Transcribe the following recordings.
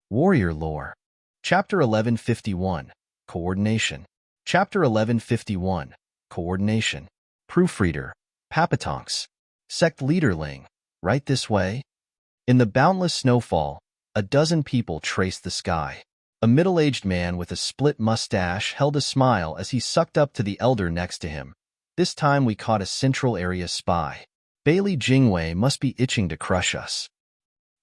Warrior Lore. Chapter 1151. Coordination. Chapter 1151. Coordination. Proofreader. Papatonks. Sect Leaderling. Right this way? In the boundless snowfall, a dozen people traced the sky. A middle-aged man with a split mustache held a smile as he sucked up to the elder next to him. This time we caught a Central Area spy. Bailey Jingwei must be itching to crush us.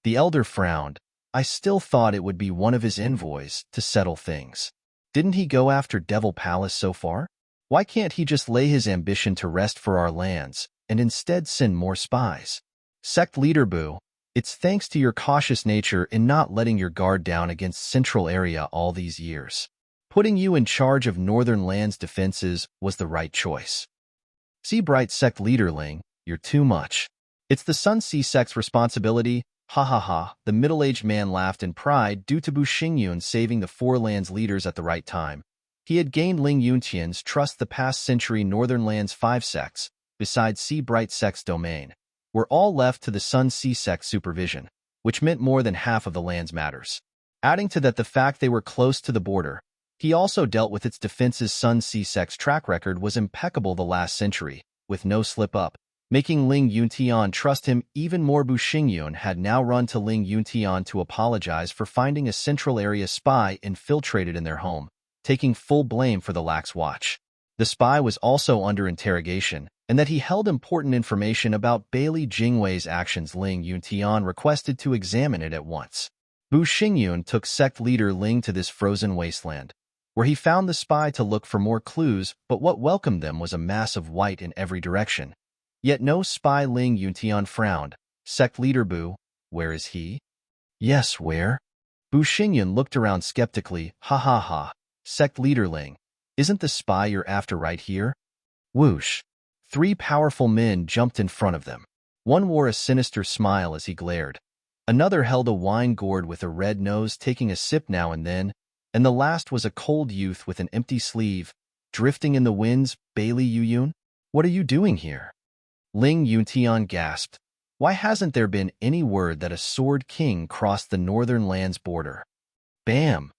The elder frowned. I still thought it would be one of his envoys to settle things. Didn't he go after Devil Palace so far? Why can't he just lay his ambition to rest for our lands and instead send more spies? Sect Leader Boo, it's thanks to your cautious nature in not letting your guard down against Central Area all these years. Putting you in charge of Northern Lands defenses was the right choice. See Bright Sect Leaderling, you're too much. It's the Sun Sea Sect's responsibility. Ha ha ha, the middle-aged man laughed in pride due to Bu Xingyun saving the Four Lands leaders at the right time. He had gained Ling Yunqian's trust the past century. Northern Lands' 5 sects, besides Sea Bright Sect's domain, were all left to the Sun Sea Sect's supervision, which meant more than half of the land's matters. Adding to that the fact they were close to the border, he also dealt with its defenses. Sun Sea Sect's track record was impeccable the last century, with no slip-up, making Ling Yuntian trust him even more. Bu Xingyun had now run to Ling Yuntian to apologize for finding a Central Area spy infiltrated in their home, taking full blame for the lax watch. The spy was also under interrogation, and that he held important information about Bailey Jingwei's actions. Ling Yuntian requested to examine it at once. Bu Xingyun took sect leader Ling to this frozen wasteland, where he found the spy to look for more clues, but what welcomed them was a mass of white in every direction. Yet no spy. Ling Yuntian frowned. Sect Leader Bu, where is he? Yes, where? Bu Xingyun looked around skeptically. Ha ha ha. Sect Leader Ling, isn't the spy you're after right here? Whoosh. 3 powerful men jumped in front of them. One wore a sinister smile as he glared. Another held a wine gourd with a red nose, taking a sip now and then, and the last was a cold youth with an empty sleeve, drifting in the winds. Bailey Yuyun, what are you doing here? Ling Yuntian gasped. Why hasn't there been any word that a Sword King crossed the Northern Lands border? Bam!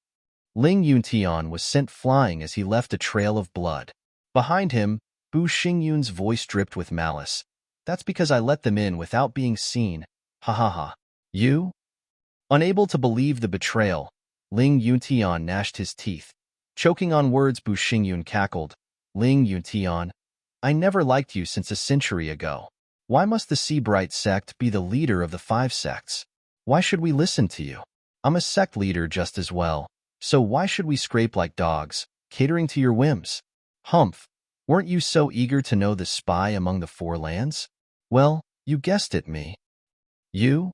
Ling Yuntian was sent flying as he left a trail of blood. Behind him, Bu Xingyun's voice dripped with malice. That's because I let them in without being seen. Ha ha ha. You? Unable to believe the betrayal, Ling Yuntian gnashed his teeth. Choking on words, Bu Xingyun cackled. Ling Yuntian, I never liked you since a century ago. Why must the Sea Bright sect be the leader of the 5 sects? Why should we listen to you? I'm a sect leader just as well, so why should we scrape like dogs, catering to your whims? Humph, weren't you so eager to know the spy among the 4 lands? Well, you guessed it, me. You?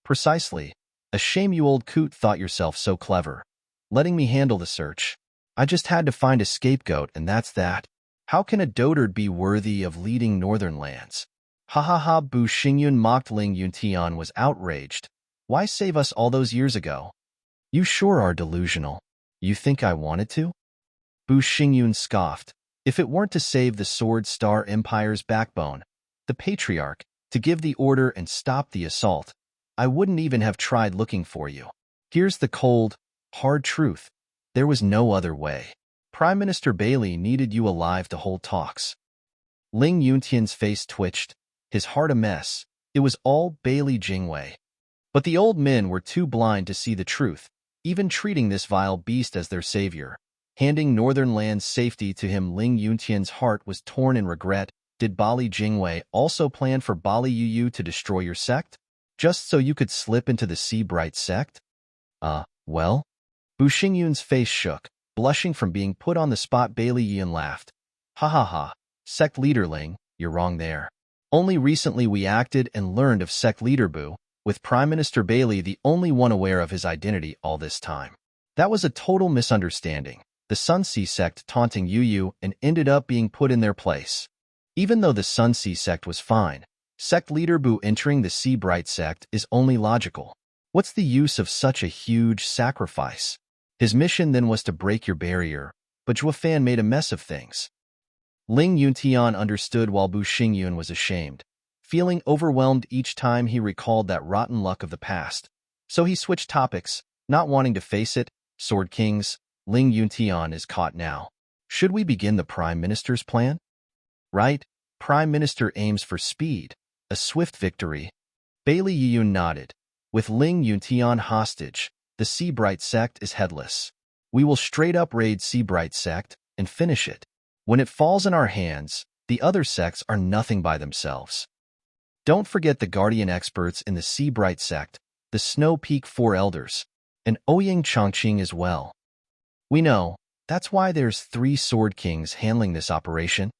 Precisely. A shame you old coot thought yourself so clever, letting me handle the search. I just had to find a scapegoat, and that's that. How can a dotard be worthy of leading Northern Lands? Ha ha ha. Bu Xingyun mocked. Ling Yuntian was outraged. Why save us all those years ago? You sure are delusional. You think I wanted to? Bu Xingyun scoffed. If it weren't to save the Sword Star Empire's backbone, the Patriarch, to give the order and stop the assault, I wouldn't even have tried looking for you. Here's the cold, hard truth. There was no other way. Prime Minister Bailey needed you alive to hold talks. Ling Yuntian's face twitched, his heart a mess. It was all Bailey Jingwei. But the old men were too blind to see the truth, even treating this vile beast as their savior. Handing Northern Lands safety to him, Ling Yuntian's heart was torn in regret. Did Bali Jingwei also plan for Bali Yuyu to destroy your sect? Just so you could slip into the Sea Bright sect? Well? Bu Xingyun's face shook, blushing from being put on the spot. Bailey Yin laughed. Ha ha ha. Sect Leader Ling, you're wrong there. Only recently we acted and learned of Sect Leader Bu, with Prime Minister Bailey the only one aware of his identity all this time. That was a total misunderstanding. The Sun Sea sect taunting Yuyu and ended up being put in their place. Even though the Sun Sea sect was fine, Sect Leader Bu entering the Sea Bright sect is only logical. What's the use of such a huge sacrifice? His mission then was to break your barrier, but Zhuofan made a mess of things. Ling Yuntian understood while Bu Xingyun was ashamed, feeling overwhelmed each time he recalled that rotten luck of the past. So he switched topics. Not wanting to face it, Sword Kings, Ling Yuntian is caught now. Should we begin the Prime Minister's plan? Right, Prime Minister aims for speed, a swift victory. Bailey Yiyun nodded. With Ling Yuntian hostage, the Seabright sect is headless. We will straight up raid Seabright sect and finish it. When it falls in our hands, the other sects are nothing by themselves. Don't forget the guardian experts in the Seabright sect, the Snow Peak Four Elders, and Ouyang Chongqing as well. We know, that's why there's 3 Sword Kings handling this operation.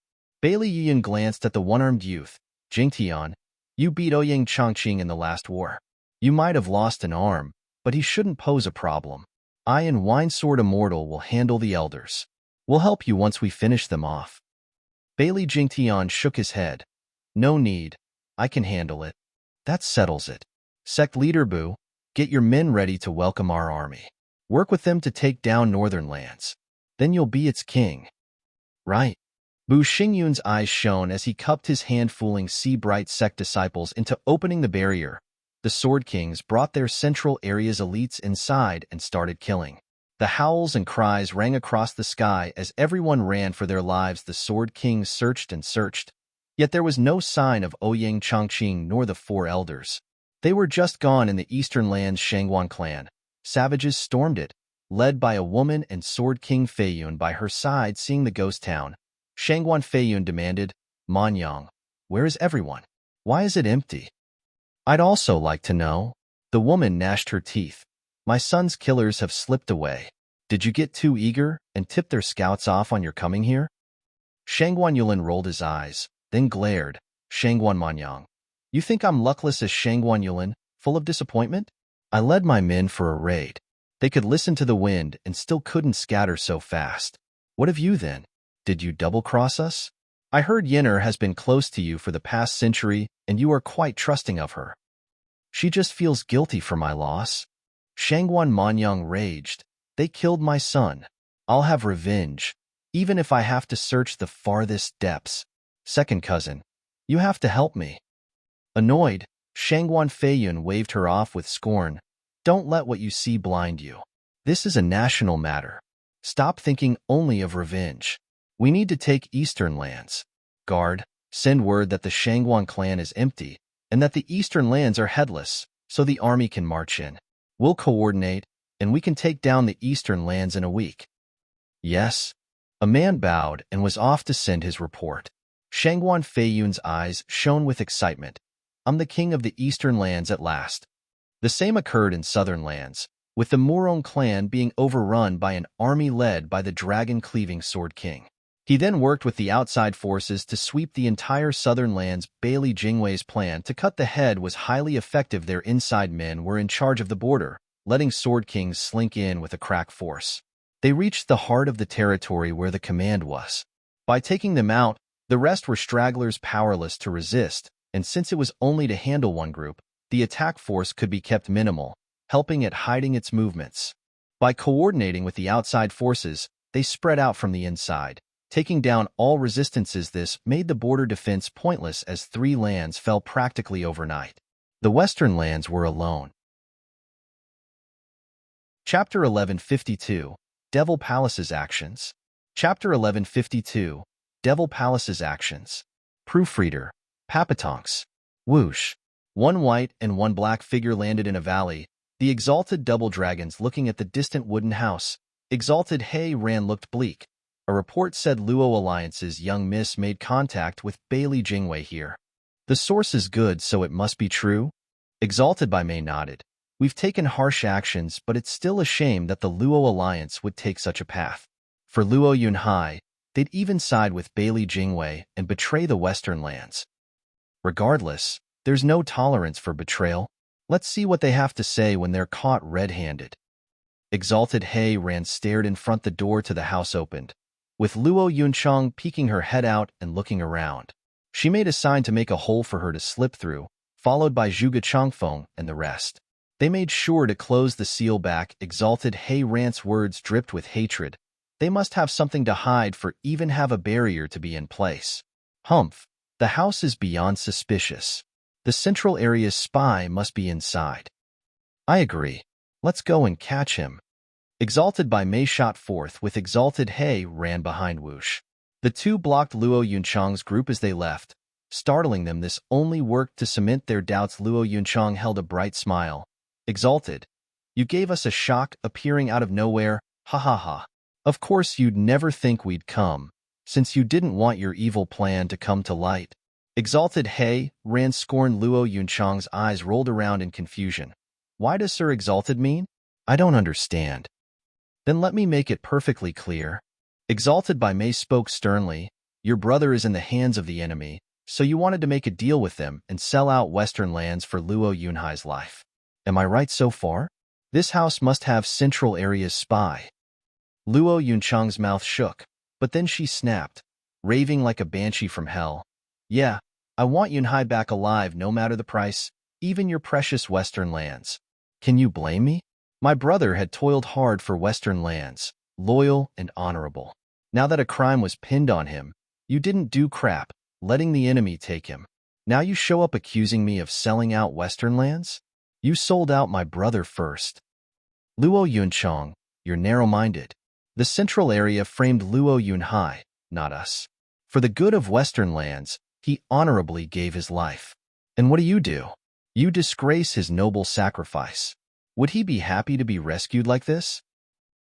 Bailey Yiyun glanced at the one-armed youth. Jingtian, you beat Ouyang Chongqing in the last war. You might have lost an arm, but he shouldn't pose a problem. I and Winesword Immortal will handle the elders. We'll help you once we finish them off. Bailey Jingtian shook his head. No need. I can handle it. That settles it. Sect Leader Bu, get your men ready to welcome our army. Work with them to take down Northern Lands. Then you'll be its king. Right. Bu Xingyun's eyes shone as he cupped his hand, fooling Seabright sect disciples into opening the barrier. The Sword Kings brought their central area's elites inside and started killing. The howls and cries rang across the sky as everyone ran for their lives. The Sword Kings searched and searched, yet there was no sign of Ouyang Chongqing nor the 4 elders. They were just gone in the Eastern Lands Shangguan clan. Savages stormed it, led by a woman and Sword King Feiyun by her side. Seeing the ghost town, Shangguan Feiyun demanded, Manyang, where is everyone? Why is it empty? I'd also like to know. The woman gnashed her teeth. My son's killers have slipped away. Did you get too eager and tip their scouts off on your coming here? Shangguan Yulin rolled his eyes, then glared. Shangguan Manyang, you think I'm luckless as Shangguan Yulin, full of disappointment? I led my men for a raid. They could listen to the wind and still couldn't scatter so fast. What of you then? Did you double-cross us? I heard Yenner has been close to you for the past century, and you are quite trusting of her. She just feels guilty for my loss. Shangguan Manyang raged. They killed my son. I'll have revenge, even if I have to search the farthest depths. Second cousin, you have to help me. Annoyed, Shangguan Feiyun waved her off with scorn. Don't let what you see blind you. This is a national matter. Stop thinking only of revenge. We need to take Eastern Lands. Guard, send word that the Shangguan clan is empty and that the Eastern Lands are headless, so the army can march in. We'll coordinate, and we can take down the Eastern Lands in a week. Yes. A man bowed and was off to send his report. Shangguan Feiyun's eyes shone with excitement. I'm the king of the Eastern Lands at last. The same occurred in Southern Lands, with the Murong clan being overrun by an army led by the dragon-cleaving Sword King. He then worked with the outside forces to sweep the entire Southern Lands. Bailey Jingwei's plan to cut the head was highly effective. Their inside men were in charge of the border, letting Sword Kings slink in with a crack force. They reached the heart of the territory where the command was. By taking them out, the rest were stragglers powerless to resist, and since it was only to handle one group, the attack force could be kept minimal, helping at hiding its movements. By coordinating with the outside forces, they spread out from the inside, taking down all resistances. This made the border defense pointless as 3 lands fell practically overnight. The Western Lands were alone. Chapter 1152, Devil Palace's Actions. Chapter 1152, Devil Palace's Actions. Proofreader, Papatonks. Whoosh. 1 white and 1 black figure landed in a valley, the exalted double dragons looking at the distant wooden house. Exalted Hei Ran looked bleak. A report said Luo Alliance's young miss made contact with Bailey Jingwei here. The source is good, so it must be true? Exalted by Mei nodded. We've taken harsh actions, but it's still a shame that the Luo Alliance would take such a path. For Luo Yunhai, they'd even side with Bailey Jingwei and betray the Western Lands. Regardless, there's no tolerance for betrayal. Let's see what they have to say when they're caught red-handed. Exalted Hei Ran stared in front. The door to the house opened, with Luo Yunchang peeking her head out and looking around. She made a sign to make a hole for her to slip through, followed by Zhuge Changfeng and the rest. They made sure to close the seal back. Exalted Hei Ran's words dripped with hatred. They must have something to hide for even have a barrier to be in place. Humph, the house is beyond suspicious. The central area's spy must be inside. I agree. Let's go and catch him. Exalted by Mei shot forth with exalted He ran behind Whoosh. The two blocked Luo Yunchang's group as they left. Startling them, this only worked to cement their doubts. Luo Yunchang held a bright smile. Exalted, you gave us a shock appearing out of nowhere, ha ha ha. Of course you'd never think we'd come, since you didn't want your evil plan to come to light. Exalted He ran scorn. Luo Yunchang's eyes rolled around in confusion. Why does Sir Exalted mean? I don't understand. Then let me make it perfectly clear. Exalted by Mei spoke sternly. Your brother is in the hands of the enemy, so you wanted to make a deal with them and sell out Western lands for Luo Yunhai's life. Am I right so far? This house must have Central Area's spy. Luo Yunchang's mouth shook, but then she snapped, raving like a banshee from hell. Yeah, I want Yunhai back alive no matter the price, even your precious Western lands. Can you blame me? My brother had toiled hard for Western lands, loyal and honorable. Now that a crime was pinned on him, you didn't do crap, letting the enemy take him. Now you show up accusing me of selling out Western lands? You sold out my brother first. Luo Yunchang, you're narrow-minded. The Central Area framed Luo Yunhai, not us. For the good of Western lands, he honorably gave his life. And what do? You disgrace his noble sacrifice. Would he be happy to be rescued like this?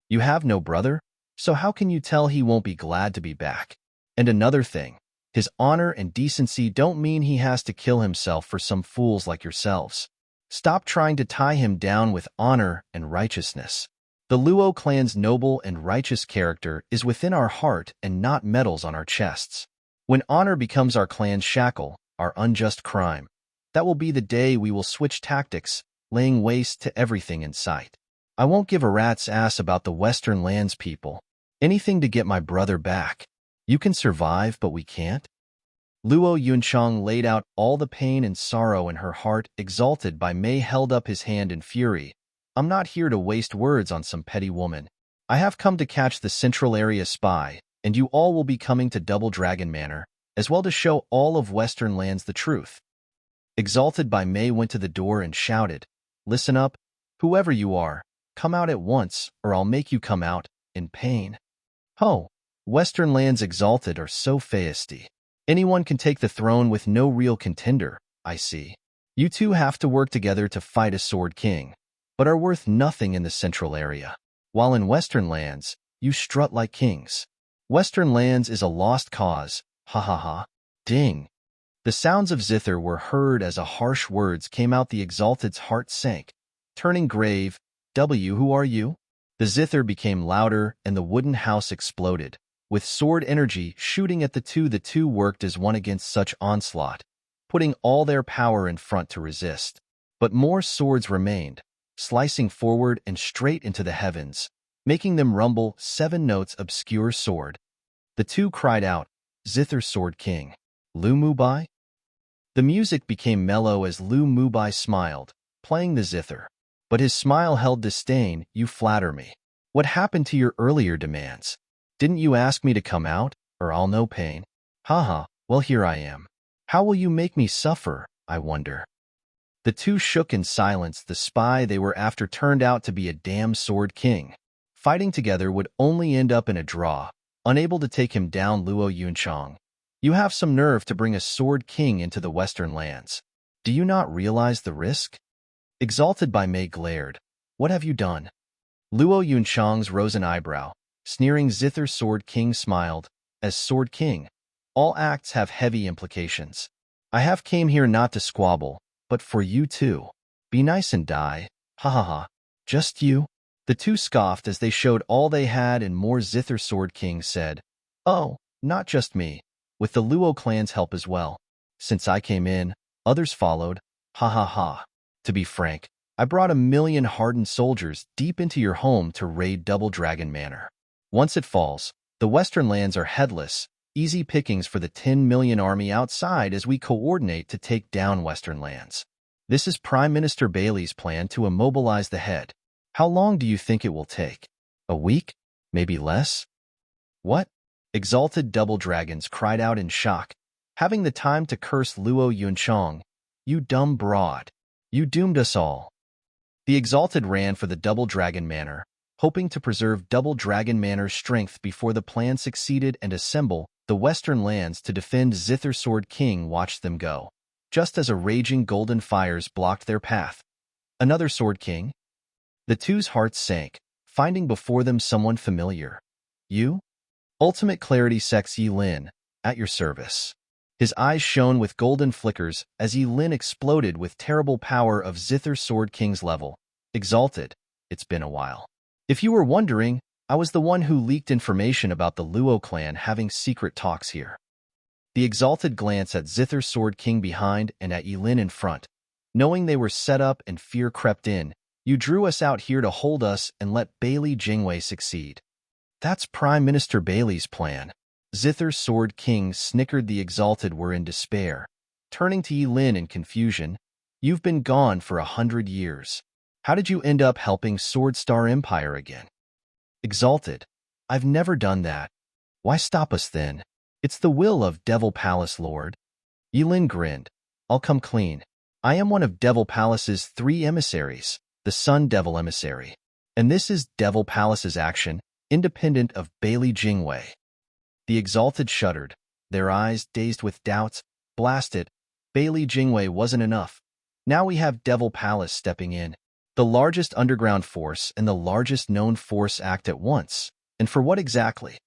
You have no brother, so how can you tell he won't be glad to be back? And another thing, his honor and decency don't mean he has to kill himself for some fools like yourselves. Stop trying to tie him down with honor and righteousness. The Luo clan's noble and righteous character is within our heart and not medals on our chests. When honor becomes our clan's shackle, our unjust crime, that will be the day we will switch tactics, laying waste to everything in sight. I won't give a rat's ass about the Western lands people. Anything to get my brother back. You can survive, but we can't? Luo Yunchang laid out all the pain and sorrow in her heart. Exalted by Mei held up his hand in fury. I'm not here to waste words on some petty woman. I have come to catch the Central Area spy, and you all will be coming to Double Dragon Manor, as well to show all of Western lands the truth. Exalted by Mei went to the door and shouted, Listen up, whoever you are, come out at once, or I'll make you come out, in pain. Oh, Western lands exalted are so feisty. Anyone can take the throne with no real contender, I see. You two have to work together to fight a sword king, but are worth nothing in the Central Area. While in Western lands, you strut like kings. Western lands is a lost cause, ha ha ha. Ding. The sounds of zither were heard as a harsh words came out. The Exalted's heart sank. Turning grave, who are you? The zither became louder and the wooden house exploded. With sword energy shooting at the two worked as one against such onslaught, putting all their power in front to resist. But more swords remained, slicing forward and straight into the heavens, making them rumble. 7 notes obscure sword. The two cried out, Zither Sword King. Lu Mubai? The music became mellow as Lu Mubai smiled, playing the zither. But his smile held disdain. You flatter me. What happened to your earlier demands? Didn't you ask me to come out, or I'll know pain? Haha, well here I am. How will you make me suffer, I wonder? The two shook in silence. The spy they were after turned out to be a damn sword king. Fighting together would only end up in a draw. Unable to take him down, Luo Yunchang. You have some nerve to bring a sword king into the Western lands. Do you not realize the risk? Exalted by Mei glared. What have you done? Luo Yunchang's rose an eyebrow. Sneering Zither Sword King smiled. As Sword King, all acts have heavy implications. I have came here not to squabble, but for you too. Be nice and die. Ha ha ha. Just you? The two scoffed as they showed all they had and more. Zither Sword King said, Oh, not just me. With the Luo clan's help as well. Since I came in, others followed. Ha ha ha. To be frank, I brought 1,000,000 hardened soldiers deep into your home to raid Double Dragon Manor. Once it falls, the Western lands are headless, easy pickings for the 10 million army outside as we coordinate to take down Western lands. This is Prime Minister Bailey's plan to immobilize the head. How long do you think it will take? A week? Maybe less? What? Exalted Double Dragons cried out in shock, having the time to curse Luo Yunchang. You dumb broad. You doomed us all. The Exalted ran for the Double Dragon Manor, hoping to preserve Double Dragon Manor's strength before the plan succeeded and assemble the western lands to defend Zither Sword King watched them go, just as a raging golden fires blocked their path. Another Sword King? The two's hearts sank, finding before them someone familiar. You? Ultimate Clarity Sex Yi Lin, at your service. His eyes shone with golden flickers as Yi Lin exploded with terrible power of Zither Sword King's level. Exalted, it's been a while. If you were wondering, I was the one who leaked information about the Luo clan having secret talks here. The Exalted glanced at Zither Sword King behind and at Yi Lin in front. Knowing they were set up and fear crept in, you drew us out here to hold us and let Bailey Jingwei succeed. That's Prime Minister Bailey's plan. Zither Sword King snickered. The Exalted were in despair. Turning to Yi Lin in confusion, you've been gone for 100 years. How did you end up helping Sword Star Empire again? Exalted, I've never done that. Why stop us then? It's the will of Devil Palace Lord. Yi Lin grinned. I'll come clean. I am one of Devil Palace's 3 emissaries, the Sun Devil Emissary. And this is Devil Palace's action, independent of Bailey Jingwei. The Exalted shuddered, their eyes dazed with doubts. Blast it, Bailey Jingwei wasn't enough. Now we have Devil Palace stepping in. The largest underground force and the largest known force act at once. And for what exactly?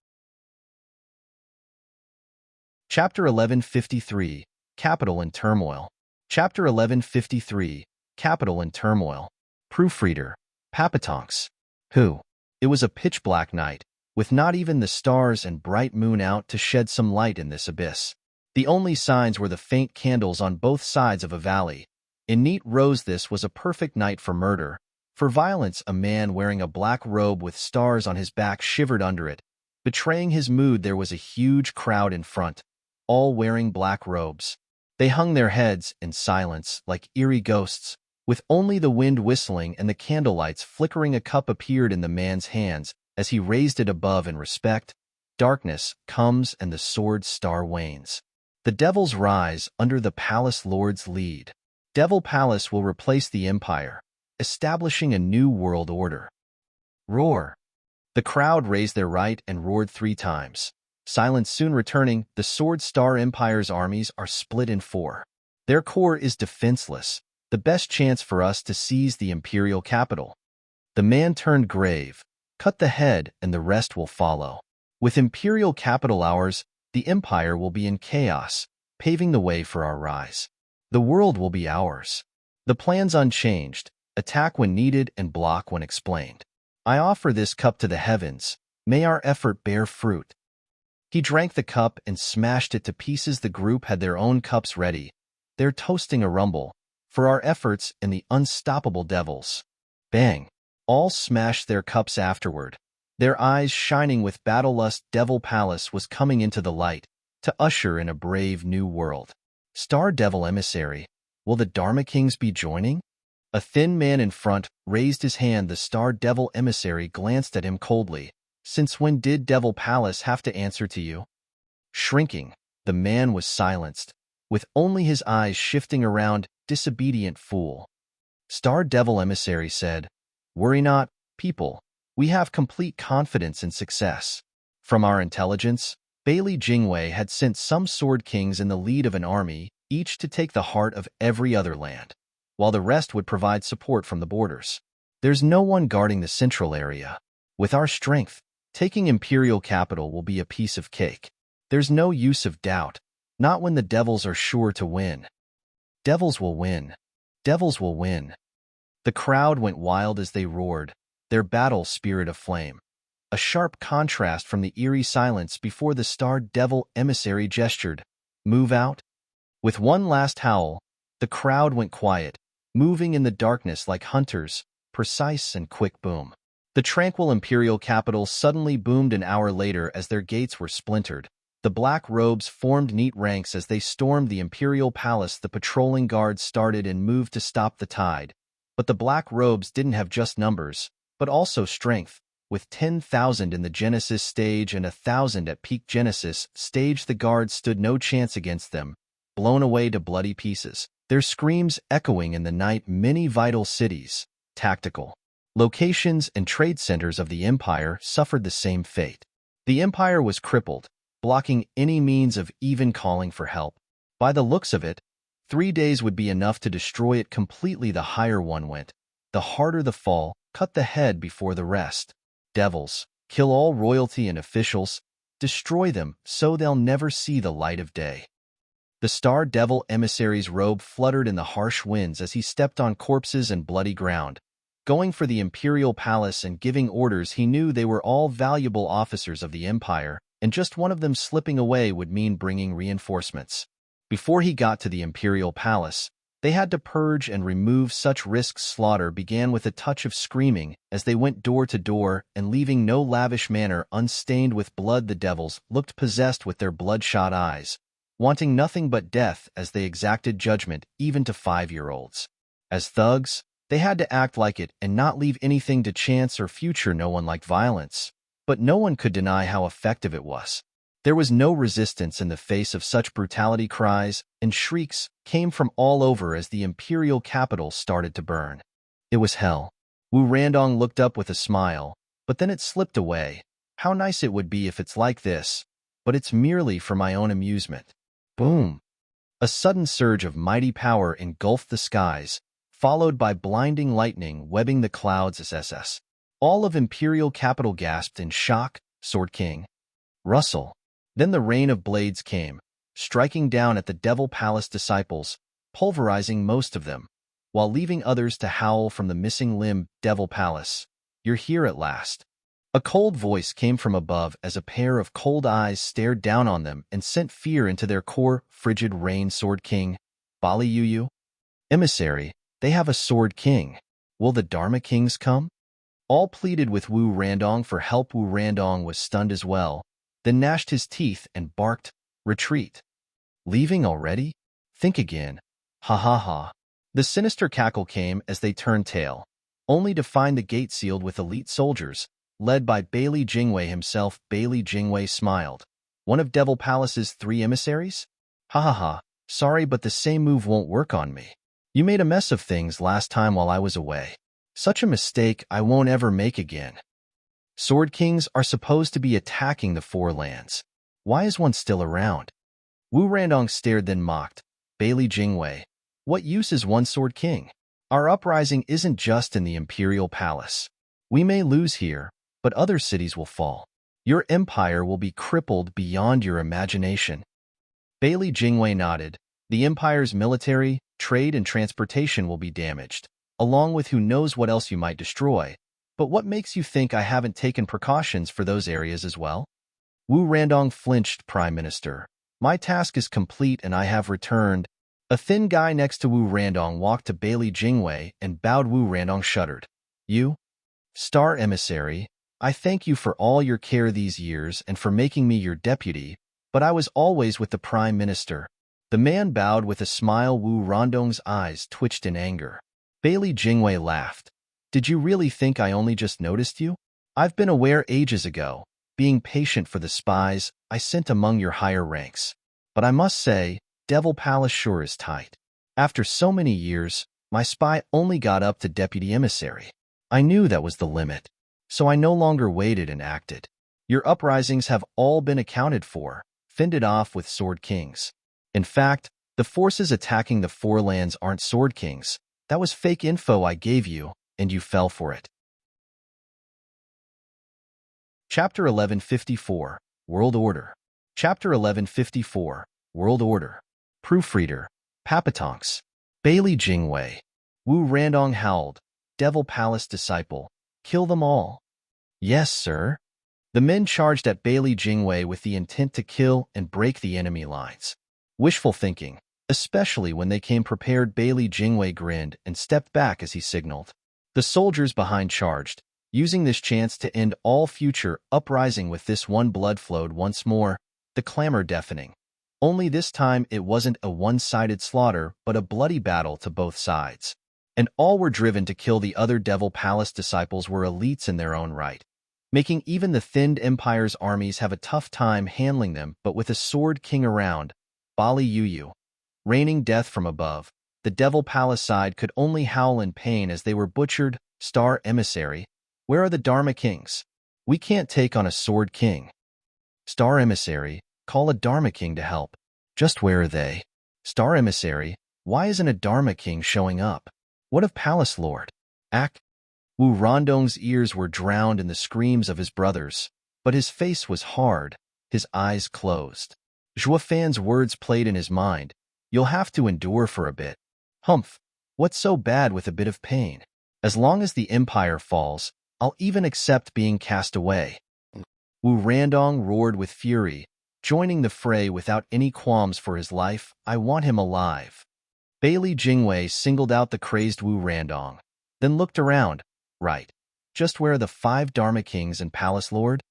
Chapter 1153, Capital in Turmoil. Chapter 1153, Capital in Turmoil. Proofreader, Papatonks. Who? It was a pitch-black night, with not even the stars and bright moon out to shed some light in this abyss. The only signs were the faint candles on both sides of a valley. In neat rows. This was a perfect night for murder. For violence, a man wearing a black robe with stars on his back shivered under it. Betraying his mood, there was a huge crowd in front, all wearing black robes. They hung their heads in silence like eerie ghosts, with only the wind whistling and the candlelights flickering. A cup appeared in the man's hands as he raised it above in respect. Darkness comes and the sword star wanes. The devils rise under the palace lord's lead. Devil Palace will replace the Empire, establishing a new world order. Roar! The crowd raised their right and roared 3 times. Silence soon returning. The Sword Star Empire's armies are split in 4. Their core is defenseless, the best chance for us to seize the imperial capital. The man turned grave. Cut the head and the rest will follow. With imperial capital ours, the Empire will be in chaos, paving the way for our rise. The world will be ours. The plan's unchanged. Attack when needed and block when explained. I offer this cup to the heavens. May our effort bear fruit. He drank the cup and smashed it to pieces. The group had their own cups ready. They're toasting a rumble for our efforts and the unstoppable devils. Bang! All smashed their cups afterward, their eyes shining with battle lust. Devil Palace was coming into the light to usher in a brave new world. Star Devil Emissary, will the Dharma Kings be joining? A thin man in front raised his hand. The Star Devil Emissary glanced at him coldly. Since when did Devil Palace have to answer to you? Shrinking, the man was silenced, with only his eyes shifting around. Disobedient fool. Star Devil Emissary said, worry not, people. We have complete confidence in success. From our intelligence, Bailey Jingwei had sent some Sword Kings in the lead of an army, each to take the heart of every other land, while the rest would provide support from the borders. There's no one guarding the central area. With our strength, taking imperial capital will be a piece of cake. There's no use of doubt, not when the devils are sure to win. Devils will win. Devils will win. The crowd went wild as they roared, their battle spirit aflame. A sharp contrast from the eerie silence before the Star Devil Emissary gestured, move out. With one last howl, the crowd went quiet, moving in the darkness like hunters, precise and quick boom. The tranquil imperial capital suddenly boomed an hour later as their gates were splintered. The black robes formed neat ranks as they stormed the imperial palace. The patrolling guards started and moved to stop the tide. But the black robes didn't have just numbers, but also strength. With 10,000 in the Genesis stage and 1,000 at peak Genesis stage, the guards stood no chance against them, blown away to bloody pieces, their screams echoing in the night. Many vital cities, tactical. Locations and trade centers of the Empire suffered the same fate. The Empire was crippled, blocking any means of even calling for help. By the looks of it, 3 days would be enough to destroy it completely. The higher one went, the harder the fall, cut the head before the rest. Devils, kill all royalty and officials, destroy them so they'll never see the light of day. The Star Devil emissary's robe fluttered in the harsh winds as he stepped on corpses and bloody ground. Going for the Imperial Palace and giving orders, he knew they were all valuable officers of the Empire, and just one of them slipping away would mean bringing reinforcements. Before he got to the Imperial Palace, they had to purge and remove such risks. Slaughter began with a touch of screaming as they went door to door, and leaving no lavish manor unstained with blood. The devils looked possessed with their bloodshot eyes, wanting nothing but death as they exacted judgment even to 5-year-olds. As thugs, they had to act like it and not leave anything to chance or future. No one liked violence, but no one could deny how effective it was. There was no resistance in the face of such brutality. Cries and shrieks came from all over as the imperial capital started to burn. It was hell. Wu Randong looked up with a smile, but then it slipped away. How nice it would be if it's like this, but it's merely for my own amusement. Boom! A sudden surge of mighty power engulfed the skies, followed by blinding lightning webbing the clouds. SSS. All of imperial capital gasped in shock. Sword King. Rustle. Then the rain of blades came, striking down at the Devil Palace disciples, pulverizing most of them, while leaving others to howl from the missing limb. Devil Palace, you're here at last. A cold voice came from above as a pair of cold eyes stared down on them and sent fear into their core. Frigid rain. Sword King. Bali Yuyu. Emissary, they have a Sword King. Will the Dharma Kings come? All pleaded with Wu Randong for help. Wu Randong was stunned as well, then gnashed his teeth and barked, retreat. Leaving already? Think again. Ha ha ha. The sinister cackle came as they turned tail, only to find the gate sealed with elite soldiers, led by Bailey Jingwei himself. Bailey Jingwei smiled. One of Devil Palace's 3 emissaries? Ha ha ha. Sorry, but the same move won't work on me. You made a mess of things last time while I was away. Such a mistake I won't ever make again. Sword Kings are supposed to be attacking the 4 lands. Why is one still around? Wu Randong stared, then mocked. Bailey Jingwei, what use is one Sword King? Our uprising isn't just in the Imperial Palace. We may lose here, but other cities will fall. Your empire will be crippled beyond your imagination. Bailey Jingwei nodded. The empire's military, trade, and transportation will be damaged, along with who knows what else you might destroy. But what makes you think I haven't taken precautions for those areas as well? Wu Randong flinched. Prime Minister, my task is complete and I have returned. A thin guy next to Wu Randong walked to Bailey Jingwei and bowed. Wu Randong shuddered. You? Star Emissary, I thank you for all your care these years and for making me your deputy, but I was always with the Prime Minister. The man bowed with a smile. Wu Randong's eyes twitched in anger. Bailey Jingwei laughed. Did you really think I only just noticed you? I've been aware ages ago, being patient for the spies I sent among your higher ranks. But I must say, Devil Palace sure is tight. After so many years, my spy only got up to deputy emissary. I knew that was the limit, so I no longer waited and acted. Your uprisings have all been accounted for, fended off with Sword Kings. In fact, the forces attacking the 4 lands aren't Sword Kings. That was fake info I gave you, and you fell for it. Chapter 1154, World Order. Chapter 1154, World Order. Proofreader, Papatonks. Bailey Jingwei. Wu Randong howled. Devil Palace disciple. Kill them all. Yes, sir. The men charged at Bailey Jingwei with the intent to kill and break the enemy lines. Wishful thinking, especially when they came prepared. Bailey Jingwei grinned and stepped back as he signaled. The soldiers behind charged, using this chance to end all future uprising. With this one, blood flowed once more, the clamor deafening. Only this time it wasn't a one-sided slaughter, but a bloody battle to both sides. And all were driven to kill the other. Devil Palace disciples were elites in their own right, making even the thinned Empire's armies have a tough time handling them. But with a Sword King around, Bali Yuyu, raining death from above, the Devil Palace side could only howl in pain as they were butchered, Star Emissary, where are the Dharma Kings? We can't take on a Sword King. Star Emissary, call a Dharma King to help. Just where are they? Star Emissary, why isn't a Dharma King showing up? What of Palace Lord? Ak? Wu Rondong's ears were drowned in the screams of his brothers, but his face was hard, his eyes closed. Zhua Fan's words played in his mind. You'll have to endure for a bit. Humph, what's so bad with a bit of pain? As long as the Empire falls, I'll even accept being cast away. Wu Randong roared with fury, joining the fray without any qualms for his life. I want him alive. Bailey Jingwei singled out the crazed Wu Randong, then looked around. Right. Just where are the 5 Dharma Kings and Palace Lord?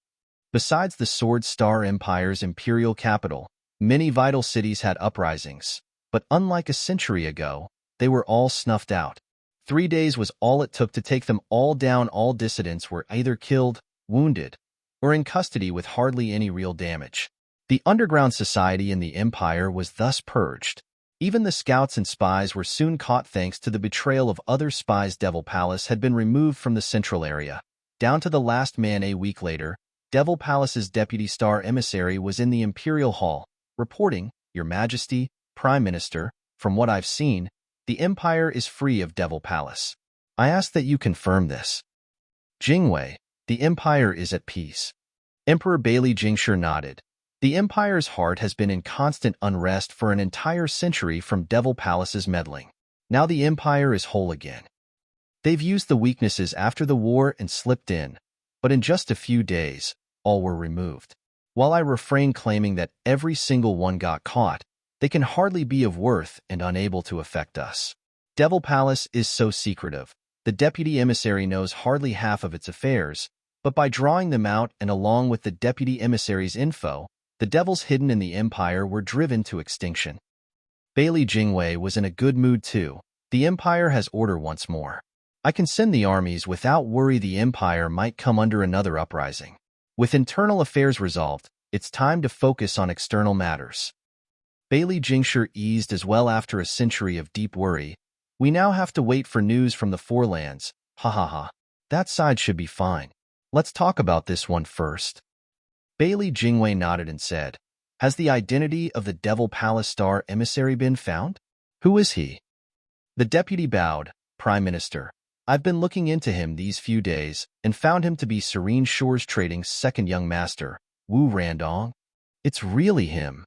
Besides the Sword Star Empire's imperial capital, many vital cities had uprisings, but unlike a century ago, they were all snuffed out. 3 days was all it took to take them all down. All dissidents were either killed, wounded, or in custody with hardly any real damage. The underground society in the Empire was thus purged. Even the scouts and spies were soon caught thanks to the betrayal of other spies. Devil Palace had been removed from the central area, down to the last man. A week later, Devil Palace's deputy Star Emissary was in the Imperial Hall, reporting, Your Majesty, Prime Minister, from what I've seen, the Empire is free of Devil Palace. I ask that you confirm this. Jingwei, the Empire is at peace. Emperor Bailey Jingshi nodded. The Empire's heart has been in constant unrest for an entire century from Devil Palace's meddling. Now the Empire is whole again. They've used the weaknesses after the war and slipped in, but in just a few days, all were removed. While I refrain claiming that every single one got caught, they can hardly be of worth and unable to affect us. Devil Palace is so secretive. The Deputy Emissary knows hardly half of its affairs, but by drawing them out and along with the Deputy Emissary's info, the devils hidden in the Empire were driven to extinction. Bailey Jingwei was in a good mood too. The Empire has order once more. I can send the armies without worry. The Empire might come under another uprising. With internal affairs resolved, it's time to focus on external matters. Bailey Jingshi eased as well after a century of deep worry. We now have to wait for news from the Four Lands. Ha ha ha. That side should be fine. Let's talk about this one first. Bailey Jingwei nodded and said, Has the identity of the Devil Palace Star Emissary been found? Who is he? The deputy bowed. Prime Minister, I've been looking into him these few days and found him to be Serene Shores Trading's second young master, Wu Randong. It's really him.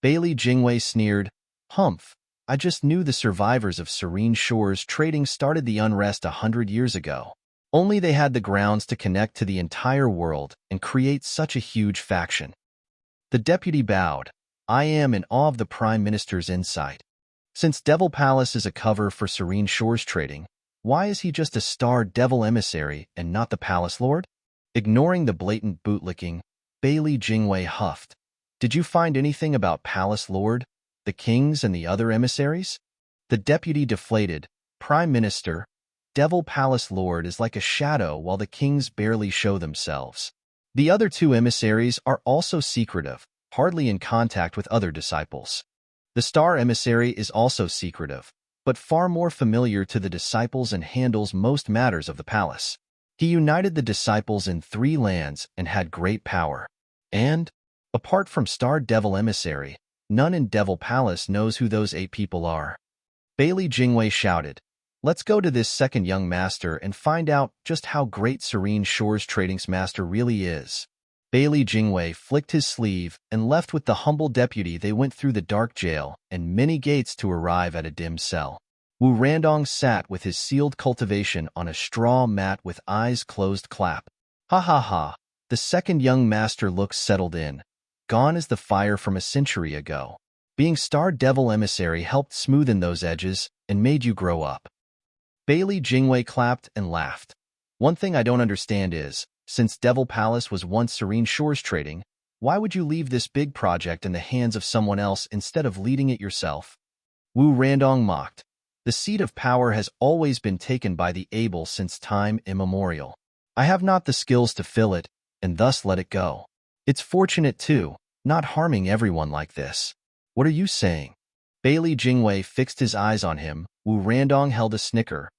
Bailey Jingwei sneered. Humph, I just knew the survivors of Serene Shores Trading started the unrest 100 years ago. Only they had the grounds to connect to the entire world and create such a huge faction. The deputy bowed. I am in awe of the Prime Minister's insight. Since Devil Palace is a cover for Serene Shores Trading, why is he just a Star Devil Emissary and not the Palace Lord? Ignoring the blatant bootlicking, Bailey Jingwei huffed. Did you find anything about Palace Lord, the kings and the other emissaries? The deputy deflated. Prime Minister, Devil Palace Lord is like a shadow while the kings barely show themselves. The other 2 emissaries are also secretive, hardly in contact with other disciples. The Star Emissary is also secretive, but far more familiar to the disciples and handles most matters of the palace. He united the disciples in 3 lands and had great power. And, apart from Star Devil Emissary, none in Devil Palace knows who those 8 people are. Bailey Jingwei shouted, Let's go to this second young master and find out just how great Serene Shores Trading's master really is. Bailey Jingwei flicked his sleeve and left with the humble deputy. They went through the dark jail and many gates to arrive at a dim cell. Wu Randong sat with his sealed cultivation on a straw mat with eyes closed. Clap. Ha ha ha. The second young master looked settled in. Gone is the fire from a century ago. Being Star Devil Emissary helped smoothen those edges and made you grow up. Bailey Jingwei clapped and laughed. One thing I don't understand is, since Devil Palace was once Serene Shores Trading, why would you leave this big project in the hands of someone else instead of leading it yourself? Wu Randong mocked. The seat of power has always been taken by the able since time immemorial. I have not the skills to fill it, and thus let it go. It's fortunate too, not harming everyone like this. What are you saying? Bailey Jingwei fixed his eyes on him. Wu Randong held a snicker.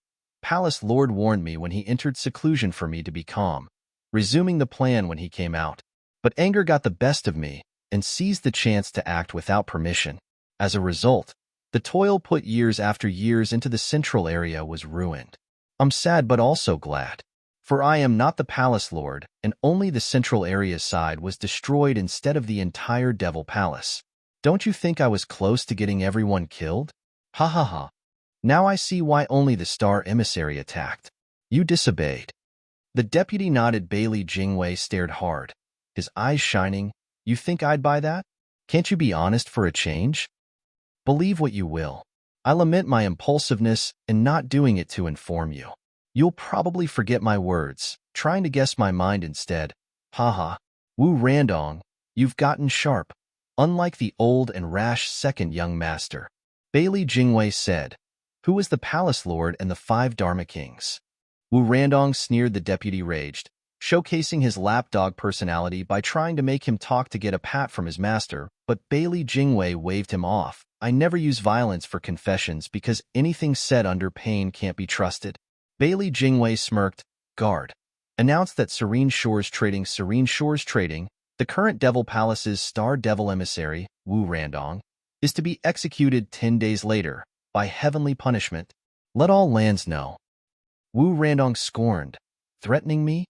Palace Lord warned me when he entered seclusion for me to be calm, resuming the plan when he came out. But anger got the best of me and seized the chance to act without permission. As a result, the toil put years after years into the central area was ruined. I'm sad but also glad, for I am not the Palace Lord, and only the central area's side was destroyed instead of the entire Devil Palace. Don't you think I was close to getting everyone killed? Ha ha ha. Now I see why only the Star Emissary attacked. You disobeyed. The deputy nodded. Bailey Jingwei stared hard, his eyes shining. You think I'd buy that? Can't you be honest for a change? Believe what you will. I lament my impulsiveness in not doing it to inform you. You'll probably forget my words, trying to guess my mind instead. Haha. Wu Randong, you've gotten sharp, unlike the old and rash second young master. Bailey Jingwei said, who was the Palace Lord and the 5 Dharma Kings. Wu Randong sneered. The deputy raged, showcasing his lapdog personality by trying to make him talk to get a pat from his master, but Bailey Jingwei waved him off. I never use violence for confessions because anything said under pain can't be trusted. Bailey Jingwei smirked. Guard. Announced that Serene Shores Trading, the current Devil Palace's Star Devil Emissary, Wu Randong, is to be executed 10 days later, by heavenly punishment. Let all lands know. Wu Randong scorned. Threatening me?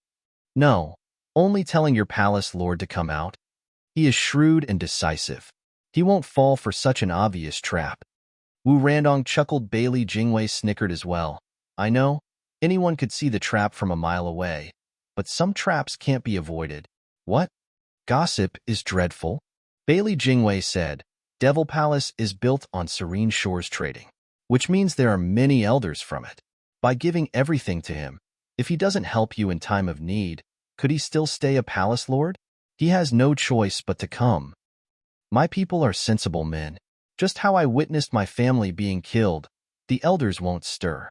No, only telling your Palace Lord to come out. He is shrewd and decisive. He won't fall for such an obvious trap. Wu Randong chuckled. Bailey Jingwei snickered as well. I know, anyone could see the trap from a mile away, but some traps can't be avoided. What? Gossip is dreadful? Bailey Jingwei said. Devil Palace is built on Serene Shores Trading, which means there are many elders from it. By giving everything to him, if he doesn't help you in time of need, could he still stay a Palace Lord? He has no choice but to come. My people are sensible men. Just how I witnessed my family being killed, the elders won't stir.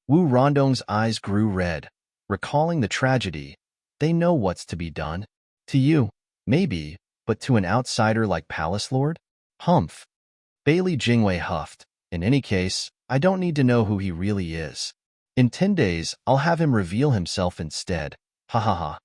Wu Randong's eyes grew red, recalling the tragedy. They know what's to be done. To you, maybe, but to an outsider like Palace Lord? Humph. Bailey Jingwei huffed. In any case, I don't need to know who he really is. In 10 days, I'll have him reveal himself instead. Ha ha ha.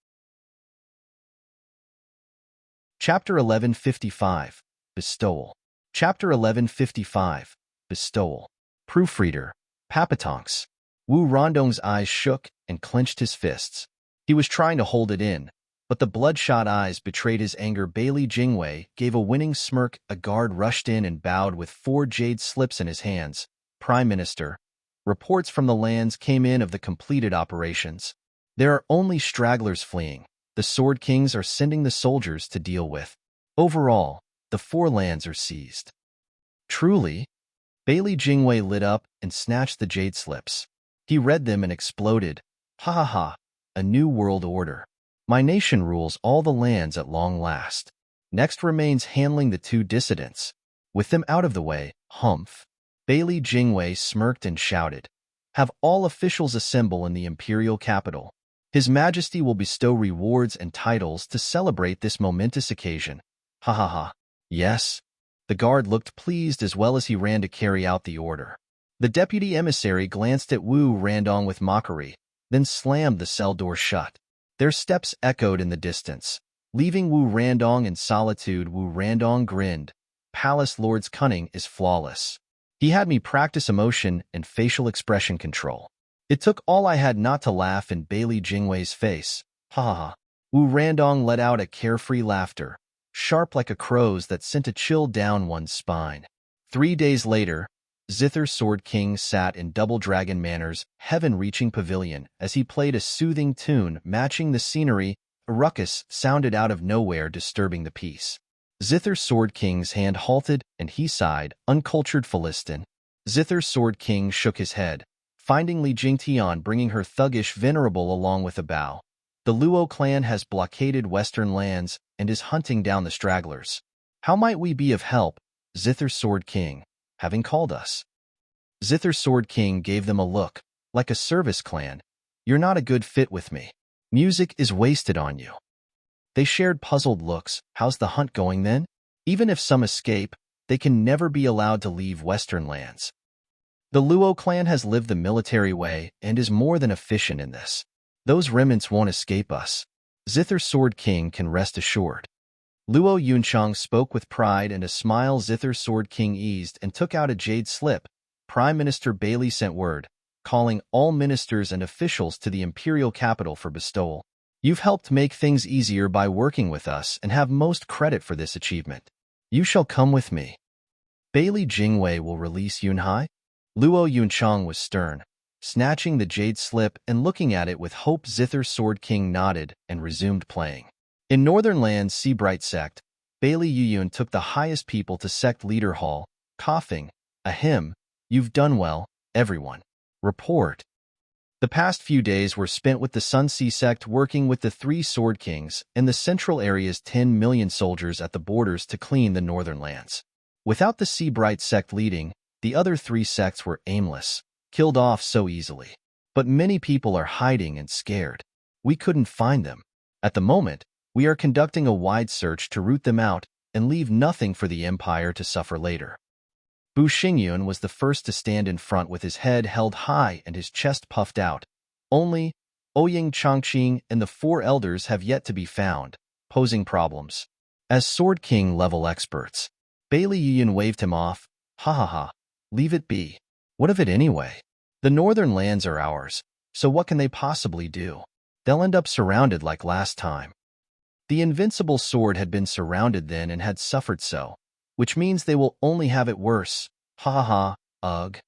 Chapter 1155, Bestowal. Chapter 1155, Bestowal. Proofreader, Papatonks. Wu Randong's eyes shook and clenched his fists. He was trying to hold it in, but the bloodshot eyes betrayed his anger. Bailey Jingwei gave a winning smirk. A guard rushed in and bowed with 4 jade slips in his hands. Prime Minister, reports from the lands came in of the completed operations. There are only stragglers fleeing. The Sword Kings are sending the soldiers to deal with. Overall, the 4 lands are seized. Truly? Bailey Jingwei lit up and snatched the jade slips. He read them and exploded. Ha ha ha, a new world order. My nation rules all the lands at long last. Next remains handling the 2 dissidents. With them out of the way, humph. Bailey Jingwei smirked and shouted. Have all officials assemble in the imperial capital. His Majesty will bestow rewards and titles to celebrate this momentous occasion. Ha ha ha. Yes. The guard looked pleased as well as he ran to carry out the order. The deputy emissary glanced at Wu Randong with mockery, then slammed the cell door shut. Their steps echoed in the distance, leaving Wu Randong in solitude. Wu Randong grinned. Palace Lord's cunning is flawless. He had me practice emotion and facial expression control. It took all I had not to laugh in Bailey Jingwei's face. Ha ha ha. Wu Randong let out a carefree laughter, sharp like a crow's that sent a chill down one's spine. 3 days later, Zither Sword King sat in Double Dragon Manor's heaven-reaching pavilion as he played a soothing tune matching the scenery. A ruckus sounded out of nowhere, disturbing the peace. Zither Sword King's hand halted, and he sighed, uncultured Philistine. Zither Sword King shook his head, finding Li Jingtian bringing her thuggish venerable along with a bow. The Luo clan has blockaded western lands and is hunting down the stragglers. How might we be of help, Zither Sword King, having called us? Zither Sword King gave them a look, like a service clan. You're not a good fit with me. Music is wasted on you. They shared puzzled looks. How's the hunt going then? Even if some escape, they can never be allowed to leave western lands. The Luo clan has lived the military way and is more than efficient in this. Those remnants won't escape us. Zither Sword King can rest assured. Luo Yunchang spoke with pride, and a smile. Zither Sword King eased and took out a jade slip. Prime Minister Bailey sent word, calling all ministers and officials to the imperial capital for bestowal. You've helped make things easier by working with us and have most credit for this achievement. You shall come with me. Bailey Jingwei will release Yunhai? Luo Yunchang was stern, snatching the jade slip and looking at it with hope. Zither Sword King nodded and resumed playing. In Northern Lands Seabright Sect, Bailey Yuyun took the highest people to Sect Leader Hall, coughing, "Ahem, you've done well, everyone. Report." The past few days were spent with the Sun Sea Sect working with the 3 Sword Kings and the Central Area's 10 million soldiers at the borders to clean the Northern Lands. Without the Seabright Sect leading, the other 3 sects were aimless, killed off so easily. But many people are hiding and scared. We couldn't find them. At the moment, we are conducting a wide search to root them out and leave nothing for the Empire to suffer later. Bu Xingyun was the first to stand in front with his head held high and his chest puffed out. Only Ouying Changqing and the 4 elders have yet to be found, posing problems. As Sword King level experts, Bailey Yuyun waved him off. "Ha ha ha, leave it be. What of it anyway? The Northern Lands are ours, so what can they possibly do? They'll end up surrounded like last time." The Invincible sword had been surrounded then and had suffered so, which means they will only have it worse. Ha ha ha, ugh.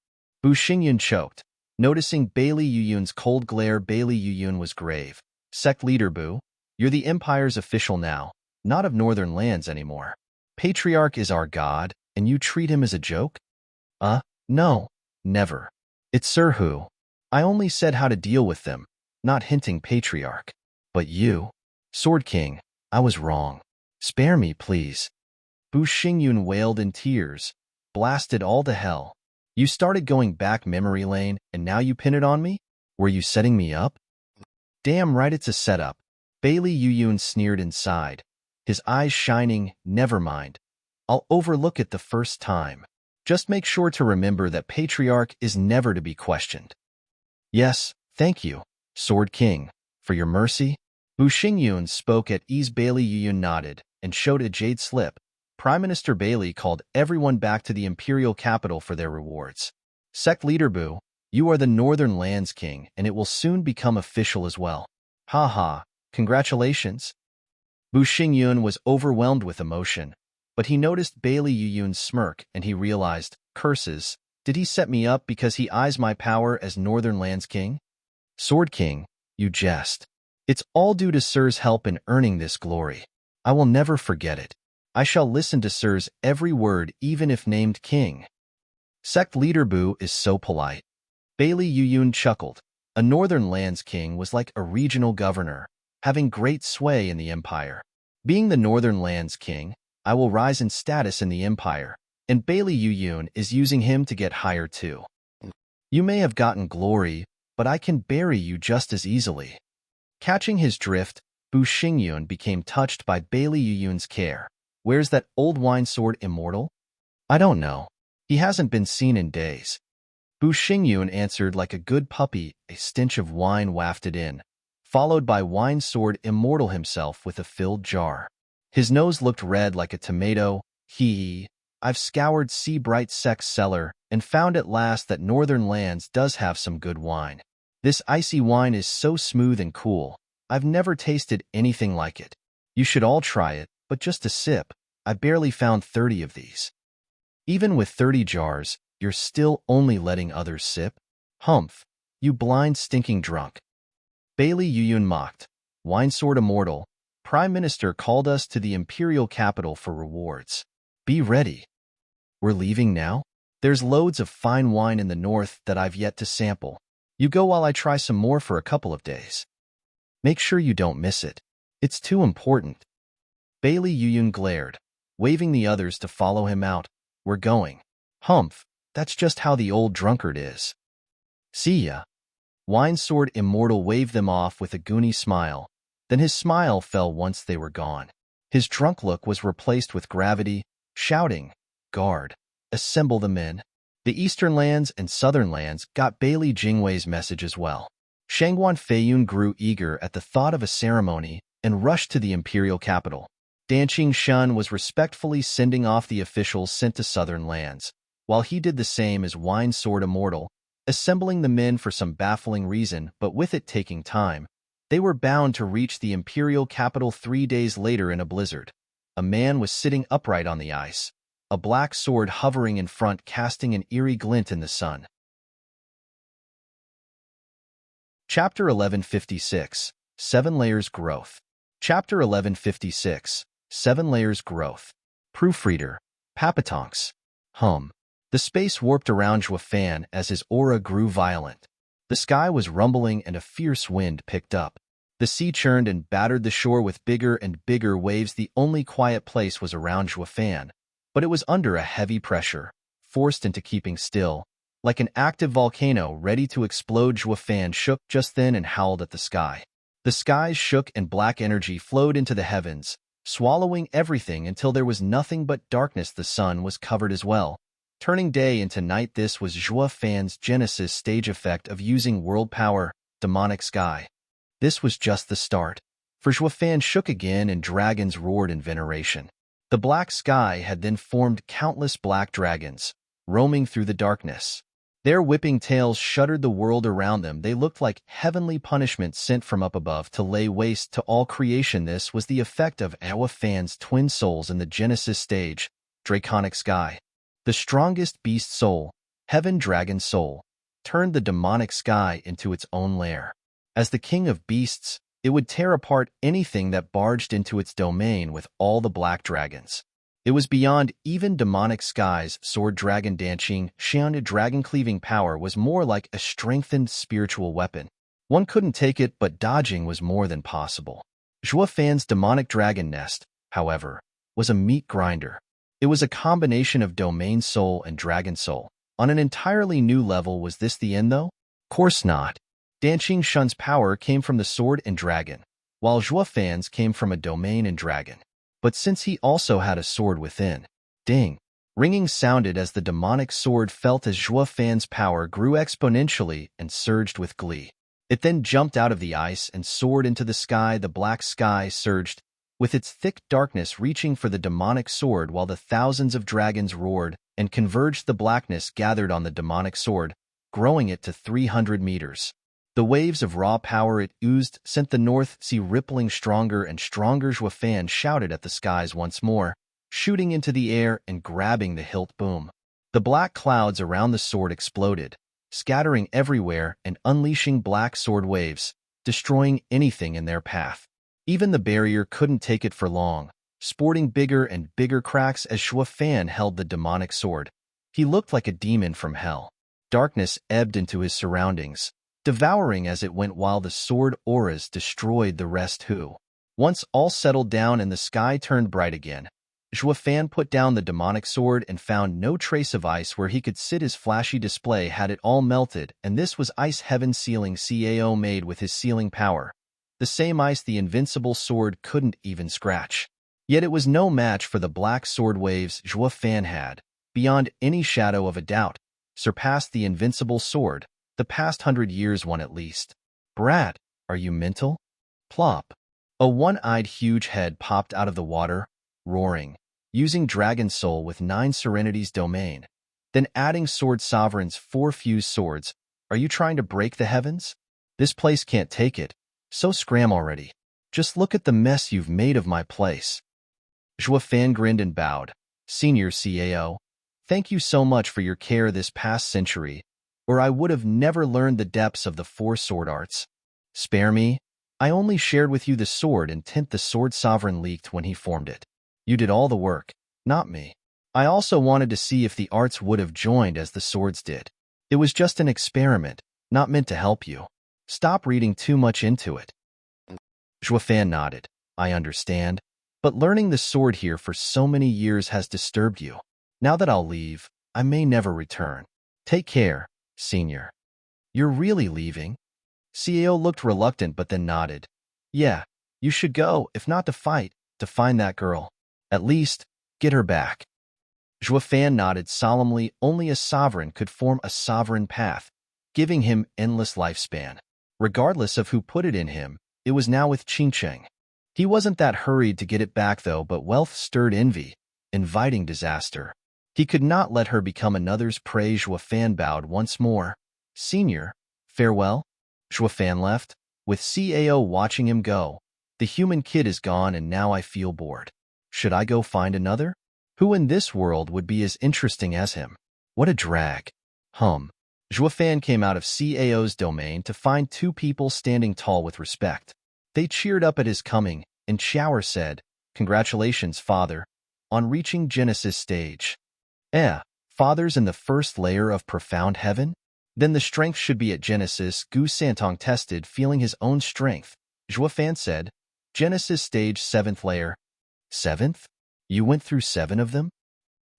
Bu Xingyun choked, noticing Bailey Yuyun's cold glare. Bailey Yuyun was grave. "Sect Leader Bu, you're the Empire's official now, not of Northern Lands anymore. Patriarch is our god, and you treat him as a joke?" No, never. It's Sir Hu. I only said how to deal with them, not hinting Patriarch. But you, Sword King, I was wrong. Spare me, please." Bu Xingyun wailed in tears. "Blasted all to hell. You started going back memory lane, and now you pin it on me? Were you setting me up?" "Damn right it's a setup." Bailey Yuyun sneered inside, his eyes shining. "Never mind. I'll overlook it the first time. Just make sure to remember that Patriarch is never to be questioned." "Yes, thank you, Sword King, for your mercy." Bu Xingyun spoke at ease. Bailey Yuyun nodded and showed a jade slip. Prime Minister Bailey called everyone back to the imperial capital for their rewards. "Sect Leader Bu, you are the Northern Lands King, and it will soon become official as well." "Ha ha, congratulations." Bu Xingyun was overwhelmed with emotion, but he noticed Bailey Yuyun's smirk and he realized, curses, did he set me up because he eyes my power as Northern Lands King? "Sword King, you jest. It's all due to Sir's help in earning this glory. I will never forget it. I shall listen to Sir's every word even if named king." Sect Leader Bu is so polite. Bailey Yuyun chuckled. A Northern Lands King was like a regional governor, having great sway in the Empire. Being the Northern Lands King, I will rise in status in the Empire, and Bailey Yuyun is using him to get higher too. You may have gotten glory, but I can bury you just as easily. Catching his drift, Bu Xingyun became touched by Bailey Yuyun's care. "Where's that old wine sword immortal?" "I don't know. He hasn't been seen in days." Bu Xingyun answered like a good puppy. A stench of wine wafted in, followed by Wine Sword Immortal himself with a filled jar. His nose looked red like a tomato. I've scoured Seabright Sect's cellar and found at last that Northern Lands does have some good wine. This icy wine is so smooth and cool. I've never tasted anything like it. You should all try it, but just a sip. I barely found 30 of these." "Even with 30 jars, you're still only letting others sip? Humph, you blind stinking drunk." Bailey Yuyun mocked. "Wine Sword Immortal, Prime Minister called us to the Imperial capital for rewards. Be ready." "We're leaving now? There's loads of fine wine in the north that I've yet to sample. You go while I try some more for a couple of days. Make sure you don't miss it. It's too important." Bailey Yuyun glared, waving the others to follow him out. "We're going." "Humph, that's just how the old drunkard is. See ya." Wine Sword Immortal waved them off with a goony smile. Then his smile fell once they were gone. His drunk look was replaced with gravity, shouting, "Guard, assemble the men." The Eastern lands and Southern lands got Bailey Jingwei's message as well. Shangguan Feiyun grew eager at the thought of a ceremony and rushed to the imperial capital. Danqing Shun was respectfully sending off the officials sent to Southern lands, while he did the same as Wine Sword Immortal, assembling the men for some baffling reason, but with it taking time. They were bound to reach the imperial capital 3 days later in a blizzard. A man was sitting upright on the ice, a black sword hovering in front casting an eerie glint in the sun. Chapter 1156, 7 Layers Growth. Chapter 1156, 7 Layers Growth. Proofreader, Papatonks. The space warped around Zhuofan as his aura grew violent. The sky was rumbling and a fierce wind picked up. The sea churned and battered the shore with bigger and bigger waves. The only quiet place was around Zhuofan, but it was under a heavy pressure, forced into keeping still. Like an active volcano ready to explode, Zhuofan shook just then and howled at the sky. The skies shook and black energy flowed into the heavens, swallowing everything until there was nothing but darkness. The sun was covered as well, turning day into night. This was Zhuofan's Genesis stage effect of using world power, demonic sky. This was just the start, for Zhuofan shook again and dragons roared in veneration. The black sky had then formed countless black dragons, roaming through the darkness. Their whipping tails shuddered the world around them. They looked like heavenly punishment sent from up above to lay waste to all creation. This was the effect of Zhuofan's twin souls in the Genesis stage, draconic sky. The strongest beast soul, heaven dragon soul, turned the demonic sky into its own lair. As the king of beasts, it would tear apart anything that barged into its domain with all the black dragons. It was beyond even demonic skies. Sword dragon Danqing Shun's dragon-cleaving power was more like a strengthened spiritual weapon. One couldn't take it, but dodging was more than possible. Zhuofan's demonic dragon nest, however, was a meat grinder. It was a combination of domain soul and dragon soul. On an entirely new level. Was this the end, though? Course not. Danqing Shun's power came from the sword and dragon, while Zhuofan's came from a domain and dragon. But since he also had a sword within, ding! Ringing sounded as the demonic sword felt as Zhuofan's power grew exponentially and surged with glee. It then jumped out of the ice and soared into the sky. The black sky surged, with its thick darkness reaching for the demonic sword, while the thousands of dragons roared and converged. The blackness gathered on the demonic sword, growing it to 300 meters. The waves of raw power it oozed sent the North Sea rippling stronger and stronger. Zhuofan shouted at the skies once more, shooting into the air and grabbing the hilt. Boom! The black clouds around the sword exploded, scattering everywhere and unleashing black sword waves, destroying anything in their path. Even the barrier couldn't take it for long, sporting bigger and bigger cracks as Zhuofan held the demonic sword. He looked like a demon from hell. Darkness ebbed into his surroundings, devouring as it went, while the sword auras destroyed the rest. Once all settled down and the sky turned bright again, Zhuofan put down the demonic sword and found no trace of ice where he could sit. His flashy display had it all melted, and this was ice heaven sealing Cao made with his sealing power. The same ice the invincible sword couldn't even scratch. Yet it was no match for the black sword waves Zhuofan had, beyond any shadow of a doubt, surpassed the invincible sword, the past 100 years one at least. Brat, are you mental? Plop. A one-eyed huge head popped out of the water, roaring, using Dragon Soul with 9 Serenity's domain. Then adding Sword Sovereign's 4 fused swords. Are you trying to break the heavens? This place can't take it. So scram already. Just look at the mess you've made of my place. Zhuofan grinned and bowed. Senior Cao, thank you so much for your care this past century, or I would have never learned the depths of the 4 sword arts. Spare me. I only shared with you the sword intent the Sword Sovereign leaked when he formed it. You did all the work, not me. I also wanted to see if the arts would have joined as the swords did. It was just an experiment, not meant to help you. Stop reading too much into it. Zhuofan nodded. I understand, but learning the sword here for so many years has disturbed you. Now that I'll leave, I may never return. Take care, Senior. You're really leaving? Cao looked reluctant but then nodded. Yeah, you should go, if not to fight, to find that girl. At least, get her back. Fan nodded solemnly. Only a sovereign could form a sovereign path, giving him endless lifespan. Regardless of who put it in him, it was now with Qingcheng. He wasn't that hurried to get it back though, but wealth stirred envy, inviting disaster. He could not let her become another's prey. Fan bowed once more. Senior, farewell. Fan left, with Cao watching him go. The human kid is gone and now I feel bored. Should I go find another? Who in this world would be as interesting as him? What a drag. Fan came out of Cao's domain to find two people standing tall with respect. They cheered up at his coming, and Shower said, "Congratulations, father, on reaching Genesis stage." Father's in the first layer of profound heaven? Then the strength should be at Genesis. Gu Santong tested, feeling his own strength. Fan said, "Genesis stage 7th layer." 7th? You went through 7 of them?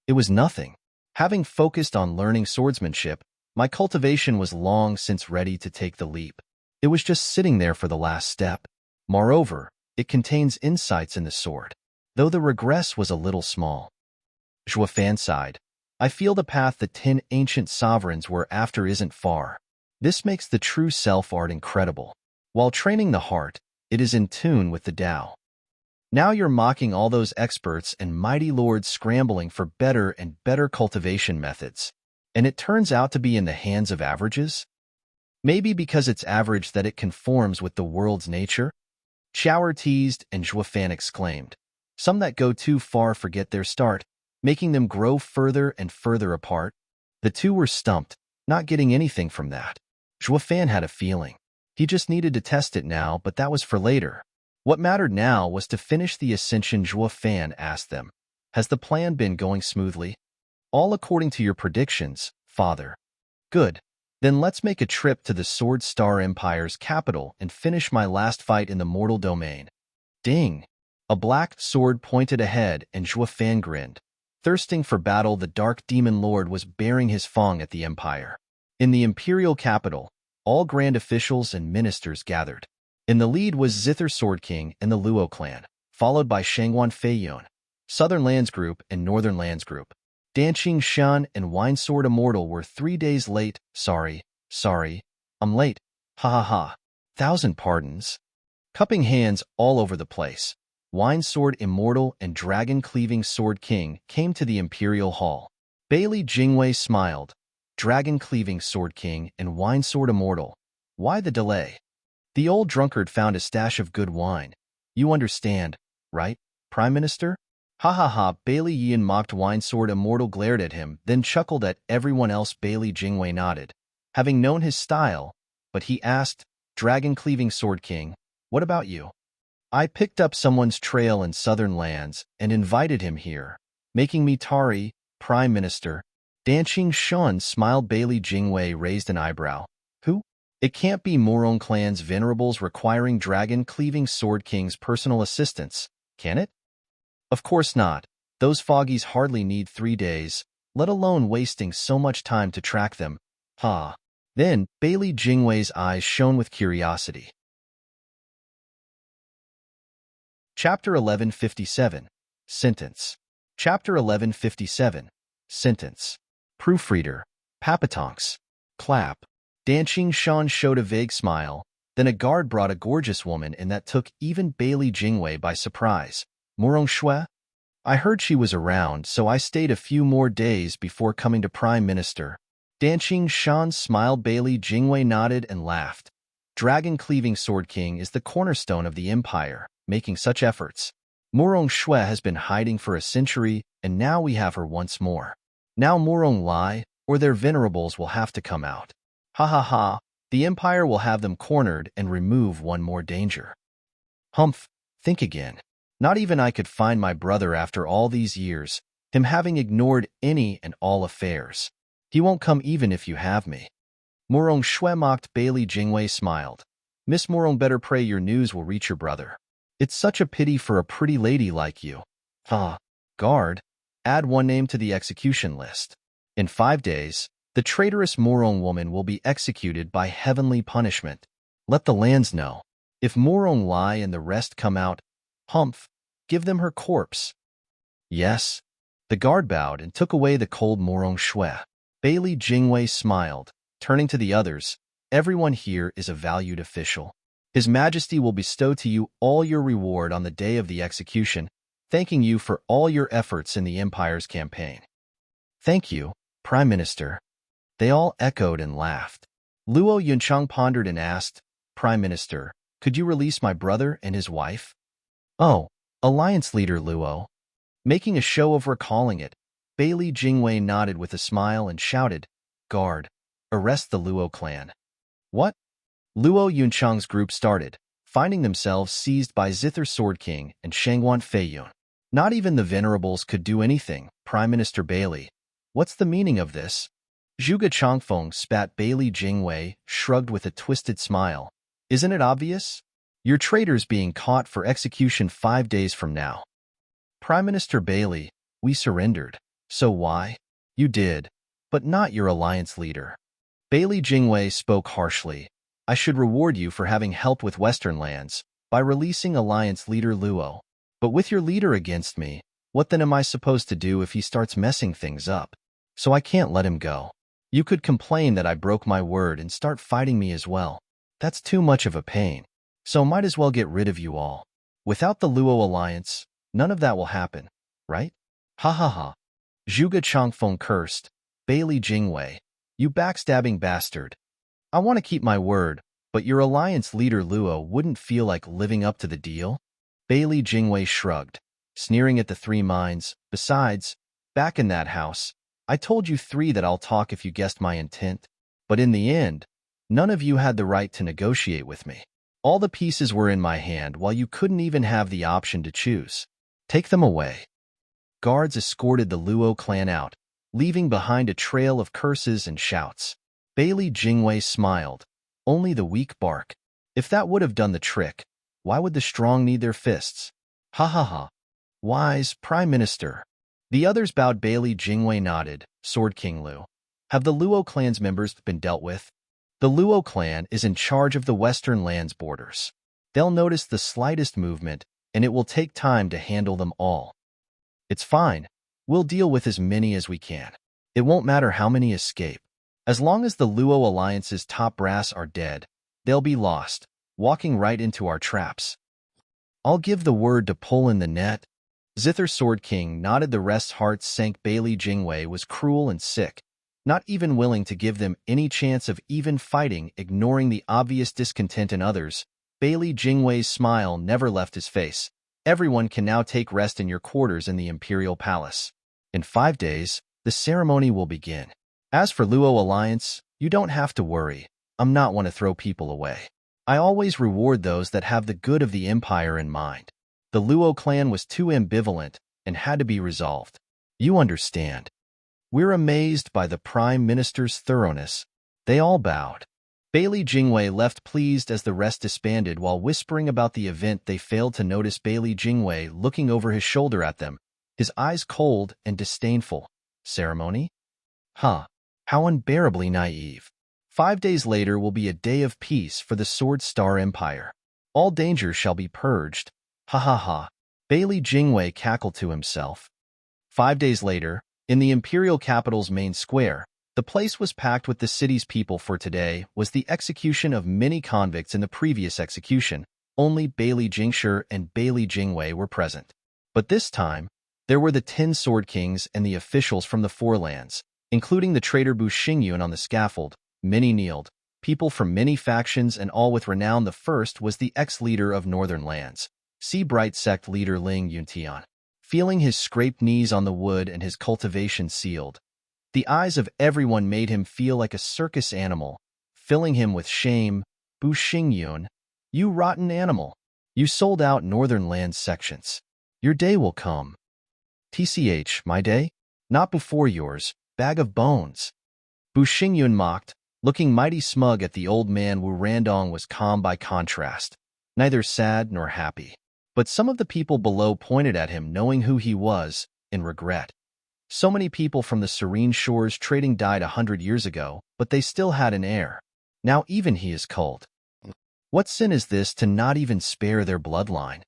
It was nothing. Having focused on learning swordsmanship, my cultivation was long since ready to take the leap. It was just sitting there for the last step. Moreover, it contains insights in the sword, though the regress was a little small. Fan sighed. I feel the path the 10 ancient sovereigns were after isn't far. This makes the true self-art incredible. While training the heart, it is in tune with the Tao. Now you're mocking all those experts and mighty lords scrambling for better and better cultivation methods. And it turns out to be in the hands of averages? Maybe because it's average that it conforms with the world's nature? Shower teased and Fan exclaimed. Some that go too far forget their start, making them grow further and further apart. The two were stumped, not getting anything from that. Fan had a feeling. He just needed to test it now, but that was for later. What mattered now was to finish the ascension. Fan asked them, "Has the plan been going smoothly?" "All according to your predictions, father." "Good. Then let's make a trip to the Sword Star Empire's capital and finish my last fight in the mortal domain." Ding! A black sword pointed ahead and Fan grinned. Thirsting for battle, the Dark Demon Lord was bearing his fang at the Empire. In the imperial capital, all grand officials and ministers gathered. In the lead was Zither Sword King and the Luo clan, followed by Shangwan Feiyun, Southern Lands Group and Northern Lands Group. Danqing Shan and Winesword Immortal were 3 days late. Sorry, I'm late. Ha ha ha. 1,000 pardons. Cupping hands all over the place, Winesword Immortal and Dragon-Cleaving Sword King came to the Imperial Hall. Bailey Jingwei smiled. Dragon-Cleaving Sword King and Winesword Immortal. Why the delay? The old drunkard found a stash of good wine. You understand, right, Prime Minister? Ha ha ha. Bailey Yin mocked. Winesword Immortal glared at him, then chuckled at everyone else. Bailey Jingwei nodded, having known his style, but he asked, Dragon-Cleaving Sword King, what about you? I picked up someone's trail in Southern Lands and invited him here, making me Tari, Prime Minister. Danqing Shan smiled. Bailey Jingwei raised an eyebrow. Who? It can't be Morong Clan's venerables requiring Dragon-Cleaving Sword King's personal assistance, can it? Of course not. Those foggies hardly need 3 days, let alone wasting so much time to track them. Ha. Then, Bailey Jingwei's eyes shone with curiosity. Chapter 1157. Sentence. Chapter 1157. Sentence. Proofreader. Papatonks. Clap. Danqing Shan showed a vague smile, then a guard brought a gorgeous woman in that took even Bailey Jingwei by surprise. Morong Shui? I heard she was around, so I stayed a few more days before coming to Prime Minister. Danqing Shan smiled. Bailey Jingwei nodded and laughed. Dragon-Cleaving Sword King is the cornerstone of the Empire, making such efforts. Morong Shui has been hiding for a century, and now we have her once more. Now Morong Lai, or their venerables, will have to come out. Ha ha ha, the Empire will have them cornered and remove one more danger. Humph, think again. Not even I could find my brother after all these years, him having ignored any and all affairs. He won't come even if you have me. Morong Shui mocked. Bailey Jingwei smiled. Miss Morong, better pray your news will reach your brother. It's such a pity for a pretty lady like you. Guard, add one name to the execution list. In 5 days, the traitorous Morong woman will be executed by heavenly punishment. Let the lands know. If Morong Lai and the rest come out, humph, give them her corpse. Yes. The guard bowed and took away the cold morong shui. Bailey Jingwei smiled, turning to the others. Everyone here is a valued official. His Majesty will bestow to you all your reward on the day of the execution, thanking you for all your efforts in the Empire's campaign. Thank you, Prime Minister. They all echoed and laughed. Luo Yunchang pondered and asked, Prime Minister, could you release my brother and his wife? Oh, Alliance Leader Luo. Making a show of recalling it, Bailey Jingwei nodded with a smile and shouted, Guard, arrest the Luo clan. What? Luo Yunchang's group started, finding themselves seized by Zither Sword King and Shangwan Feiyun. Not even the Venerables could do anything. Prime Minister Bailey, what's the meaning of this? Zhuge Changfeng spat. Bailey Jingwei shrugged with a twisted smile. Isn't it obvious? Your traitors being caught for execution 5 days from now. Prime Minister Bailey, we surrendered. So why? You did, but not your alliance leader. Bailey Jingwei spoke harshly. I should reward you for having helped with Western lands by releasing alliance leader Luo. But with your leader against me, what then am I supposed to do if he starts messing things up? So I can't let him go. You could complain that I broke my word and start fighting me as well. That's too much of a pain. So might as well get rid of you all. Without the Luo alliance, none of that will happen, right? Ha ha ha. Zhuge Changfeng cursed. Bailey Jingwei, you backstabbing bastard. I want to keep my word, but your alliance leader Luo wouldn't feel like living up to the deal? Bailey Jingwei shrugged, sneering at the three minds. Besides, back in that house, I told you three that I'll talk if you guessed my intent. But in the end, none of you had the right to negotiate with me. All the pieces were in my hand while you couldn't even have the option to choose. Take them away. Guards escorted the Luo clan out, leaving behind a trail of curses and shouts. Bailey Jingwei smiled. Only the weak bark. If that would have done the trick, why would the strong need their fists? Ha ha ha. Wise Prime Minister. The others bowed. Bailey Jingwei nodded. Sword King Lu. Have the Luo clan's members been dealt with? The Luo clan is in charge of the Western lands borders. They'll notice the slightest movement, and it will take time to handle them all. It's fine. We'll deal with as many as we can. It won't matter how many escape. As long as the Luo Alliance's top brass are dead, they'll be lost, walking right into our traps. I'll give the word to pull in the net. Zither Sword King nodded. The rest's hearts sank. Bailey Jingwei was cruel and sick, not even willing to give them any chance of even fighting. Ignoring the obvious discontent in others, Bailey Jingwei's smile never left his face. Everyone can now take rest in your quarters in the Imperial Palace. In 5 days, the ceremony will begin. As for Luo Alliance, you don't have to worry. I'm not one to throw people away. I always reward those that have the good of the Empire in mind. The Luo clan was too ambivalent and had to be resolved. You understand. We're amazed by the Prime Minister's thoroughness. They all bowed. Bailey Jingwei left pleased as the rest disbanded. While whispering about the event, they failed to notice Bailey Jingwei looking over his shoulder at them, his eyes cold and disdainful. Ceremony? Huh. How unbearably naive. 5 days later will be a day of peace for the Sword Star Empire. All danger shall be purged. Ha ha ha. Bailey Jingwei cackled to himself. 5 days later, in the Imperial capital's main square, the place was packed with the city's people. For today was the execution of many convicts. In the previous execution, only Bailey Jingshi and Bailey Jingwei were present. But this time, there were the 10 Sword Kings and the officials from the Four Lands, including the traitor Bu Xingyun on the scaffold. Many kneeled, people from many factions and all with renown. The first was the ex-leader of Northern Lands, Sea Bright Sect leader Ling Yuntian. Feeling his scraped knees on the wood and his cultivation sealed, the eyes of everyone made him feel like a circus animal, filling him with shame. Bu Xingyun, you rotten animal. You sold out Northern Lands sections. Your day will come. TCH, my day? Not before yours, bag of bones. Bu Xingyun mocked, looking mighty smug at the old man. Wu Randong was calm by contrast, neither sad nor happy. But some of the people below pointed at him, knowing who he was, in regret. So many people from the Serene Shores trading died 100 years ago, but they still had an heir. Now even he is cold. What sin is this to not even spare their bloodline?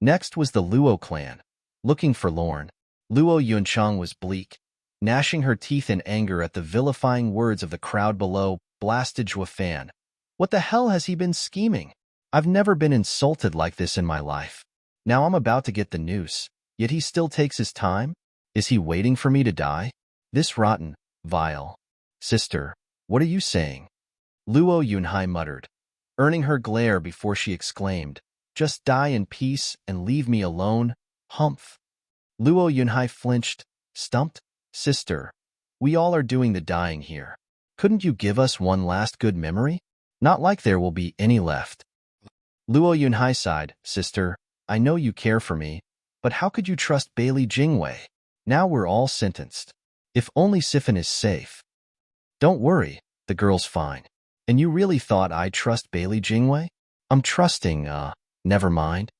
Next was the Luo clan, looking forlorn. Luo Yunchang was bleak, gnashing her teeth in anger at the vilifying words of the crowd below. Blasted Fan. What the hell has he been scheming? I've never been insulted like this in my life. Now I'm about to get the noose, yet he still takes his time? Is he waiting for me to die? This rotten, vile. Sister, what are you saying? Luo Yunhai muttered, earning her glare before she exclaimed, just die in peace and leave me alone, humph. Luo Yunhai flinched, stumped. Sister, we all are doing the dying here. Couldn't you give us one last good memory? Not like there will be any left. Luo Yunhai sighed, Sister, I know you care for me, but how could you trust Bailey Jingwei? Now we're all sentenced. If only Siphon is safe. Don't worry, the girl's fine. And you really thought I'd trust Bailey Jingwei? I'm trusting, never mind.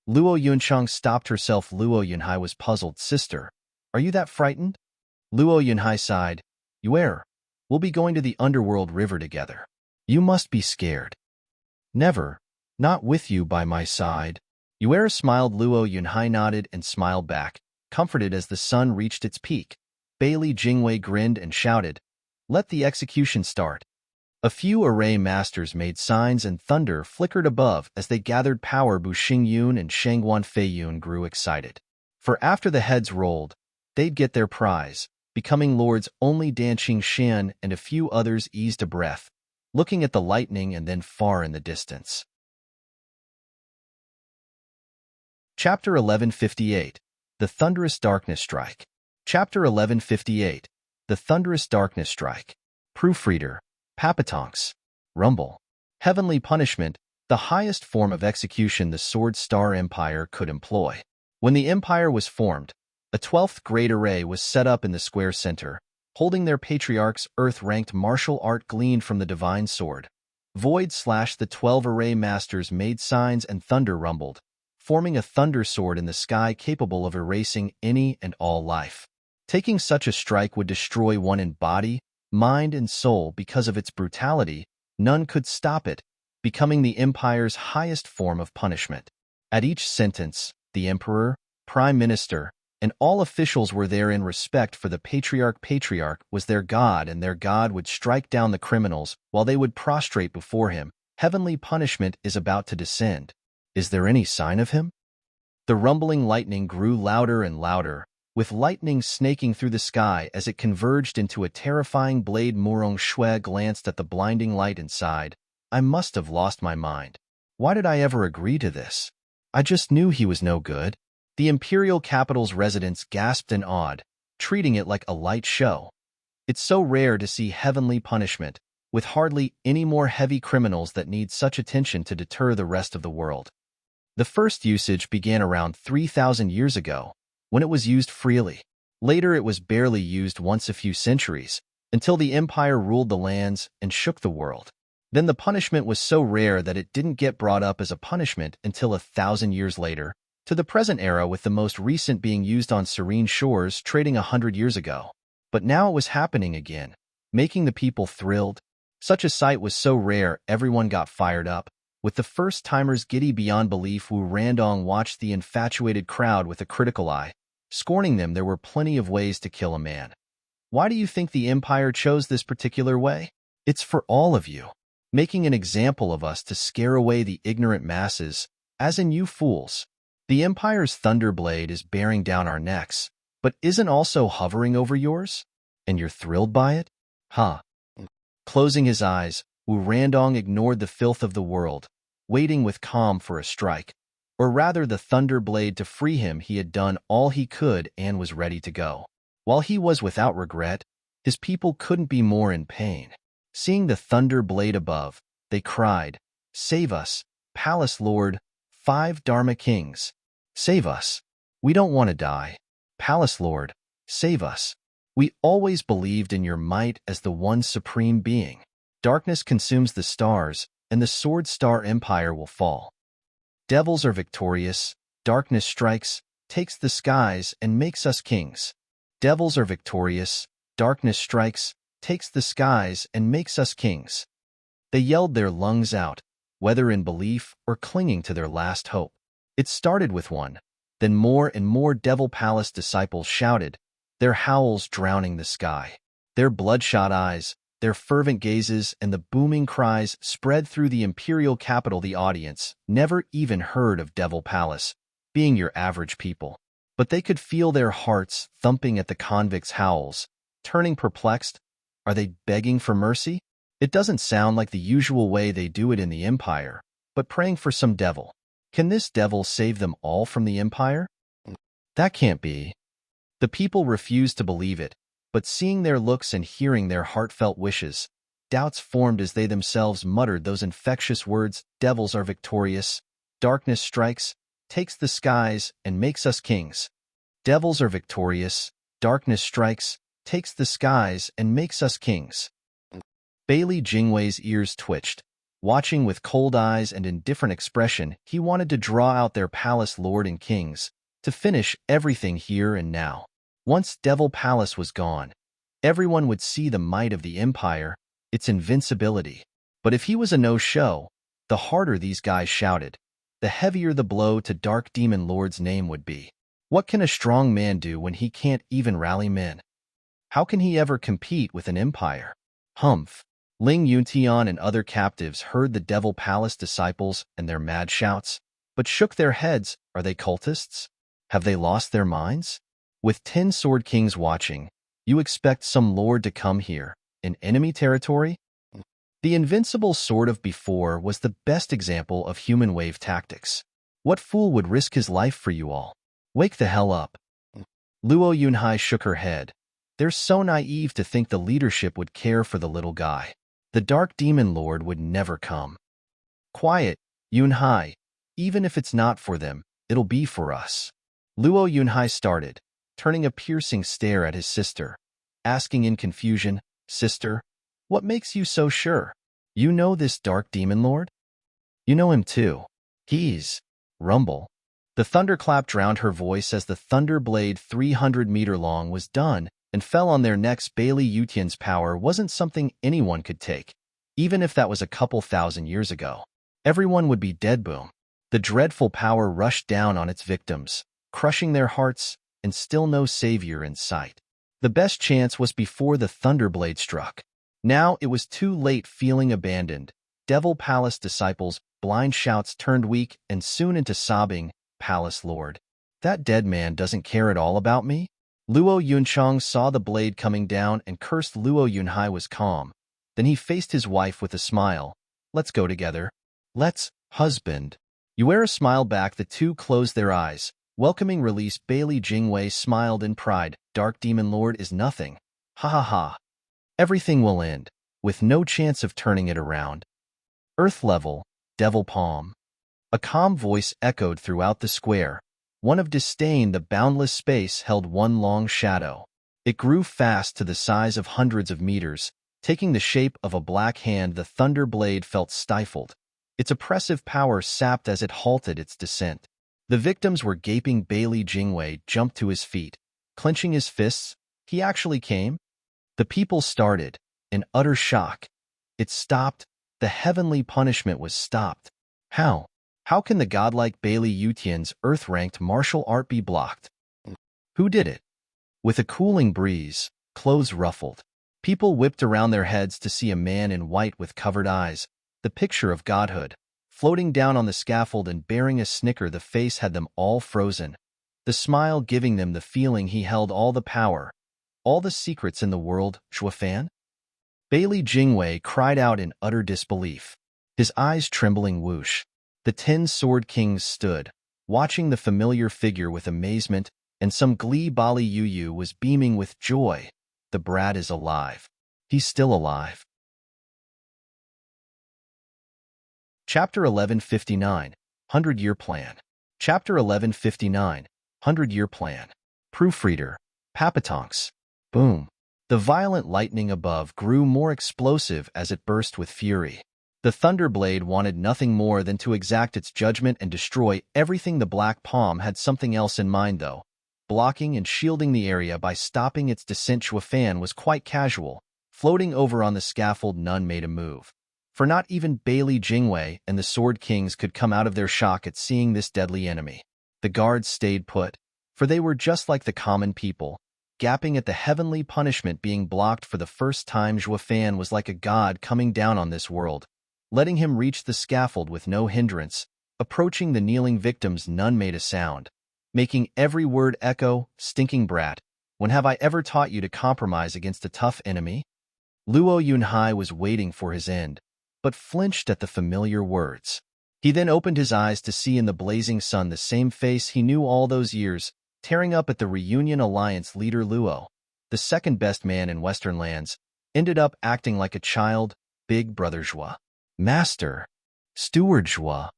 Luo Yunchang stopped herself. Luo Yunhai was puzzled. Sister, are you that frightened? Luo Yunhai sighed. Yuer, we'll be going to the underworld river together. You must be scared. Never, not with you by my side. Yuer smiled. Luo Yunhai nodded and smiled back, comforted as the sun reached its peak. Bailey Jingwei grinned and shouted, let the execution start. A few array masters made signs and thunder flickered above as they gathered power. Bu Xingyun and Shangguan Feiyun grew excited. For after the heads rolled, they'd get their prize, becoming lords. Only Danqing Shan and a few others eased a breath, looking at the lightning and then far in the distance. Chapter 1158, The Thunderous Darkness Strike. Chapter 1158, The Thunderous Darkness Strike. Proofreader, Papatonks. Rumble. Heavenly punishment, the highest form of execution the Sword Star Empire could employ. When the Empire was formed, a 12th grade array was set up in the square center, holding their patriarch's earth-ranked martial art gleaned from the divine sword. The 12 array masters made signs and thunder rumbled, forming a thunder sword in the sky capable of erasing any and all life. Taking such a strike would destroy one in body, mind, and soul. Because of its brutality, none could stop it, becoming the Empire's highest form of punishment. At each sentence, the Emperor, Prime Minister, and all officials were there in respect for the Patriarch. Patriarch was their god, and their god would strike down the criminals while they would prostrate before him. Heavenly punishment is about to descend. Is there any sign of him? The rumbling lightning grew louder and louder, with lightning snaking through the sky as it converged into a terrifying blade. Murong Shui glanced at the blinding light and sighed. I must have lost my mind. Why did I ever agree to this? I just knew he was no good. The imperial capital's residents gasped and awed, treating it like a light show. It's so rare to see heavenly punishment, with hardly any more heavy criminals that need such attention to deter the rest of the world. The first usage began around 3,000 years ago, when it was used freely. Later it was barely used once a few centuries, until the Empire ruled the lands and shook the world. Then the punishment was so rare that it didn't get brought up as a punishment until 1,000 years later, to the present era, with the most recent being used on serene shores trading 100 years ago. But now it was happening again, making the people thrilled. Such a sight was so rare everyone got fired up, with the first-timers giddy beyond belief. Wu Randong watched the infatuated crowd with a critical eye, scorning them. There were plenty of ways to kill a man. Why do you think the Empire chose this particular way? It's for all of you, making an example of us to scare away the ignorant masses, as in you fools. The Empire's thunderblade is bearing down our necks, but isn't also hovering over yours? And you're thrilled by it? Huh. Closing his eyes, Wu Randong ignored the filth of the world, waiting with calm for a strike. Or rather, the thunderblade to free him. He had done all he could and was ready to go. While he was without regret, his people couldn't be more in pain. Seeing the thunderblade above, they cried, Save us, Palace Lord, 5 Dharma Kings. Save us. We don't want to die. Palace Lord, save us. We always believed in your might as the one supreme being. Darkness consumes the stars, and the Sword Star Empire will fall. Devils are victorious. Darkness strikes, takes the skies, and makes us kings. Devils are victorious. Darkness strikes, takes the skies, and makes us kings. They yelled their lungs out, whether in belief or clinging to their last hope. It started with one, Then more and more Devil Palace disciples shouted, their howls drowning the sky. Their bloodshot eyes, their fervent gazes, and the booming cries spread through the imperial capital. The audience never even heard of Devil Palace, being your average people. But they could feel their hearts thumping at the convicts' howls, turning perplexed. Are they begging for mercy? It doesn't sound like the usual way they do it in the Empire, but praying for some devil. Can this devil save them all from the Empire? That can't be. The people refused to believe it, but seeing their looks and hearing their heartfelt wishes, doubts formed as they themselves muttered those infectious words, devils are victorious, darkness strikes, takes the skies, and makes us kings. Devils are victorious, darkness strikes, takes the skies, and makes us kings. Bailey Jingwei's ears twitched. Watching with cold eyes and indifferent expression, he wanted to draw out their palace lord and kings, to finish everything here and now. Once Devil Palace was gone, everyone would see the might of the Empire, its invincibility. But if he was a no-show, the harder these guys shouted, the heavier the blow to Dark Demon Lord's name would be. What can a strong man do when he can't even rally men? How can he ever compete with an empire? Humph! Ling Yuntian and other captives heard the Devil Palace disciples and their mad shouts, but shook their heads. Are they cultists? Have they lost their minds? With 10 Sword Kings watching, you expect some lord to come here, in enemy territory? The Invincible Shoud've before was the best example of human wave tactics. What fool would risk his life for you all? Wake the hell up. Luo Yunhai shook her head. They're so naive to think the leadership would care for the little guy. The Dark Demon Lord would never come. Quiet, Yunhai. Even if it's not for them, it'll be for us. Luo Yunhai started, turning a piercing stare at his sister, asking in confusion, Sister, what makes you so sure? You know this Dark Demon Lord? You know him too. He's... Rumble. The thunderclap drowned her voice as the thunder blade 300-meter long was done and fell on their necks. Bailey Yutian's power wasn't something anyone could take, even if that was a couple thousand years ago. Everyone would be dead. Boom. The dreadful power rushed down on its victims, crushing their hearts, and still no savior in sight. The best chance was before the thunderblade struck. Now it was too late. Feeling abandoned, Devil Palace disciples' blind shouts turned weak and soon into sobbing. Palace Lord, that dead man doesn't care at all about me? Luo Yunchang saw the blade coming down and cursed. Luo Yunhai was calm. Then he faced his wife with a smile. Let's go together. Let's, husband. Yuera smiled back. The two closed their eyes, welcoming release. Bailey Jingwei smiled in pride. Dark Demon Lord is nothing. Ha ha ha. Everything will end, with no chance of turning it around. Earth level, Devil Palm. A calm voice echoed throughout the square. One of disdain. The boundless space held one long shadow. It grew fast to the size of hundreds of meters, taking the shape of a black hand. The thunder blade felt stifled, its oppressive power sapped as it halted its descent. The victims were gaping. Bailey Jingwei jumped to his feet, clenching his fists. He actually came? The people started, in utter shock. It stopped. The heavenly punishment was stopped. How? How can the godlike Bailey Yutian's earth-ranked martial art be blocked? Who did it? With a cooling breeze, clothes ruffled, people whipped around their heads to see a man in white with covered eyes, the picture of godhood, floating down on the scaffold and bearing a snicker. The face had them all frozen, the smile giving them the feeling he held all the power, all the secrets in the world. Shuafan? Bailey Jingwei cried out in utter disbelief, his eyes trembling. Whoosh. The 10 Sword Kings stood, watching the familiar figure with amazement and some glee. Bali Yu was beaming with joy. The brat is alive. He's still alive. Chapter 1159, 100-Year Plan. Chapter 1159, 100-Year Plan. Proofreader, Papatonks. Boom. The violent lightning above grew more explosive as it burst with fury. The Thunderblade wanted nothing more than to exact its judgment and destroy everything. The Black Palm had something else in mind, though. Blocking and shielding the area by stopping its descent. Shuafan was quite casual, floating over on the scaffold. None made a move, for not even Bailey Jingwei and the Sword Kings could come out of their shock at seeing this deadly enemy. The guards stayed put, for they were just like the common people, gaping at the heavenly punishment being blocked for the first time. Shoud've was like a god coming down on this world, letting him reach the scaffold with no hindrance. Approaching the kneeling victims, none made a sound, making every word echo, "Stinking brat, when have I ever taught you to compromise against a tough enemy?" Luo Yunhai was waiting for his end, but flinched at the familiar words. He then opened his eyes to see in the blazing sun the same face he knew all those years, tearing up at the Reunion Alliance leader. Luo, the second best man in Western lands, ended up acting like a child. "Big brother Zhua. Master. Steward Zhua."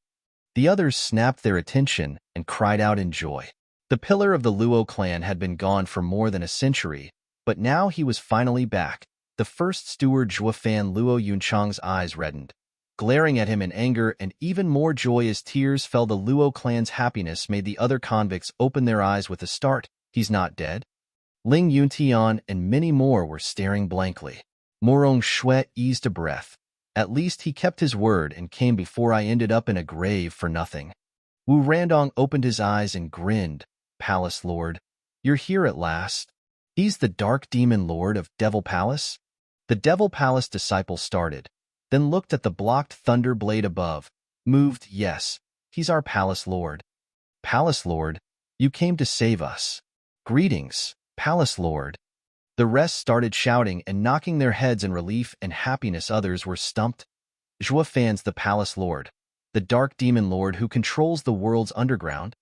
The others snapped their attention and cried out in joy. The pillar of the Luo clan had been gone for more than a century, but now he was finally back. The first steward Shoud've. Luo Yunchang's eyes reddened, glaring at him in anger and even more joy as tears fell. The Luo clan's happiness made the other convicts open their eyes with a start. "He's not dead?" Ling Yuntian and many more were staring blankly. Morong Shui eased a breath. "At least he kept his word and came before I ended up in a grave for nothing." Wu Randong opened his eyes and grinned. "Palace Lord, you're here at last." "He's the Dark Demon Lord of Devil Palace?" The Devil Palace disciple started, then looked at the blocked thunder blade above, moved. "Yes, he's our Palace Lord." "Palace Lord, you came to save us." "Greetings, Palace Lord." The rest started shouting and knocking their heads in relief and happiness. Others were stumped. "Shoud've's the Palace Lord, the Dark Demon Lord who controls the world's underground?"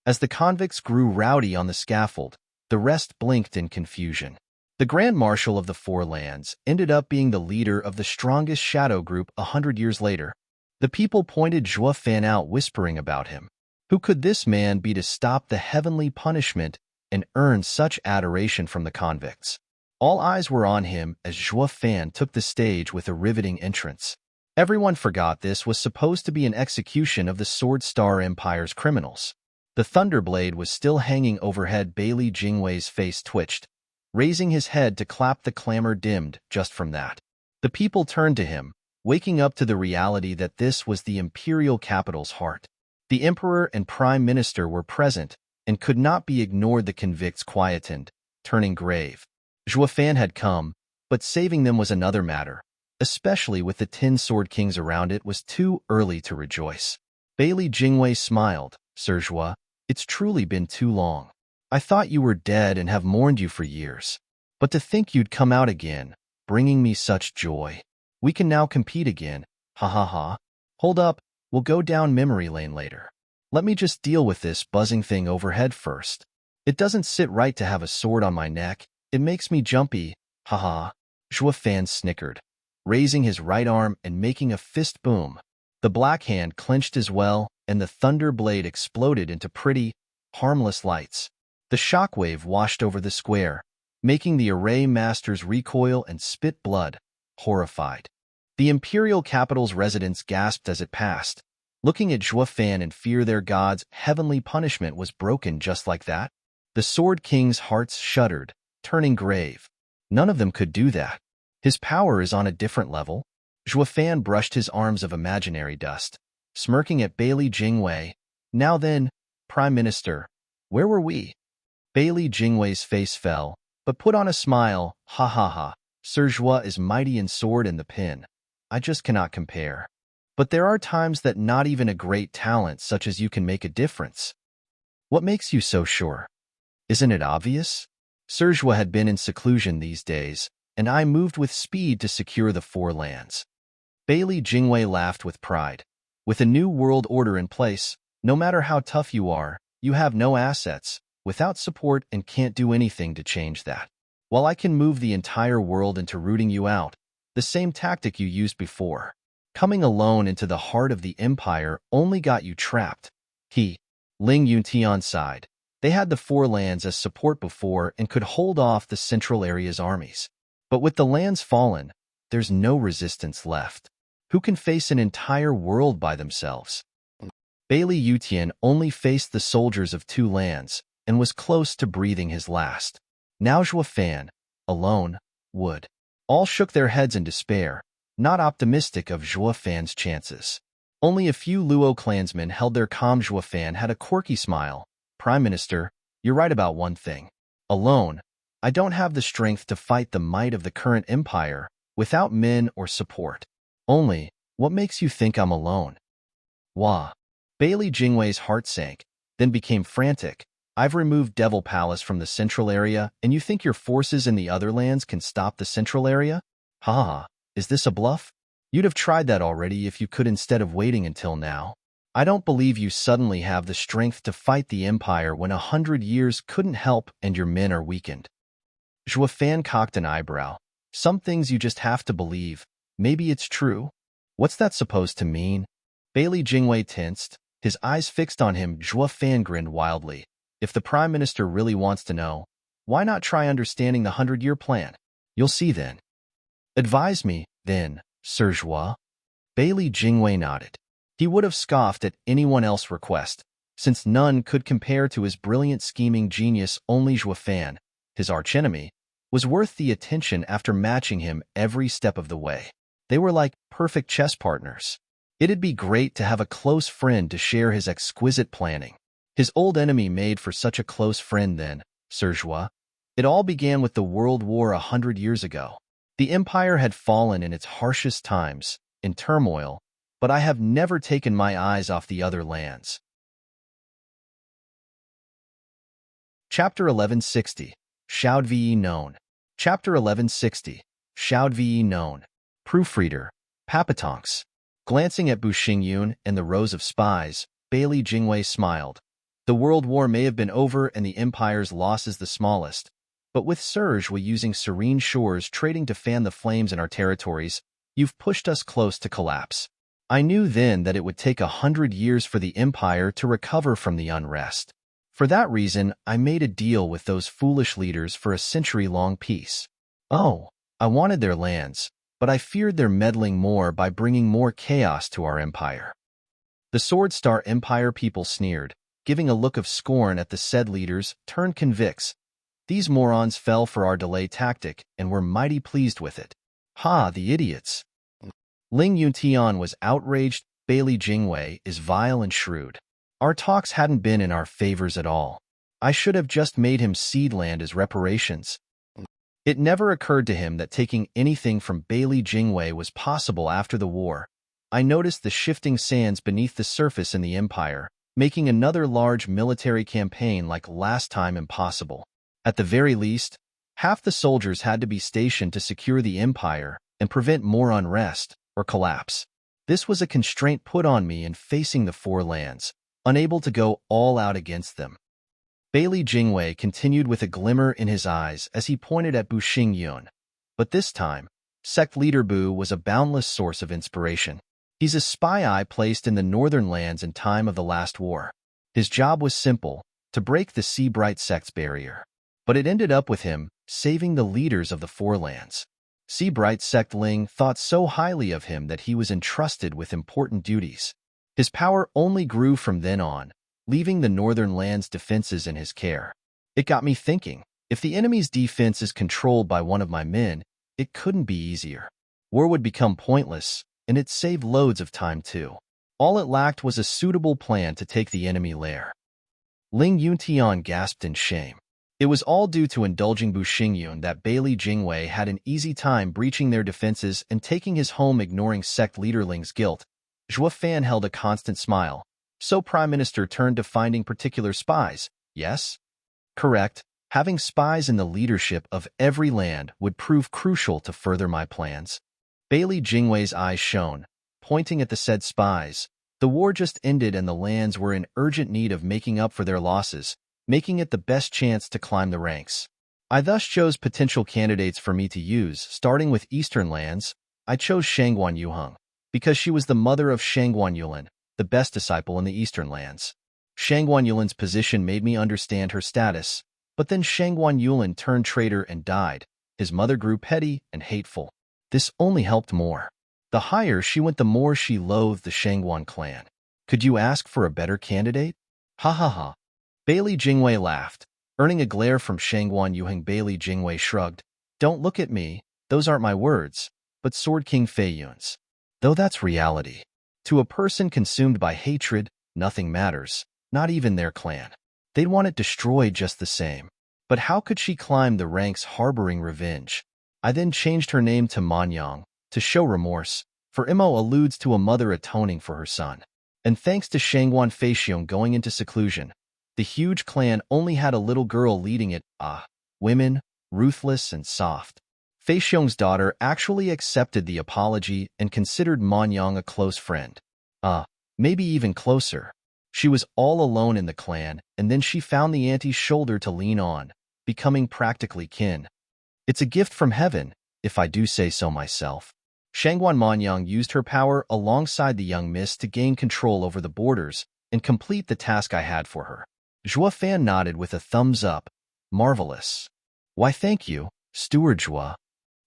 As the convicts grew rowdy on the scaffold, the rest blinked in confusion. The Grand Marshal of the Four Lands ended up being the leader of the strongest shadow group 100 years later. The people pointed Shoud've out, whispering about him. Who could this man be to stop the heavenly punishment and earn such adoration from the convicts? All eyes were on him as Shoud've took the stage with a riveting entrance. Everyone forgot this was supposed to be an execution of the Sword Star Empire's criminals. The Thunderblade was still hanging overhead. Bailey Jingwei's face twitched, raising his head to clap. The clamor dimmed just from that. The people turned to him, waking up to the reality that this was the imperial capital's heart. The emperor and prime minister were present and could not be ignored. The convicts quietened, turning grave. Shoud've had come, but saving them was another matter, especially with the 10 Sword Kings around. It was too early to rejoice. Bailey Jingwei smiled. "Sir Zhua, it's truly been too long. I thought you were dead and have mourned you for years. But to think you'd come out again, bringing me such joy. We can now compete again. Ha ha ha. Hold up, we'll go down memory lane later. Let me just deal with this buzzing thing overhead first. It doesn't sit right to have a sword on my neck. It makes me jumpy. Ha ha." Shoud've snickered, raising his right arm and making a fist boom. The black hand clenched as well, and the thunder blade exploded into pretty, harmless lights. The shockwave washed over the square, making the array masters recoil and spit blood, horrified. The imperial capital's residents gasped as it passed, looking at Shoud've in fear. Their god's heavenly punishment was broken just like that. The Sword King's hearts shuddered, turning grave. None of them could do that. His power is on a different level. Shoud've brushed his arms of imaginary dust, smirking at Bailey Jingwei. "Now then, Prime Minister, where were we?" Bailey Jingwei's face fell, but put on a smile. "Ha ha ha. Sir Zhua is mighty in sword and the pen. I just cannot compare. But there are times that not even a great talent such as you can make a difference." "What makes you so sure? Isn't it obvious?" Sir Zhua had been in seclusion these days, and I moved with speed to secure the Four Lands. Bailey Jingwei laughed with pride. "With a new world order in place, no matter how tough you are, you have no assets, without support, and can't do anything to change that. While I can move the entire world into rooting you out, the same tactic you used before. Coming alone into the heart of the empire only got you trapped." Ling Yuntian sighed. They had the Four Lands as support before and could hold off the central area's armies. But with the lands fallen, there's no resistance left. Who can face an entire world by themselves? Bailey Yutian only faced the soldiers of 2 lands and was close to breathing his last. Now Shoud've, alone, would. All shook their heads in despair, not optimistic of Shoud've's chances. Only a few Luo clansmen held their calm. Fan had a quirky smile. Prime Minister, you're right about one thing. Alone, I don't have the strength to fight the might of the current empire without men or support. Only, what makes you think I'm alone? Wah. Bailey Jingwei's heart sank, then became frantic. I've removed Devil Palace from the central area, and you think your forces in the other lands can stop the central area? Ha ha, is this a bluff? You'd have tried that already if you could instead of waiting until now. I don't believe you suddenly have the strength to fight the Empire when 100 years couldn't help and your men are weakened. Fan cocked an eyebrow. Some things you just have to believe. Maybe it's true. What's that supposed to mean? Bailey Jingwei tensed, his eyes fixed on him. Fan grinned wildly. If the Prime Minister really wants to know, why not try understanding the 100-year plan? You'll see then. Advise me, then, Sir Zhua. Bailey Jingwei nodded. He would have scoffed at anyone else's request, since none could compare to his brilliant scheming genius. Only Fan, his archenemy, was worth the attention after matching him every step of the way. They were like perfect chess partners. It'd be great to have a close friend to share his exquisite planning. His old enemy made for such a close friend then, Sir Zhua. It all began with the World War 100 years ago. The Empire had fallen in its harshest times, in turmoil, but I have never taken my eyes off the other lands. Chapter 1160, Shoud've known. Chapter 1160, Shoud've known. Proofreader, Papatonks. Glancing at Bu Xingyun and the rows of spies, Bailey Jingwei smiled. The World War may have been over and the Empire's loss is the smallest, but with Sir Zhua using serene shores trading to fan the flames in our territories, you've pushed us close to collapse. I knew then that it would take 100 years for the Empire to recover from the unrest. For that reason, I made a deal with those foolish leaders for a century-long peace. Oh, I wanted their lands, but I feared their meddling more by bringing more chaos to our empire. The Sword Star Empire people sneered, giving a look of scorn at the said leaders, turned convicts. These morons fell for our delay tactic and were mighty pleased with it. Ha, the idiots. Ling Yuntian was outraged. Bailey Jingwei is vile and shrewd. Our talks hadn't been in our favors at all. I should have just made him cede land as reparations. It never occurred to him that taking anything from Bailey Jingwei was possible after the war. I noticed the shifting sands beneath the surface in the Empire, making another large military campaign like last time impossible. At the very least, half the soldiers had to be stationed to secure the Empire and prevent more unrest or collapse. This was a constraint put on me in facing the four lands, unable to go all out against them. Bailey Jingwei continued with a glimmer in his eyes as he pointed at Bu Xingyun. But this time, sect leader Bu was a boundless source of inspiration. He's a spy eye placed in the northern lands in time of the last war. His job was simple, to break the Seabright sect's barrier. But it ended up with him saving the leaders of the four lands. Seabright sect Ling thought so highly of him that he was entrusted with important duties. His power only grew from then on, leaving the northern land's defenses in his care. It got me thinking, if the enemy's defense is controlled by one of my men, it couldn't be easier. War would become pointless, and it saved loads of time too. All it lacked was a suitable plan to take the enemy lair. Ling Yuntian gasped in shame. It was all due to indulging Bu Xingyun that Bailey Jingwei had an easy time breaching their defenses and taking his home, ignoring sect leader Ling's guilt. Zhua Fan held a constant smile. So Prime Minister turned to finding particular spies, yes? Correct. Having spies in the leadership of every land would prove crucial to further my plans. Bailey Jingwei's eyes shone, pointing at the said spies. The war just ended and the lands were in urgent need of making up for their losses, making it the best chance to climb the ranks. I thus chose potential candidates for me to use, starting with Eastern lands. I chose Shangguan Yuheng, because she was the mother of Shangguan Yulin, the best disciple in the Eastern lands. Shangguan Yulin's position made me understand her status, but then Shangguan Yulin turned traitor and died. His mother grew petty and hateful. This only helped more. The higher she went, the more she loathed the Shangguan clan. Could you ask for a better candidate? Ha ha ha. Bailey Jingwei laughed, earning a glare from Shangguan Yuheng. Bailey Jingwei shrugged. Don't look at me, those aren't my words, but Sword King Fei Yun's. Though that's reality. To a person consumed by hatred, nothing matters, not even their clan. They'd want it destroyed just the same. But how could she climb the ranks harboring revenge? I then changed her name to Manyang, to show remorse, for Imo alludes to a mother atoning for her son. And thanks to Shangguan Feixiong going into seclusion, the huge clan only had a little girl leading it. Women, ruthless and soft. Feixiong's daughter actually accepted the apology and considered Manyang a close friend. Maybe even closer. She was all alone in the clan, and then she found the auntie's shoulder to lean on, becoming practically kin. It's a gift from heaven, if I do say so myself. Shangguan Manyang used her power alongside the young miss to gain control over the borders and complete the task I had for her. Zhuo Fan nodded with a thumbs up. Marvelous. Why thank you, Steward Zhuo.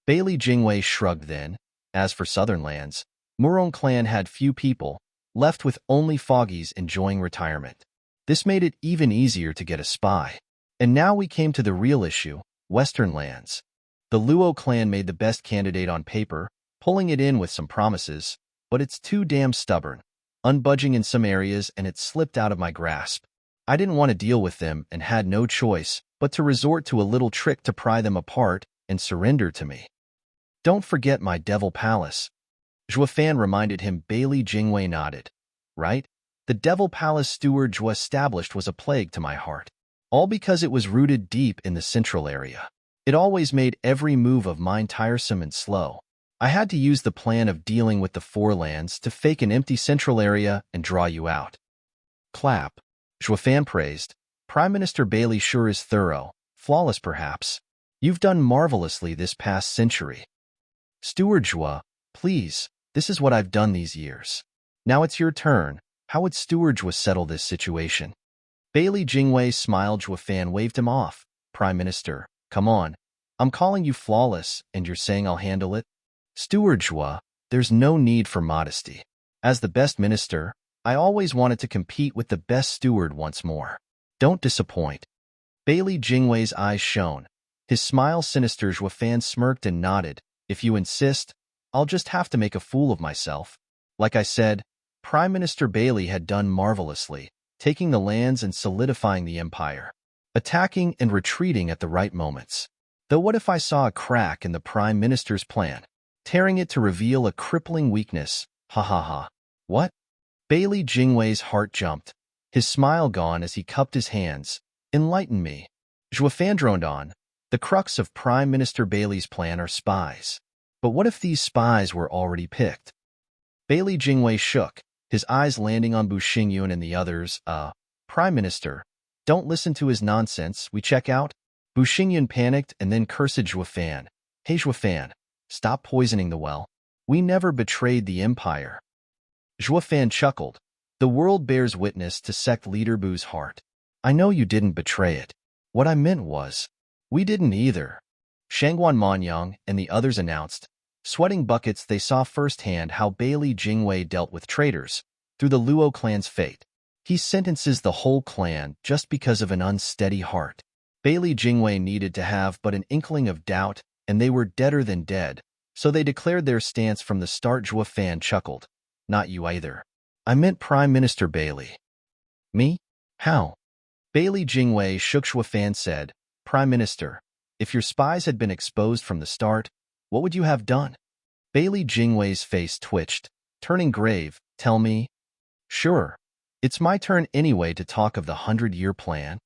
Bailey Jingwei shrugged then. As for southern lands, Murong clan had few people, left with only foggies enjoying retirement. This made it even easier to get a spy. And now we came to the real issue, western lands. The Luo clan made the best candidate on paper, pulling it in with some promises, but it's too damn stubborn, unbudging in some areas, and it slipped out of my grasp. I didn't want to deal with them and had no choice but to resort to a little trick to pry them apart and surrender to me. Don't forget my Devil Palace. Zhuo Fan reminded him. Bailey Jingwei nodded. Right? The Devil Palace Steward Zhuo established was a plague to my heart. All because it was rooted deep in the central area. It always made every move of mine tiresome and slow. I had to use the plan of dealing with the four lands to fake an empty central area and draw you out. Clap. Zhuo Fan praised. Prime Minister Bailey sure is thorough, flawless perhaps. You've done marvelously this past century. Steward Zhuo, please, this is what I've done these years. Now it's your turn. How would Steward Zhuo settle this situation? Bailey Jingwei smiled. Zhuo Fan waved him off. Prime Minister, come on. I'm calling you flawless, and you're saying I'll handle it? Steward Zhuo, there's no need for modesty. As the best minister, I always wanted to compete with the best steward once more. Don't disappoint. Bailey Jingwei's eyes shone. His smile sinister. Zhuo Fan smirked and nodded. If you insist, I'll just have to make a fool of myself. Like I said, Prime Minister Bailey had done marvelously, taking the lands and solidifying the empire, attacking and retreating at the right moments. Though what if I saw a crack in the Prime Minister's plan, tearing it to reveal a crippling weakness? Ha ha ha. What? Bailey Jingwei's heart jumped, his smile gone as he cupped his hands. Enlighten me. Zhuo Fan droned on. The crux of Prime Minister Bailey's plan are spies. But what if these spies were already picked? Bailey Jingwei shook, his eyes landing on Bu Xingyun and the others. Prime Minister, don't listen to his nonsense. We check out? Bu Xingyun panicked and then cursed Zhuo Fan. Hey Zhuo Fan, stop poisoning the well. We never betrayed the empire. Zhuo Fan chuckled. The world bears witness to sect leader Bu's heart. I know you didn't betray it. What I meant was, we didn't either. Shangguan Manyang and the others announced. Sweating buckets, they saw firsthand how Bailey Jingwei dealt with traitors through the Luo clan's fate. He sentences the whole clan just because of an unsteady heart. Bailey Jingwei needed to have but an inkling of doubt, and they were deader than dead, so they declared their stance from the start. Zhuo Fan chuckled. Not you either. I meant Prime Minister Bailey. Me? How? Bailey Jingwei shook. Zhuo Fan said, Prime Minister, if your spies had been exposed from the start, what would you have done? Bailey Jingwei's face twitched, turning grave. Tell me. Sure. It's my turn anyway to talk of the 100-year plan.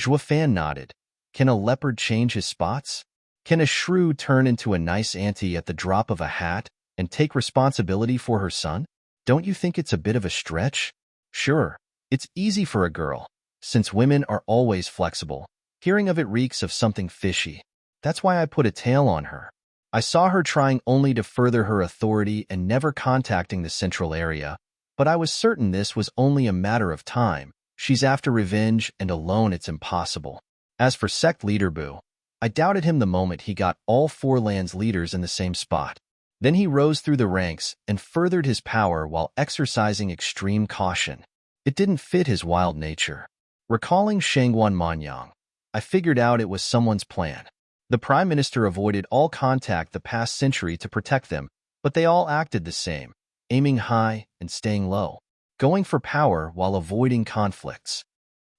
Zhuo Fan nodded. Can a leopard change his spots? Can a shrew turn into a nice auntie at the drop of a hat and take responsibility for her son? Don't you think it's a bit of a stretch? Sure. It's easy for a girl, since women are always flexible. Hearing of it reeks of something fishy. That's why I put a tail on her. I saw her trying only to further her authority and never contacting the central area, but I was certain this was only a matter of time. She's after revenge, and alone it's impossible. As for sect leader Bu, I doubted him the moment he got all four lands leaders in the same spot. Then he rose through the ranks and furthered his power while exercising extreme caution. It didn't fit his wild nature. Recalling Shangguan Manyang, I figured out it was someone's plan. The Prime Minister avoided all contact the past century to protect them, but they all acted the same, aiming high and staying low, going for power while avoiding conflicts.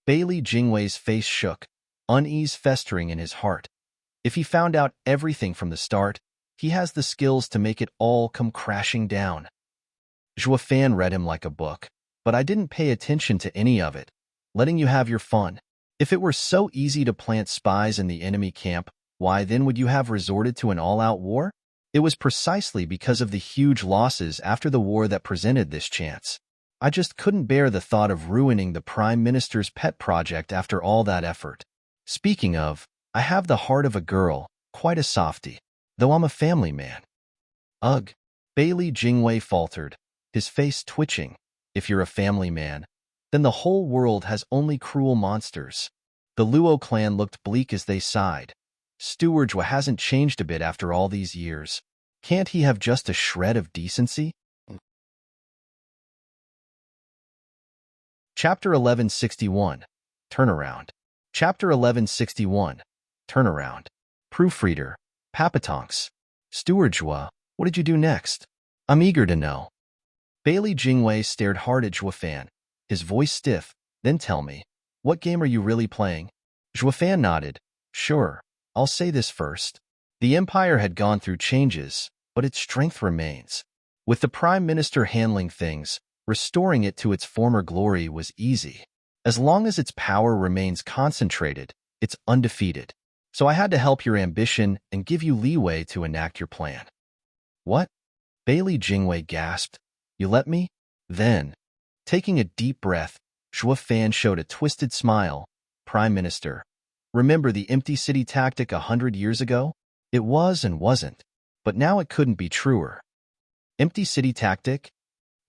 Bailey Jingwei's face shook, unease festering in his heart. If he found out everything from the start, he has the skills to make it all come crashing down. Zhuo Fan read him like a book, but I didn't pay attention to any of it, letting you have your fun. If it were so easy to plant spies in the enemy camp, why then would you have resorted to an all-out war? It was precisely because of the huge losses after the war that presented this chance. I just couldn't bear the thought of ruining the Prime Minister's pet project after all that effort. Speaking of, I have the heart of a girl, quite a softie, though I'm a family man. Ugh, Bailey Jingwei faltered, his face twitching. If you're a family man, then the whole world has only cruel monsters. The Luo clan looked bleak as they sighed. Steward hasn't changed a bit after all these years. Can't he have just a shred of decency? Chapter 1161, Turnaround. Chapter 1161, Turnaround. Proofreader, Papatonks. Steward, what did you do next? I'm eager to know. Bailey Jingwei stared hard at Zhuo Fan, his voice stiff. Then tell me, what game are you really playing? Zhuo Fan nodded. Sure, I'll say this first. The Empire had gone through changes, but its strength remains. With the Prime Minister handling things, restoring it to its former glory was easy. As long as its power remains concentrated, it's undefeated. So I had to help your ambition and give you leeway to enact your plan. What? Bailey Jingwei gasped. You let me? Then, taking a deep breath, Zhuo Fan showed a twisted smile. Prime Minister, remember the empty city tactic 100 years ago? It was and wasn't, but now it couldn't be truer. Empty city tactic?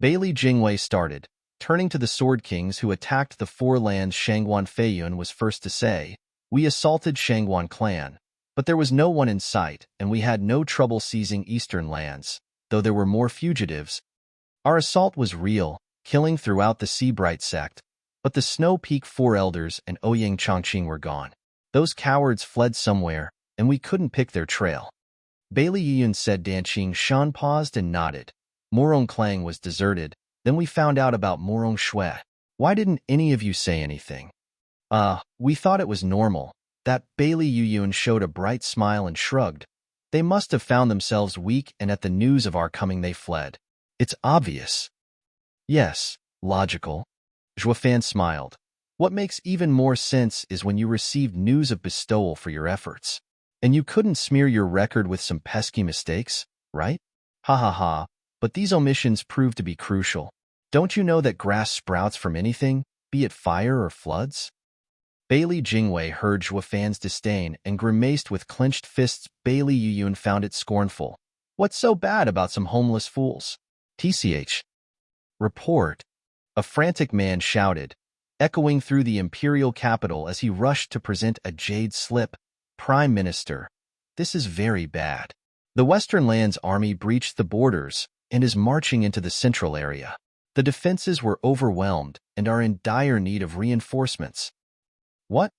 Bailey Jingwei started, turning to the Sword Kings who attacked the four lands. Shangguan Feiyun was first to say, we assaulted Shangguan clan, but there was no one in sight and we had no trouble seizing eastern lands, though there were more fugitives. Our assault was real, killing throughout the Seabright sect, but the Snow Peak Four Elders and Ouyang Chongqing were gone. Those cowards fled somewhere, and we couldn't pick their trail. Bailey Yiyun said. Danqing Shan paused and nodded. Morong Klang was deserted, then we found out about Morong Shui. Why didn't any of you say anything? We thought it was normal. That Bailey Yiyun showed a bright smile and shrugged. They must have found themselves weak and at the news of our coming they fled. It's obvious. Yes, logical. Zhuo Fan smiled. What makes even more sense is when you received news of Bestowal for your efforts. And you couldn't smear your record with some pesky mistakes, right? Ha ha ha, but these omissions prove to be crucial. Don't you know that grass sprouts from anything, be it fire or floods? Bailey Jingwei heard Zhuo Fan's disdain and grimaced with clenched fists. Bailey Yiyun found it scornful. What's so bad about some homeless fools? TCH. Report. A frantic man shouted, echoing through the imperial capital as he rushed to present a jade slip. Prime Minister, this is very bad. The Western Lands Army breached the borders and is marching into the central area. The defenses were overwhelmed and are in dire need of reinforcements. What?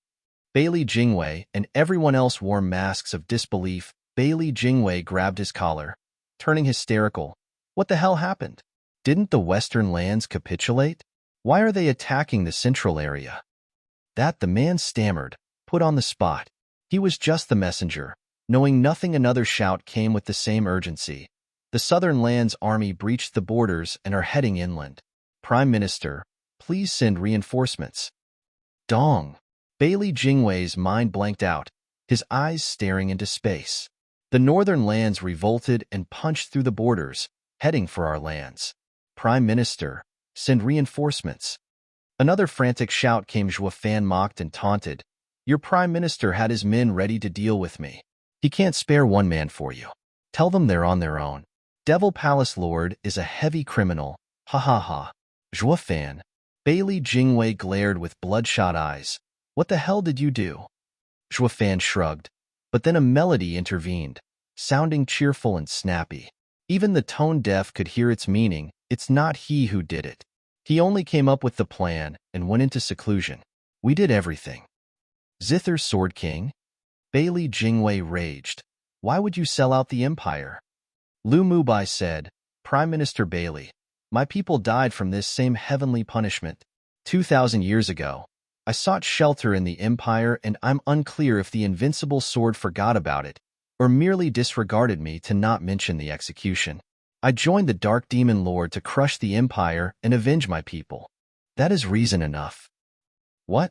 Bailey Jingwei and everyone else wore masks of disbelief. Bailey Jingwei grabbed his collar, turning hysterical. What the hell happened? Didn't the Western Lands capitulate? Why are they attacking the central area? That the man stammered, put on the spot. He was just the messenger. Knowing nothing, another shout came with the same urgency. The Southern Lands Army breached the borders and are heading inland. Prime Minister, please send reinforcements. Dong. Bailey Jingwei's mind blanked out, his eyes staring into space. The Northern Lands revolted and punched through the borders, heading for our lands. Prime Minister, send reinforcements. Another frantic shout came. Zhuo Fan mocked and taunted. Your Prime Minister had his men ready to deal with me. He can't spare one man for you. Tell them they're on their own. Devil Palace Lord is a heavy criminal. Ha ha ha. Zhuo Fan. Bailey Jingwei glared with bloodshot eyes. What the hell did you do? Zhuo Fan shrugged, but then a melody intervened, sounding cheerful and snappy. Even the tone-deaf could hear its meaning. It's not he who did it. He only came up with the plan and went into seclusion. We did everything. Zither Sword King? Bailey Jingwei raged. Why would you sell out the Empire? Lu Mubai said, Prime Minister Bailey, My people died from this same heavenly punishment. 2,000 years ago, I sought shelter in the Empire, and I'm unclear if the invincible sword forgot about it, or merely disregarded me to not mention the execution. I joined the Dark Demon Lord to crush the Empire and avenge my people. That is reason enough. What?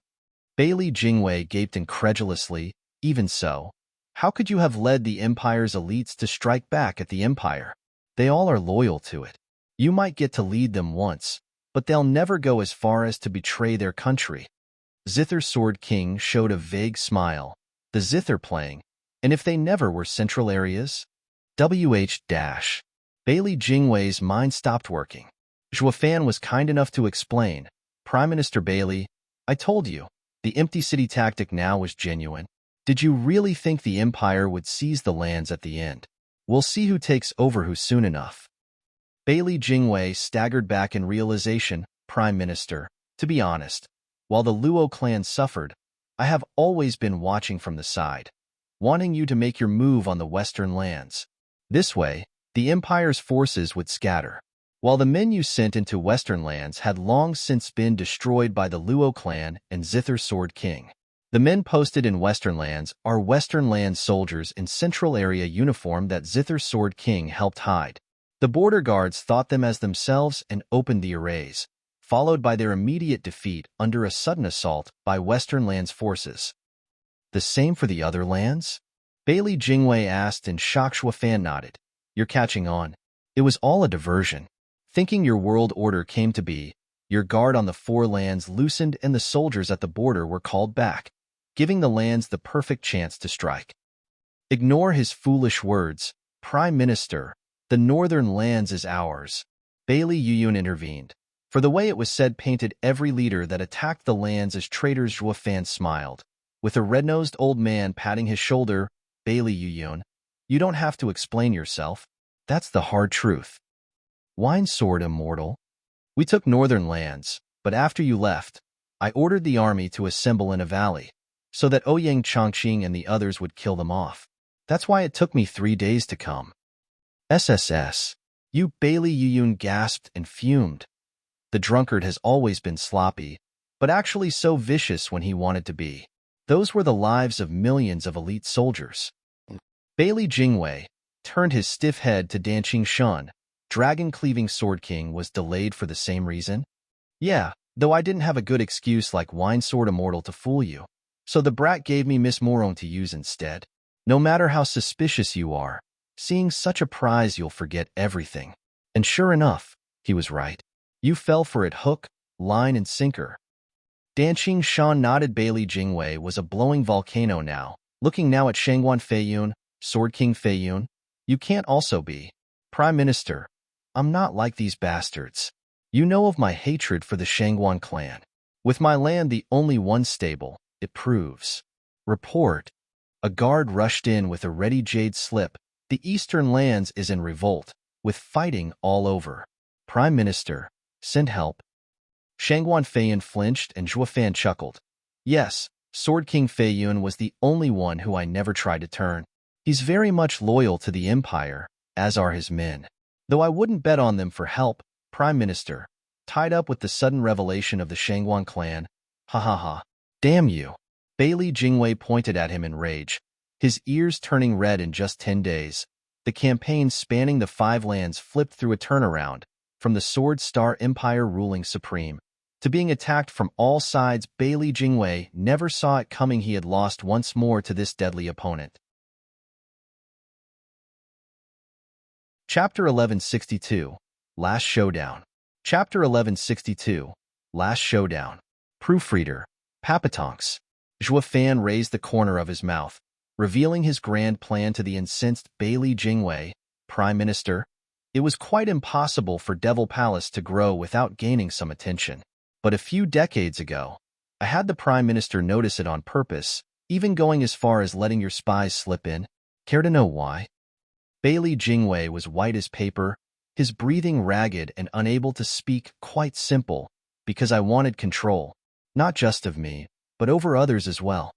Bailey Jingwei gaped incredulously. Even so, how could you have led the Empire's elites to strike back at the Empire? They all are loyal to it. You might get to lead them once, but they'll never go as far as to betray their country. Zither Sword King showed a vague smile. The Zither playing, and if they never were central areas? WH-. Bailey Jingwei's mind stopped working. Zhuofan was kind enough to explain. Prime Minister Bailey, I told you, the empty city tactic now was genuine. Did you really think the Empire would seize the lands at the end? We'll see who takes over who soon enough. Bailey Jingwei staggered back in realization. Prime Minister, to be honest, while the Luo clan suffered, I have always been watching from the side, wanting you to make your move on the western lands. This way, the Empire's forces would scatter, while the men you sent into western lands had long since been destroyed by the Luo clan and Zither Sword King. The men posted in western lands are western land soldiers in central area uniform that Zither Sword King helped hide. The border guards thought them as themselves and opened the arrays, followed by their immediate defeat under a sudden assault by western lands forces. The same for the other lands? Bailey Jingwei asked, and Zhuofan nodded. You're catching on. It was all a diversion. Thinking your world order came to be, your guard on the four lands loosened and the soldiers at the border were called back, giving the lands the perfect chance to strike. Ignore his foolish words, Prime Minister. The northern lands is ours. Bailey Yuyun intervened. For the way it was said painted every leader that attacked the lands as traitors. Zhuofan smiled. With a red-nosed old man patting his shoulder, Bailey Yuyun, you don't have to explain yourself. That's the hard truth. Wine Sword Immortal. We took northern lands, but after you left, I ordered the army to assemble in a valley, so that Ouyang Chongqing and the others would kill them off. That's why it took me 3 days to come. SSS. You Bailey Yuyun gasped and fumed. The drunkard has always been sloppy, but actually so vicious when he wanted to be. Those were the lives of millions of elite soldiers. Bailey Jingwei turned his stiff head to Danqing Shun. Dragon-cleaving Sword King was delayed for the same reason? Yeah, though I didn't have a good excuse like Wine Sword Immortal to fool you, so the brat gave me Miss Moron to use instead. No matter how suspicious you are, seeing such a prize you'll forget everything. And sure enough, he was right. You fell for it hook, line, and sinker. Danqing Shun nodded. Bailey Jingwei was a blowing volcano now, looking now at Shangguan Feiyun, Sword King Feiyun. You can't also be. Prime Minister, I'm not like these bastards. You know of my hatred for the Shangguan clan. With my land the only one stable, it proves. Report. A guard rushed in with a ready jade slip. The eastern lands is in revolt, with fighting all over. Prime Minister, send help. Shangguan Feiyun flinched and Zhuofan chuckled. Yes, Sword King Feiyun was the only one who I never tried to turn. He's very much loyal to the Empire, as are his men. Though I wouldn't bet on them for help, Prime Minister, tied up with the sudden revelation of the Shangguan clan. Ha ha ha. Damn you. Bailey Jingwei pointed at him in rage, his ears turning red. In just 10 days, the campaign spanning the 5 lands flipped through a turnaround, from the Sword Star Empire ruling supreme, to being attacked from all sides. Bailey Jingwei never saw it coming. He had lost once more to this deadly opponent. Chapter 1162, Last Showdown. Chapter 1162, Last Showdown. Proofreader, Papatonks. Zhuofan raised the corner of his mouth, revealing his grand plan to the incensed Bailey Jingwei. Prime Minister, it was quite impossible for Devil Palace to grow without gaining some attention. But a few decades ago, I had the Prime Minister notice it on purpose, even going as far as letting your spies slip in. Care to know why? Bailey Jingwei was white as paper, his breathing ragged and unable to speak. Quite simple, because I wanted control, not just of me, but over others as well.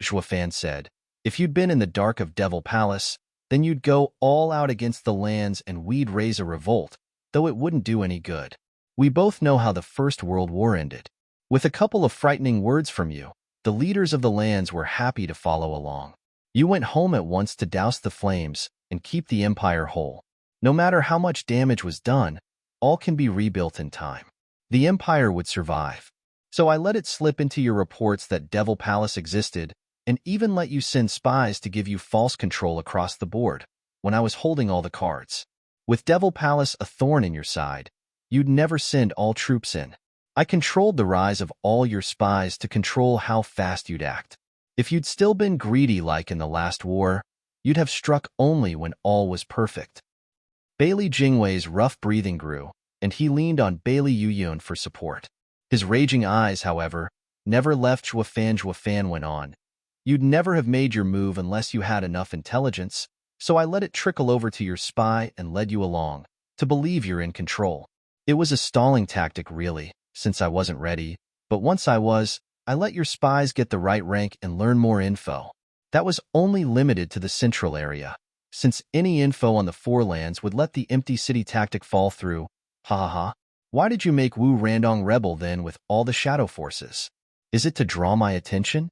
Zhuofan said, if you'd been in the dark of Devil Palace, then you'd go all out against the lands and we'd raise a revolt. though it wouldn't do any good. We both know how the First World War ended. With a couple of frightening words from you, the leaders of the lands were happy to follow along. You went home at once to douse the flames and keep the empire whole. No matter how much damage was done, all can be rebuilt in time. The empire would survive. So I let it slip into your reports that Devil Palace existed, and even let you send spies to give you false control across the board, when I was holding all the cards. With Devil Palace a thorn in your side, you'd never send all troops in. I controlled the rise of all your spies to control how fast you'd act. If you'd still been greedy like in the last war, you'd have struck only when all was perfect. Bailey Jingwei's rough breathing grew, and he leaned on Bailey Yuyun for support. His raging eyes, however, never left Zhuofan. Zhuofan went on. You'd never have made your move unless you had enough intelligence, so I let it trickle over to your spy and led you along, to believe you're in control. It was a stalling tactic, really, since I wasn't ready, but once I was, I let your spies get the right rank and learn more info. That was only limited to the central area, since any info on the forelands would let the empty city tactic fall through. Ha ha ha. Why did you make Wu Randong rebel then with all the shadow forces? Is it to draw my attention?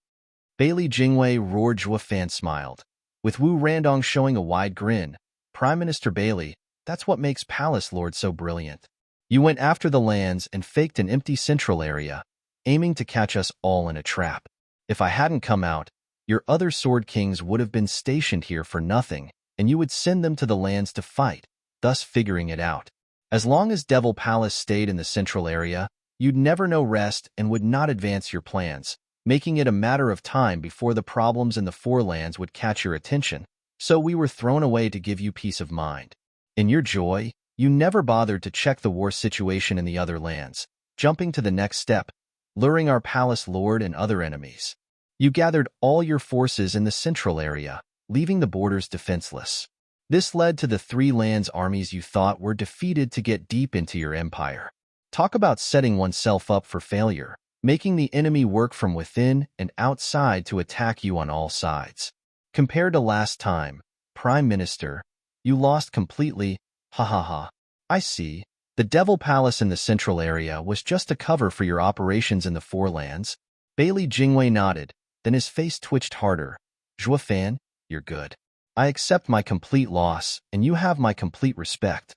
Bailey Jingwei roared. Zhuofan smiled, with Wu Randong showing a wide grin. Prime Minister Bailey, that's what makes Palace Lord so brilliant. You went after the lands and faked an empty central area, aiming to catch us all in a trap. If I hadn't come out, your other Sword Kings would have been stationed here for nothing, and you would send them to the lands to fight, thus figuring it out. As long as Devil Palace stayed in the central area, you'd never know rest and would not advance your plans, making it a matter of time before the problems in the forelands would catch your attention, so we were thrown away to give you peace of mind. In your joy, you never bothered to check the war situation in the other lands, jumping to the next step, luring our palace lord and other enemies. You gathered all your forces in the central area, leaving the borders defenseless. This led to the three lands armies you thought were defeated to get deep into your empire. Talk about setting oneself up for failure, making the enemy work from within and outside to attack you on all sides. Compared to last time, Prime Minister, you lost completely. Ha ha ha. I see. The Devil Palace in the central area was just a cover for your operations in the forelands. Bailey Jingwei nodded, then his face twitched harder. Zhuofan, you're good. I accept my complete loss, and you have my complete respect.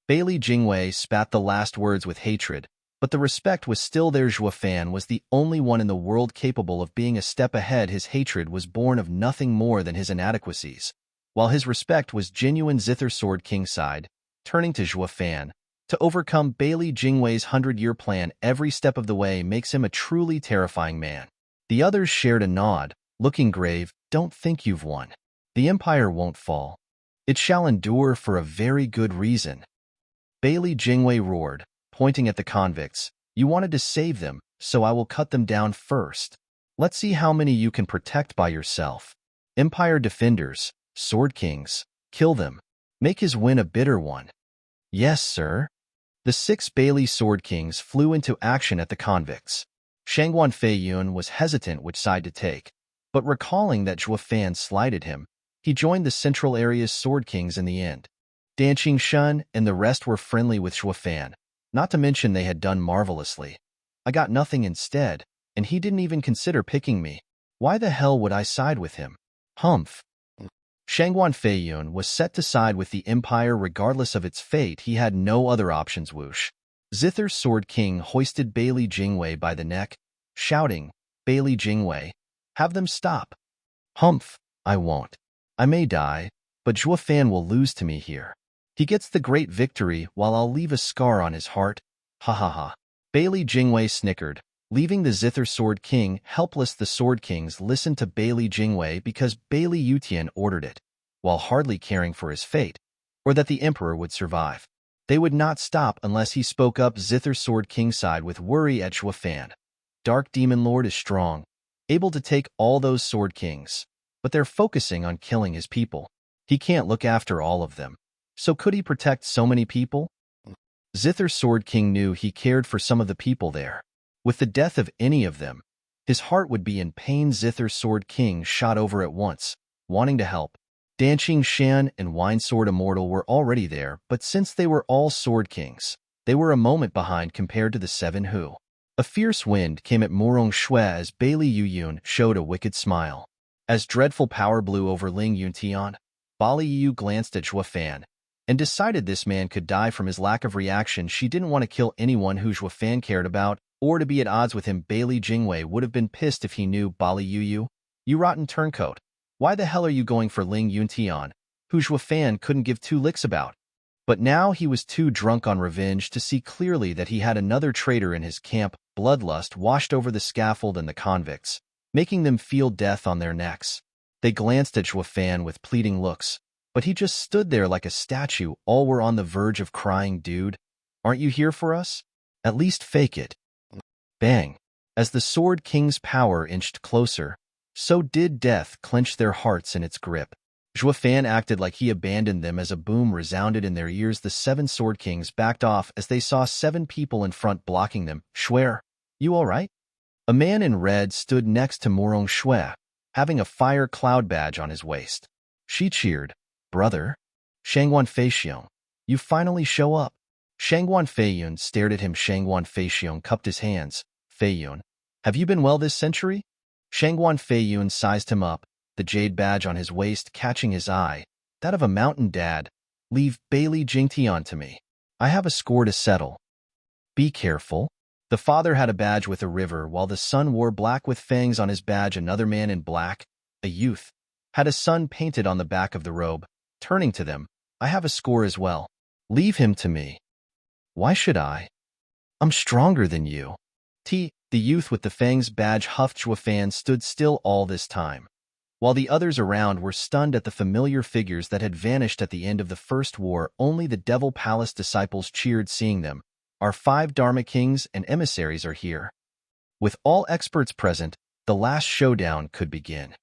Bailey Jingwei spat the last words with hatred, but the respect was still there. Zhuofan was the only one in the world capable of being a step ahead. His hatred was born of nothing more than his inadequacies, while his respect was genuine. Zither Sword King sighed, turning to Zhuofan. To overcome Bailey Jingwei's 100-year plan every step of the way makes him a truly terrifying man. The others shared a nod, looking grave. Don't think you've won. The empire won't fall. It shall endure for a very good reason. Bailey Jingwei roared, pointing at the convicts. You wanted to save them, so I will cut them down first. Let's see how many you can protect by yourself. Empire defenders, Sword Kings, kill them. Make his win a bitter one. Yes, sir. The 6 Bailey Sword Kings flew into action at the convicts. Shangguan Feiyun was hesitant which side to take, but recalling that Zhuofan slighted him, he joined the central area's Sword Kings in the end. Danqing Shun and the rest were friendly with Zhuofan, not to mention they had done marvelously. I got nothing instead, and he didn't even consider picking me. Why the hell would I side with him? Humph. Shangguan Feiyun was set to side with the Empire regardless of its fate. He had no other options. Whoosh. Zither Sword King hoisted Bailey Jingwei by the neck, shouting, Bailey Jingwei, have them stop. Humph, I won't. I may die, but Zhuofan will lose to me here. He gets the great victory while I'll leave a scar on his heart. Ha ha ha. Bailey Jingwei snickered, leaving the Zither Sword King helpless. The Sword Kings listened to Bailey Jingwei because Bailey Yutian ordered it, while hardly caring for his fate, or that the Emperor would survive. They would not stop unless he spoke up. Zither Sword King sighed with worry at Zhuofan. Dark Demon Lord is strong, able to take all those Sword Kings, but they're focusing on killing his people. He can't look after all of them. So could he protect so many people? Zither Sword King knew he cared for some of the people there. With the death of any of them, his heart would be in pain. Zither Sword King shot over at once, wanting to help. Danqing Shan and Winesword Immortal were already there, but since they were all Sword Kings, they were a moment behind compared to the 7 who. A fierce wind came at Murong Shui as Bailey Yuyun showed a wicked smile. As dreadful power blew over Ling Yuntian, Bali Yu glanced at Zhuofan and decided this man could die from his lack of reaction. She didn't want to kill anyone who Zhuofan cared about, or to be at odds with him. Bailey Jingwei would have been pissed if he knew. Bali Yu, you rotten turncoat. Why the hell are you going for Ling Yuntian, who Zhuofan couldn't give 2 licks about? But now he was too drunk on revenge to see clearly that he had another traitor in his camp. Bloodlust washed over the scaffold and the convicts, making them feel death on their necks. They glanced at Zhuofan with pleading looks, but he just stood there like a statue. All were on the verge of crying. Dude, aren't you here for us? At least fake it. Bang. As the Sword King's power inched closer, so did death clench their hearts in its grip. Zhuofan acted like he abandoned them as a boom resounded in their ears. The 7 Sword Kings backed off as they saw 7 people in front blocking them. Shuer, you all right? A man in red stood next to Murong Shui, having a fire cloud badge on his waist. She cheered, brother. Shangguan Feixiong, you finally show up. Shangguan Feiyun stared at him. Shangguan Feixiong cupped his hands. Feiyun, have you been well this century? Shangguan Feiyun sized him up, the jade badge on his waist catching his eye. That of a mountain dad. Leave Bailey Jingtian to me. I have a score to settle. Be careful. The father had a badge with a river, while the son wore black with fangs on his badge. Another man in black, a youth, had a sun painted on the back of the robe. Turning to them, I have a score as well. Leave him to me. Why should I? I'm stronger than you. The youth with the fangs badge huffed. Zhuofan stood still all this time, while the others around were stunned at the familiar figures that had vanished at the end of the first war. Only the Devil Palace disciples cheered seeing them. Our 5 Dharma Kings and emissaries are here. With all experts present, the last showdown could begin.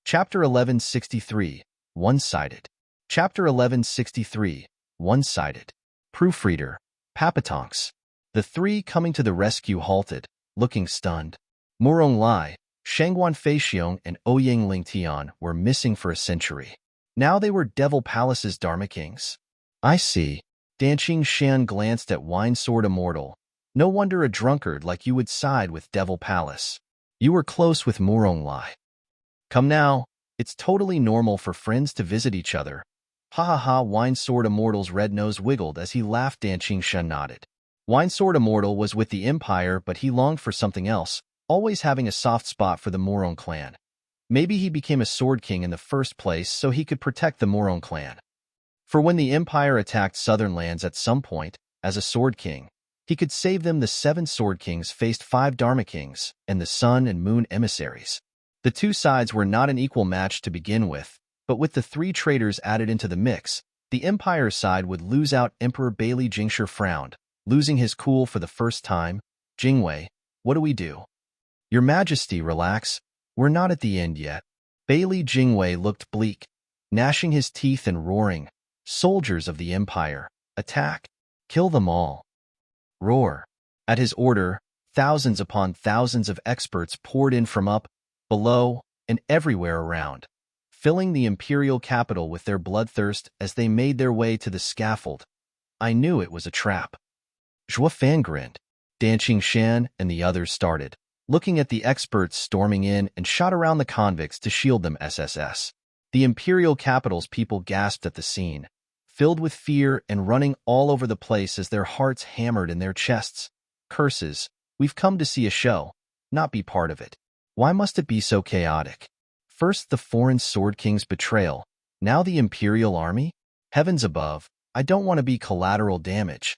Chapter 1163, One-Sided. Chapter 1163, One-Sided. Proofreader, Papatonks. The 3 coming to the rescue halted, looking stunned. Murong Lai, Shangguan Feixiong, and Ouyang Lingtian were missing for a century. Now they were Devil Palace's Dharma Kings. I see. Danqing Shan glanced at Winesword Immortal. No wonder a drunkard like you would side with Devil Palace. You were close with Murong Lai. Come now, it's totally normal for friends to visit each other. Ha ha ha. Winesword Immortal's red nose wiggled as he laughed. Danqing Shan nodded. Winesword Immortal was with the Empire, but he longed for something else, always having a soft spot for the Murong clan. Maybe he became a Sword King in the first place so he could protect the Murong clan. For when the Empire attacked southern lands at some point, as a Sword King, he could save them. The 7 Sword Kings faced 5 Dharma Kings and the Sun and Moon emissaries. The 2 sides were not an equal match to begin with, but with the 3 traitors added into the mix, the Empire side would lose out. Emperor Bailey Jingshi frowned, losing his cool for the first time. Jingwei, what do we do? Your Majesty, relax. We're not at the end yet. Bailey Jingwei looked bleak, gnashing his teeth and roaring. Soldiers of the Empire, attack! Kill them all! Roar! At his order, thousands upon thousands of experts poured in from up, below, and everywhere around, filling the imperial capital with their bloodthirst as they made their way to the scaffold. I knew it was a trap. Zhuofan grinned. Danqing Shan and the others started, looking at the experts storming in and shot around the convicts to shield them. SSS. The imperial capital's people gasped at the scene, filled with fear and running all over the place as their hearts hammered in their chests. Curses, we've come to see a show, not be part of it. Why must it be so chaotic? First the foreign Sword King's betrayal, now the Imperial Army? Heavens above, I don't want to be collateral damage.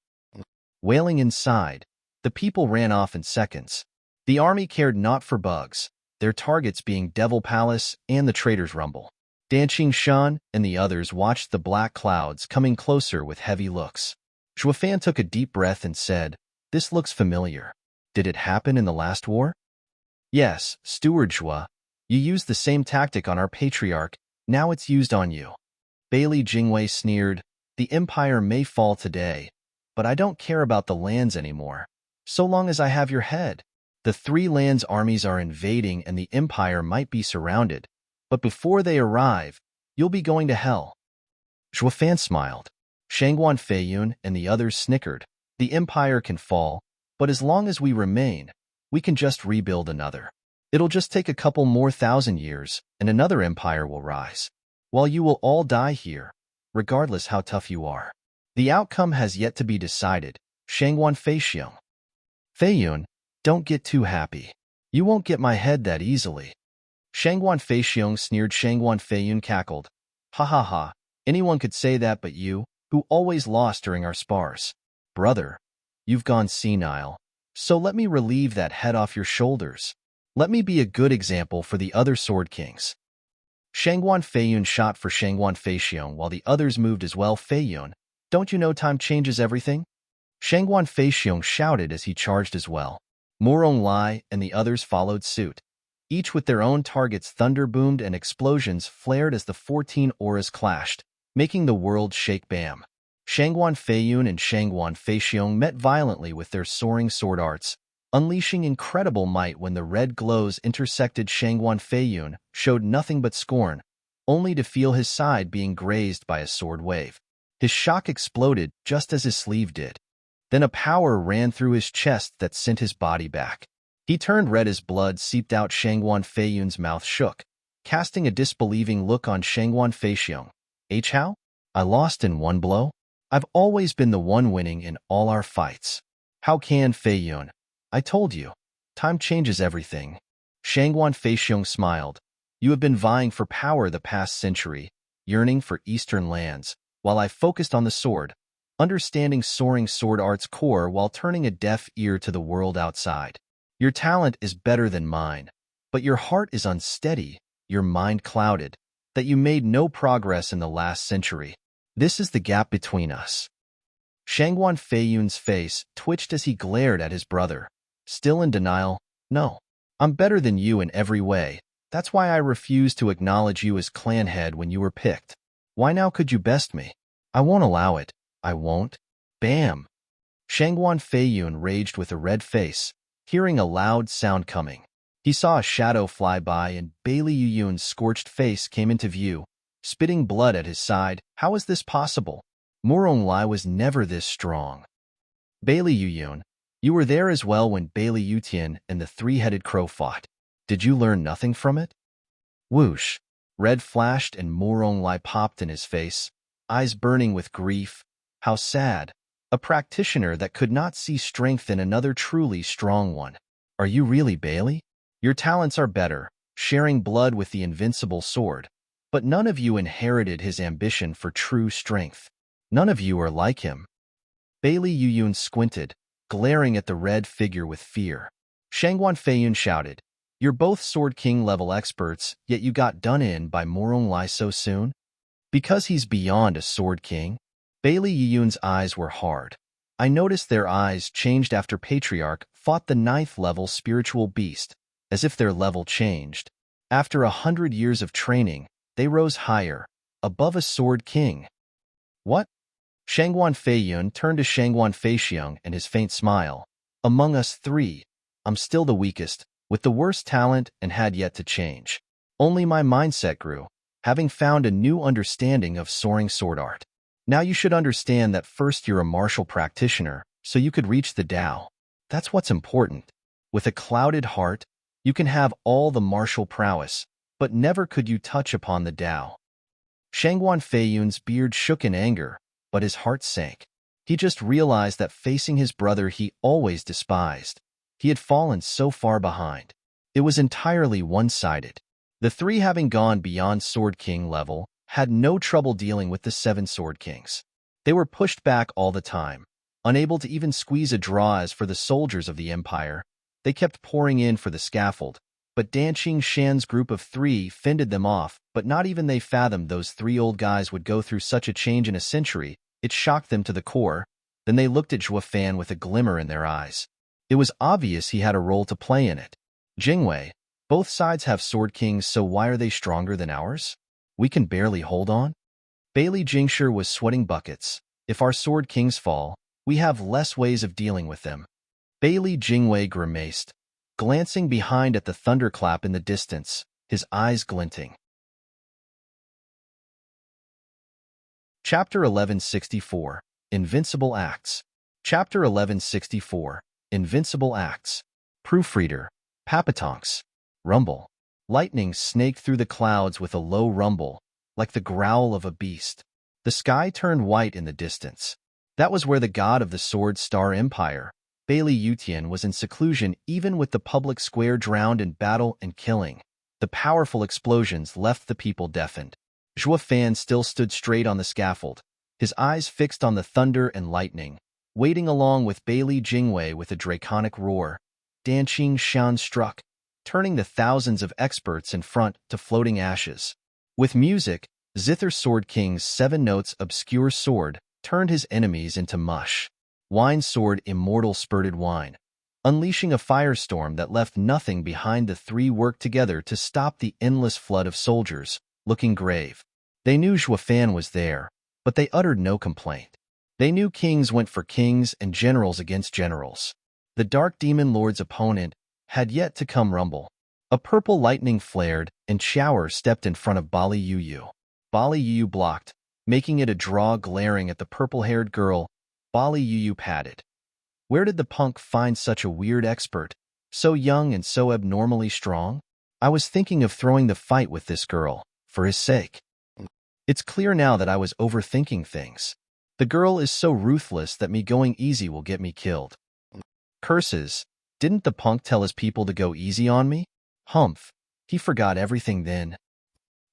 Wailing inside, the people ran off in seconds. The army cared not for bugs, their targets being Devil Palace and the Traitors' Rumble. Danqing Shan and the others watched the black clouds coming closer with heavy looks. Zhuofan took a deep breath and said, "This looks familiar. Did it happen in the last war?" "Yes, Steward Zhua. You used the same tactic on our patriarch, now it's used on you." Bailey Jingwei sneered, "The Empire may fall today, but I don't care about the lands anymore, so long as I have your head." The Three Lands armies are invading and the Empire might be surrounded, but before they arrive, you'll be going to hell. Zhuofan smiled. Shangguan Feiyun and the others snickered. The Empire can fall, but as long as we remain, we can just rebuild another. It'll just take a couple more 1,000 years, and another empire will rise, while you will all die here, regardless how tough you are. The outcome has yet to be decided. Shangguan Feixiong. Feiyun, don't get too happy. You won't get my head that easily. Shangguan Feixiong sneered. Shangguan Feiyun cackled. Ha ha ha, anyone could say that but you, who always lost during our spars. Brother, you've gone senile, so let me relieve that head off your shoulders. Let me be a good example for the other Sword Kings. Shangguan Feiyun shot for Shangguan Feixiong while the others moved as well. Feiyun, don't you know time changes everything? Shangguan Feixiong shouted as he charged as well. Morong Lai and the others followed suit. Each with their own targets. Thunder boomed and explosions flared as the 14 auras clashed, making the world shake. Bam! Shangguan Feiyun and Shangguan Feixiong met violently with their soaring sword arts, unleashing incredible might. When the red glows intersected, Shangguan Feiyun showed nothing but scorn, only to feel his side being grazed by a sword wave. His shock exploded just as his sleeve did. Then a power ran through his chest that sent his body back. He turned red as blood seeped out. Shangguan Feiyun's mouth shook, casting a disbelieving look on Shangguan Feixiong. How? I lost in one blow? I've always been the one winning in all our fights. How can Feiyun? I told you. Time changes everything. Shangguan Feixiong smiled. You have been vying for power the past century, yearning for eastern lands, while I focused on the sword, understanding soaring sword art's core while turning a deaf ear to the world outside. Your talent is better than mine, but your heart is unsteady, your mind clouded, that you made no progress in the last century. This is the gap between us. Shangguan Feiyun's face twitched as he glared at his brother, still in denial. No, I'm better than you in every way. That's why I refused to acknowledge you as clan head when you were picked. Why now could you best me? I won't allow it. I won't. Bam! Shangguan Feiyun raged with a red face, hearing a loud sound coming. He saw a shadow fly by and Bailey Yuyun's scorched face came into view, spitting blood at his side. How is this possible? Morong Lai was never this strong. Bailey Yuyun, you were there as well when Bailey Yutian and the three-headed crow fought. Did you learn nothing from it? Whoosh! Red flashed and Morong Lai popped in his face, eyes burning with grief. How sad. A practitioner that could not see strength in another truly strong one. Are you really Bailey? Your talents are better, sharing blood with the invincible sword, but none of you inherited his ambition for true strength. None of you are like him. Bailey Yuyun squinted, glaring at the red figure with fear. Shangguan Feiyun shouted, You're both Sword King level experts, yet you got done in by Morong Lai so soon? Because he's beyond a Sword King? Bailey Yuyun's eyes were hard. I noticed their eyes changed after Patriarch fought the 9th level spiritual beast, as if their level changed. After 100 years of training, they rose higher, above a Sword King. What? Shangguan Feiyun turned to Shangguan Feixiong and his faint smile. Among us three, I'm still the weakest, with the worst talent and had yet to change. Only my mindset grew, having found a new understanding of soaring sword art. Now you should understand that first you're a martial practitioner, so you could reach the Tao. That's what's important. With a clouded heart, you can have all the martial prowess, but never could you touch upon the Tao. Shangguan Feiyun's beard shook in anger, but his heart sank. He just realized that facing his brother he always despised, he had fallen so far behind. It was entirely one-sided. The three, having gone beyond Sword King level, had no trouble dealing with the 7 Sword Kings. They were pushed back all the time, unable to even squeeze a draw. As for the soldiers of the Empire, they kept pouring in for the scaffold, but Danqing Shan's group of 3 fended them off. But not even they fathomed those 3 old guys would go through such a change in a century. It shocked them to the core. Then they looked at Zhuofan with a glimmer in their eyes. It was obvious he had a role to play in it. Jingwei, both sides have Sword Kings, so why are they stronger than ours? We can barely hold on. Bailey Jingshi was sweating buckets. If our Sword Kings fall, we have less ways of dealing with them. Bailey Jingwei grimaced. glancing behind at the thunderclap in the distance, his eyes glinting. Chapter 1164, Invincible Acts. Chapter 1164, Invincible Acts. Proofreader, Papatonks. Rumble. Lightning snaked through the clouds with a low rumble, like the growl of a beast. The sky turned white in the distance. That was where the god of the Sword Star Empire, Bailey Yutian, was in seclusion even with the public square drowned in battle and killing. The powerful explosions left the people deafened. Zhou Fan still stood straight on the scaffold, his eyes fixed on the thunder and lightning, waiting along with Bailey Jingwei with a draconic roar. Danqing Shan struck, turning the thousands of experts in front to floating ashes. With music, Zither Sword King's 7 notes obscure sword turned his enemies into mush. Wine Sword Immortal spurted wine, unleashing a firestorm that left nothing behind. The three worked together to stop the endless flood of soldiers, looking grave. They knew Zhou Fan was there, but they uttered no complaint. They knew kings went for kings and generals against generals. The Dark Demon Lord's opponent had yet to come. Rumble. A purple lightning flared, and Shower stepped in front of Bali Yu. Bali Yu blocked, making it a draw. Glaring at the purple-haired girl, Bali Yu patted. Where did the punk find such a weird expert, so young and so abnormally strong? I was thinking of throwing the fight with this girl, for his sake. It's clear now that I was overthinking things. The girl is so ruthless that me going easy will get me killed. Curses, didn't the punk tell his people to go easy on me? Humph, he forgot everything then.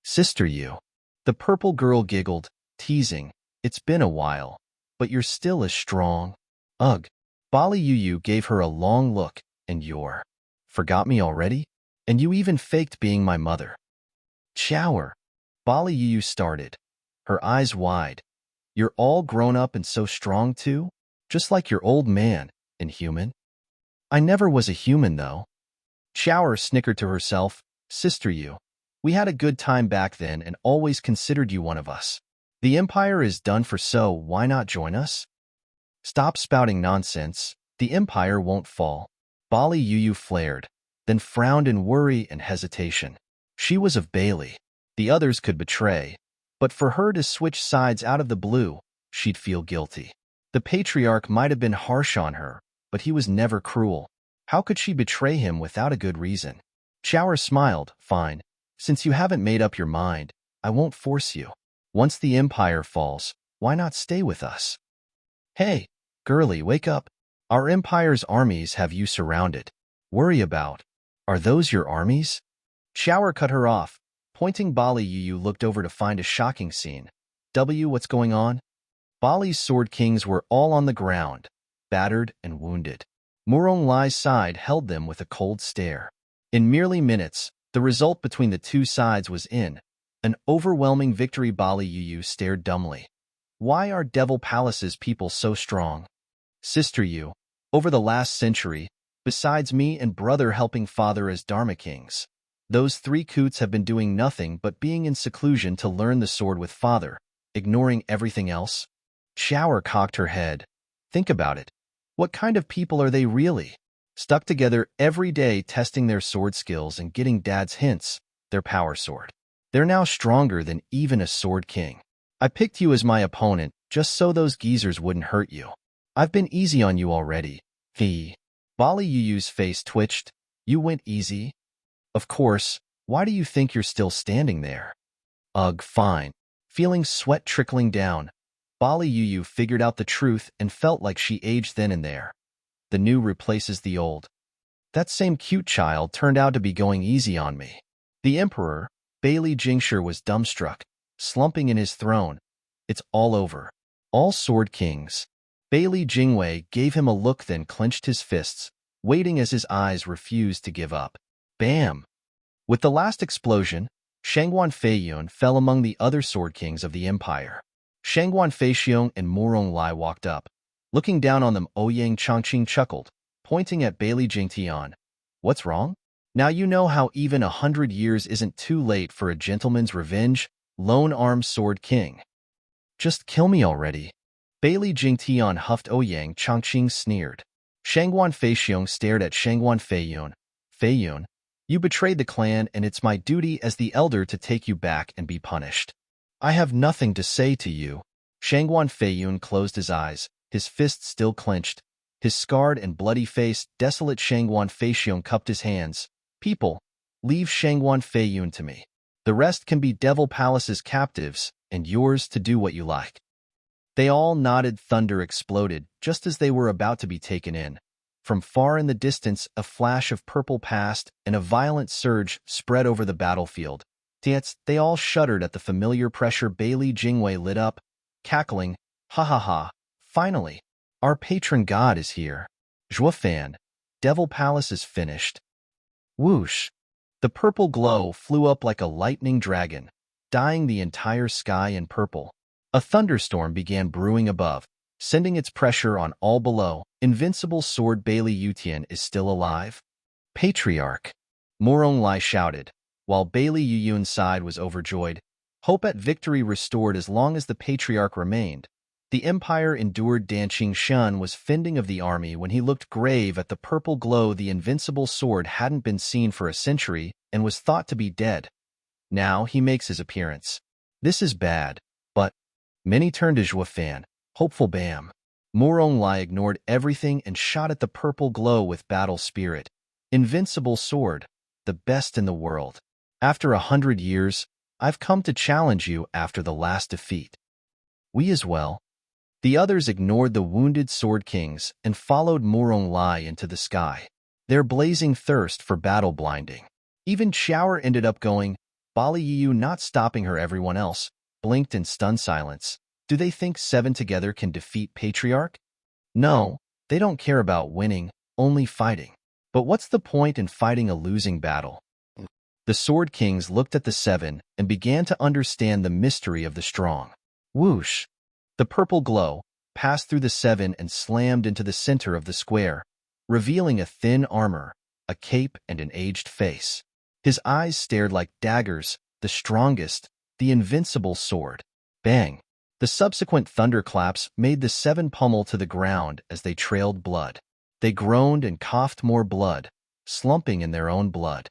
Sister Yu. The purple girl giggled, teasing, it's been a while, but you're still as strong. Ugh. Bali Yu gave her a long look, and you're forgot me already? And you even faked being my mother. Shower. Bali Yu started, her eyes wide. You're all grown up and so strong too? Just like your old man, inhuman. I never was a human though. Shower snickered to herself, Sister Yu. We had a good time back then and always considered you one of us. The Empire is done for, so why not join us? Stop spouting nonsense, the Empire won't fall. Bali Yu flared, then frowned in worry and hesitation. She was of Bailey. The others could betray, but for her to switch sides out of the blue, she'd feel guilty. The Patriarch might have been harsh on her, but he was never cruel. How could she betray him without a good reason? Shower smiled, fine. Since you haven't made up your mind, I won't force you. Once the Empire falls, why not stay with us? Hey, girlie, wake up. Our Empire's armies have you surrounded. Worry about. Are those your armies? Shower cut her off. Pointing. Bali Yu looked over to find a shocking scene. What's going on? Bali's Sword Kings were all on the ground, battered and wounded. Murong Lai's side held them with a cold stare. In merely minutes, the result between the two sides was in an overwhelming victory. Bali Yu stared dumbly. Why are Devil Palace's people so strong? Sister Yu, over the last century, besides me and brother helping father as Dharma Kings, those 3 coots have been doing nothing but being in seclusion to learn the sword with father, ignoring everything else. Shower cocked her head. Think about it. What kind of people are they really? Stuck together every day testing their sword skills and getting dad's hints, their power sword. They're now stronger than even a sword king. I picked you as my opponent just so those geezers wouldn't hurt you. I've been easy on you already. Bali Yu's face twitched. You went easy? Of course, why do you think you're still standing there? Ugh, fine. Feeling sweat trickling down, Bali Yu figured out the truth and felt like she aged then and there. The new replaces the old. That same cute child turned out to be going easy on me. The Emperor, Bailey Jingshi, was dumbstruck, slumping in his throne. It's all over. All Sword Kings. Bailey Jingwei gave him a look, then clenched his fists, waiting as his eyes refused to give up. Bam! With the last explosion, Shangguan Feiyun fell among the other Sword Kings of the Empire. Shangguan Feixiong and Murong Lai walked up. Looking down on them, Ouyang Chongqing chuckled, pointing at Bailey Jingtian. What's wrong? Now you know how even 100 years isn't too late for a gentleman's revenge, lone-armed Sword King. Just kill me already. Bailey Jingtian huffed. Ouyang Chongqing sneered. Shangguan Feixiong stared at Shangguan Feiyun. Feiyun, you betrayed the clan and it's my duty as the elder to take you back and be punished. I have nothing to say to you. Shangguan Feiyun closed his eyes, his fists still clenched. His scarred and bloody face, desolate Shangguan Feiyun cupped his hands. People, leave Shangguan Feiyun to me. The rest can be Devil Palace's captives, and yours to do what you like. They all nodded. Thunder exploded, just as they were about to be taken in. From far in the distance, a flash of purple passed, and a violent surge spread over the battlefield. They all shuddered at the familiar pressure. Bailey Jingwei lit up, cackling, ha ha ha, finally, our patron god is here. Zhuofan, Devil Palace is finished. Whoosh! The purple glow flew up like a lightning dragon, dyeing the entire sky in purple. A thunderstorm began brewing above, sending its pressure on all below. Invincible sword. Bailey Yutian is still alive? Patriarch! Morong Lai shouted, while Bailey Yuyun's side was overjoyed. Hope at victory restored as long as the Patriarch remained. The Empire endured. Danqing Shun was fending of the army when he looked grave at the purple glow. The invincible sword hadn't been seen for a century and was thought to be dead. Now he makes his appearance. This is bad, but... Many turned to Zhuofan, hopeful. Bam! Morong Lai ignored everything and shot at the purple glow with battle spirit. Invincible sword, the best in the world. After 100 years, I've come to challenge you after the last defeat. We as well. The others ignored the wounded sword kings and followed Morong Lai into the sky, their blazing thirst for battle blinding. Even Chower ended up going, Bali Yu not stopping her. Everyone else blinked in stunned silence. Do they think 7 together can defeat Patriarch? No, they don't care about winning, only fighting. But what's the point in fighting a losing battle? The Sword Kings looked at the 7 and began to understand the mystery of the strong. Whoosh! The purple glow passed through the 7 and slammed into the center of the square, revealing a thin armor, a cape, and an aged face. His eyes stared like daggers, the strongest, the invincible sword. Bang! The subsequent thunderclaps made the 7 pummel to the ground as they trailed blood. They groaned and coughed more blood, slumping in their own blood.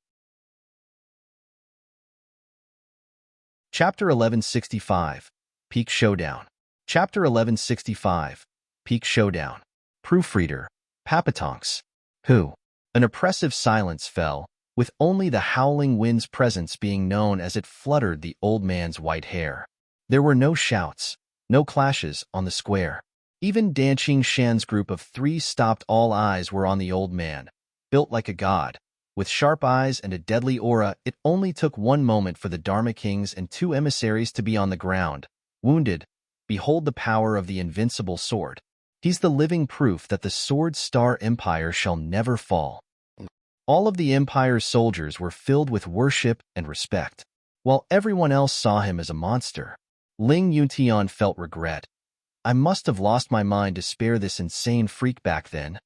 Chapter 1165, Peak Showdown. Chapter 1165, Peak Showdown. Proofreader, Papatonks. Who? An oppressive silence fell, with only the howling wind's presence being known as it fluttered the old man's white hair. There were no shouts, no clashes on the square. Even Danqing Shan's group of 3 stopped. All eyes were on the old man, built like a god, with sharp eyes and a deadly aura. It only took 1 moment for the Dharma Kings and 2 emissaries to be on the ground, wounded. Behold the power of the invincible sword. He's the living proof that the Sword Star Empire shall never fall. All of the Empire's soldiers were filled with worship and respect, while everyone else saw him as a monster. Ling Yuntian felt regret. I must have lost my mind to spare this insane freak back then.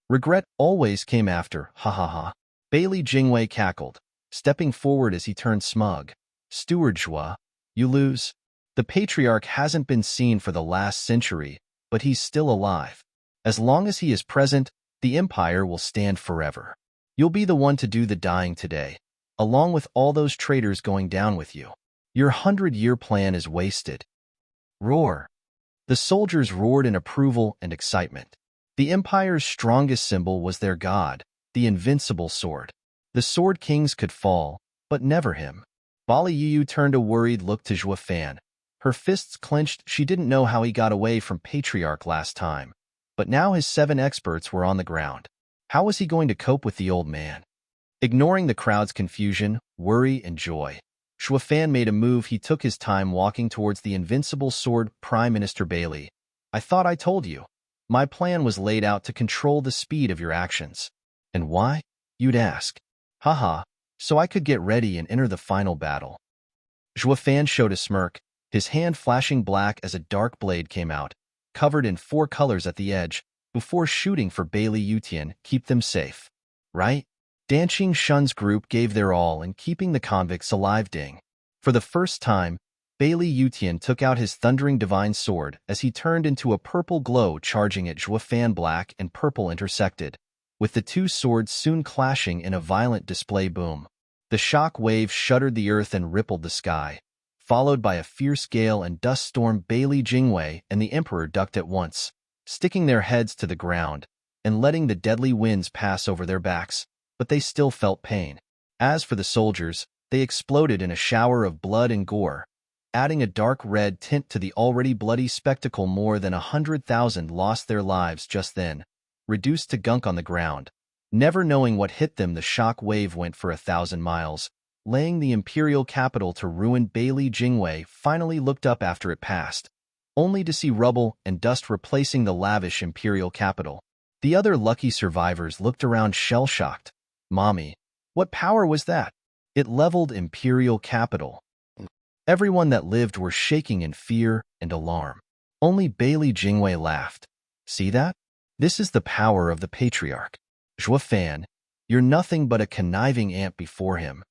Regret always came after, ha ha ha. Bailey Jingwei cackled, stepping forward as he turned smug. Steward Zhua, you lose. The Patriarch hasn't been seen for the last century, but he's still alive. As long as he is present, the Empire will stand forever. You'll be the one to do the dying today, along with all those traitors going down with you. Your 100-year plan is wasted. Roar! The soldiers roared in approval and excitement. The Empire's strongest symbol was their god, the invincible sword. The Sword Kings could fall, but never him. Bali Yu turned a worried look to Zhuofan. Her fists clenched. She didn't know how he got away from Patriarch last time, but now his 7 experts were on the ground. How was he going to cope with the old man? Ignoring the crowd's confusion, worry, and joy, Zhuofan made a move. He took his time walking towards the invincible sword. Prime Minister Bailey, I thought I told you. My plan was laid out to control the speed of your actions. And why? You'd ask. Haha, so I could get ready and enter the final battle. Zhuofan showed a smirk, his hand flashing black as a dark blade came out, covered in 4 colors at the edge, before shooting for Bailey Yutian. Keep them safe. Right? Danqing Shun's group gave their all in keeping the convicts alive. Ding. For the first time, Bailey Yutian took out his thundering divine sword as he turned into a purple glow charging at Zhuofan. Black and purple intersected, with the two swords soon clashing in a violent display boom. The shock wave shuddered the earth and rippled the sky, followed by a fierce gale and dust storm. Bailey Jingwei and the Emperor ducked at once, sticking their heads to the ground and letting the deadly winds pass over their backs, but they still felt pain. As for the soldiers, they exploded in a shower of blood and gore, adding a dark red tint to the already bloody spectacle. More than 100,000 lost their lives just then, reduced to gunk on the ground. Never knowing what hit them, the shock wave went for 1,000 miles, laying the imperial capital to ruin. Bailey Jingwei finally looked up after it passed, only to see rubble and dust replacing the lavish imperial capital. The other lucky survivors looked around shell-shocked. Mommy, what power was that? It leveled imperial capital. Everyone that lived were shaking in fear and alarm. Only Bailey Jingwei laughed. See that? This is the power of the patriarch. Shoud've, you're nothing but a conniving ant before him.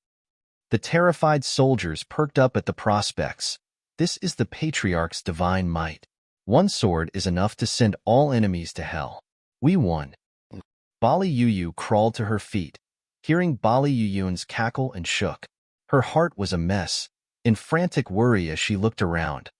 The terrified soldiers perked up at the prospects. This is the patriarch's divine might. One sword is enough to send all enemies to hell. We won. Bali Yuyu crawled to her feet, hearing Bali Yuyun's cackle, and shook. Her heart was a mess, in frantic worry as she looked around.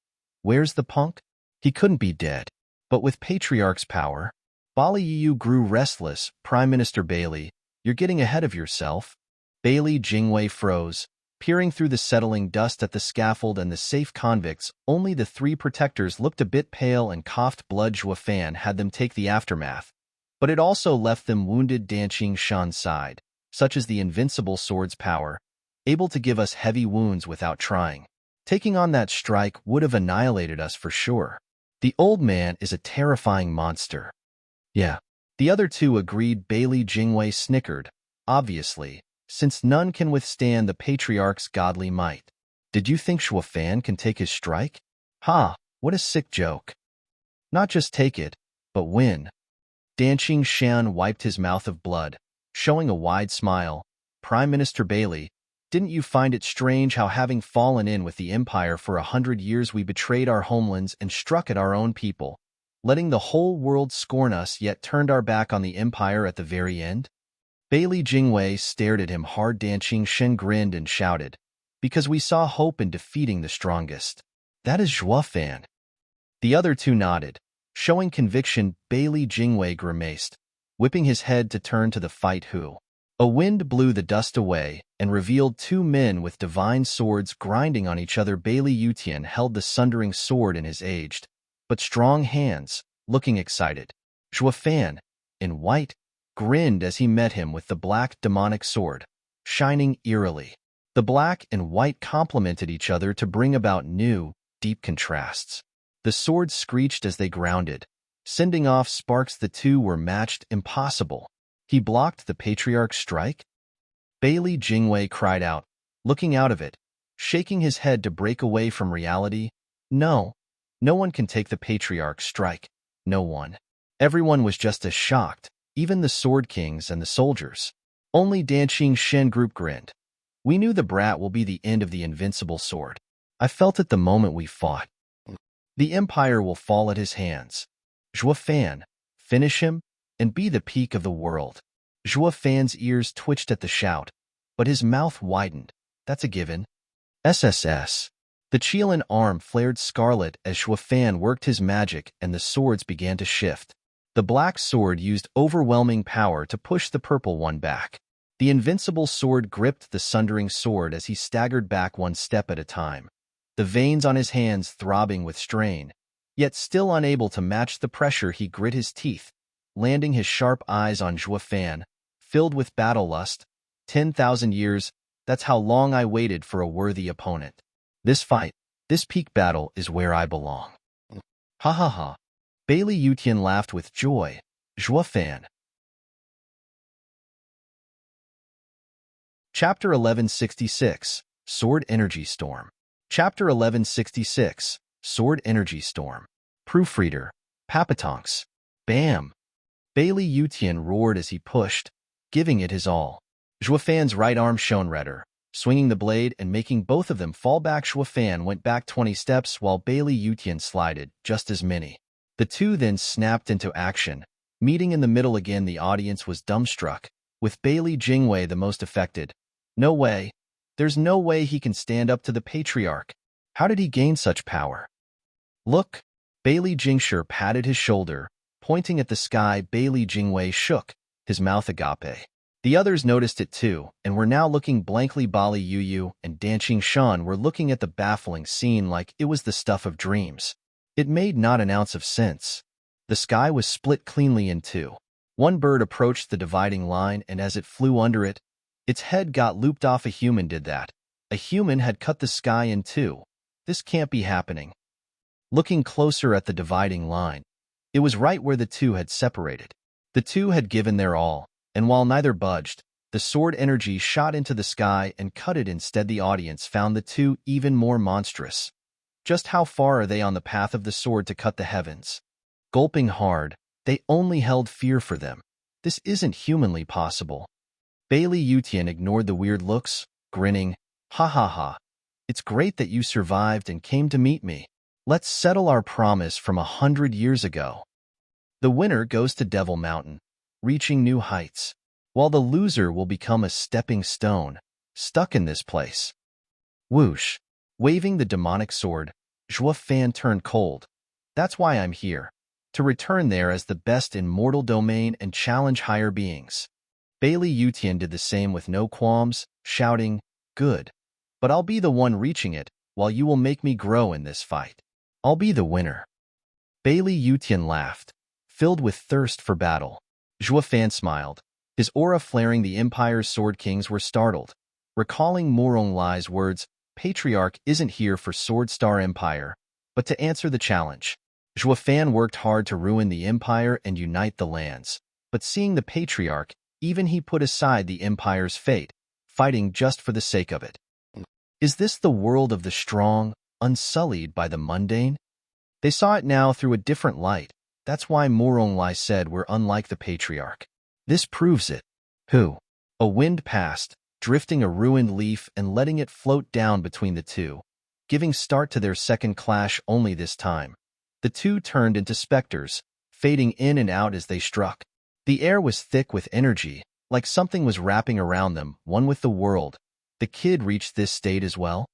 Where's the punk? He couldn't be dead. But with Patriarch's power, Bali Yuyu grew restless. Prime Minister Bailey, you're getting ahead of yourself. Bailey Jingwei froze, peering through the settling dust at the scaffold and the safe convicts. Only the three protectors looked a bit pale and coughed blood. Shoud've had them take the aftermath, but it also left them wounded. Danqing Shan sighed, such as the Invincible sword's power, able to give us heavy wounds without trying. Taking on that strike would have annihilated us for sure. The old man is a terrifying monster. Yeah. The other two agreed. Bailey Jingwei snickered, obviously, since none can withstand the patriarch's godly might. Did you think Shoud've can take his strike? Ha, what a sick joke. Not just take it, but win. Danqing Shan wiped his mouth of blood, showing a wide smile. Prime Minister Bailey, didn't you find it strange how, having fallen in with the Empire for 100 years, we betrayed our homelands and struck at our own people, letting the whole world scorn us, yet turned our back on the Empire at the very end? Bailey Jingwei stared at him hard. Danqing Shan grinned and shouted, because we saw hope in defeating the strongest. That is Shoud've. The other two nodded, showing conviction. Bailey Jingwei grimaced, whipping his head to turn to the fight. Who? A wind blew the dust away and revealed two men with divine swords grinding on each other. Bailey Yutian held the sundering sword in his aged but strong hands, looking excited. Shoud've, in white, grinned as he met him with the black demonic sword, shining eerily. The black and white complemented each other to bring about new, deep contrasts. The swords screeched as they grounded, sending off sparks. The two were matched. Impossible. He blocked the patriarch's strike? Bailey Jingwei cried out, looking out of it, shaking his head to break away from reality. No, no one can take the patriarch's strike. No one. Everyone was just as shocked, even the sword kings and the soldiers. Only Danqing Shan group grinned. We knew the brat will be the end of the invincible sword. I felt it the moment we fought. The Empire will fall at his hands. Shoud've, finish him, and be the peak of the world. Shoud've's ears twitched at the shout, but his mouth widened. That's a given. SSS. The Qilin arm flared scarlet as Shoud've worked his magic and the swords began to shift. The black sword used overwhelming power to push the purple one back. The invincible sword gripped the sundering sword as he staggered back one step at a time, the veins on his hands throbbing with strain. Yet still unable to match the pressure, he grit his teeth, landing his sharp eyes on Shoud've, filled with battle lust. 10,000 years, that's how long I waited for a worthy opponent. This fight, this peak battle is where I belong. Ha ha ha. Bailey Yutian laughed with joy. Shoud've. Chapter 1166, Sword Energy Storm. Chapter 1166, Sword Energy Storm. Proofreader. Papatonks. Bam! Bailey Yutian roared as he pushed, giving it his all. Shoud've's right arm shone redder, swinging the blade and making both of them fall back. Shoud've went back 20 steps while Bailey Yutian slided just as many. The two then snapped into action, Meeting in the middle again, the audience was dumbstruck, with Bailey Jingwei the most affected. No way. There's no way he can stand up to the patriarch. How did he gain such power? Look. Bailey Jingshi patted his shoulder, pointing at the sky. Bailey Jingwei shook, his mouth agape. The others noticed it too, and were now looking blankly. Bali Yuyu and Danqing Shan were looking at the baffling scene like it was the stuff of dreams. It made not an ounce of sense. The sky was split cleanly in two. One bird approached the dividing line, and as it flew under it, its head got looped off. A human did that. A human had cut the sky in two. This can't be happening. Looking closer at the dividing line, it was right where the two had separated. The two had given their all, and while neither budged, the sword energy shot into the sky and cut it. Instead, the audience found the two even more monstrous. Just how far are they on the path of the sword to cut the heavens? Gulping hard, they only held fear for them. This isn't humanly possible. Bailey Yutian ignored the weird looks, grinning. Ha ha ha. It's great that you survived and came to meet me. Let's settle our promise from 100 years ago. The winner goes to Devil Mountain, reaching new heights, while the loser will become a stepping stone, stuck in this place. Whoosh. Waving the demonic sword, Zhuo Fan turned cold. That's why I'm here. To return there as the best in mortal domain and challenge higher beings. Bailey Yutian did the same with no qualms, shouting, good. But I'll be the one reaching it, while you will make me grow in this fight. I'll be the winner. Bailey Yutian laughed, filled with thirst for battle. Zhuo Fan smiled, his aura flaring. The Empire's Sword Kings were startled, recalling Morong Lai's words, Patriarch isn't here for Sword Star Empire, but to answer the challenge. Zhuo Fan worked hard to ruin the Empire and unite the lands, but seeing the Patriarch, even he put aside the Empire's fate, fighting just for the sake of it. Is this the world of the strong, unsullied by the mundane? They saw it now through a different light. That's why Morong Lai said we're unlike the Patriarch. This proves it. Who? A wind passed, drifting a ruined leaf and letting it float down between the two, giving start to their second clash. Only this time, the two turned into specters, fading in and out as they struck. The air was thick with energy, like something was wrapping around them, one with the world. The kid reached this state as well?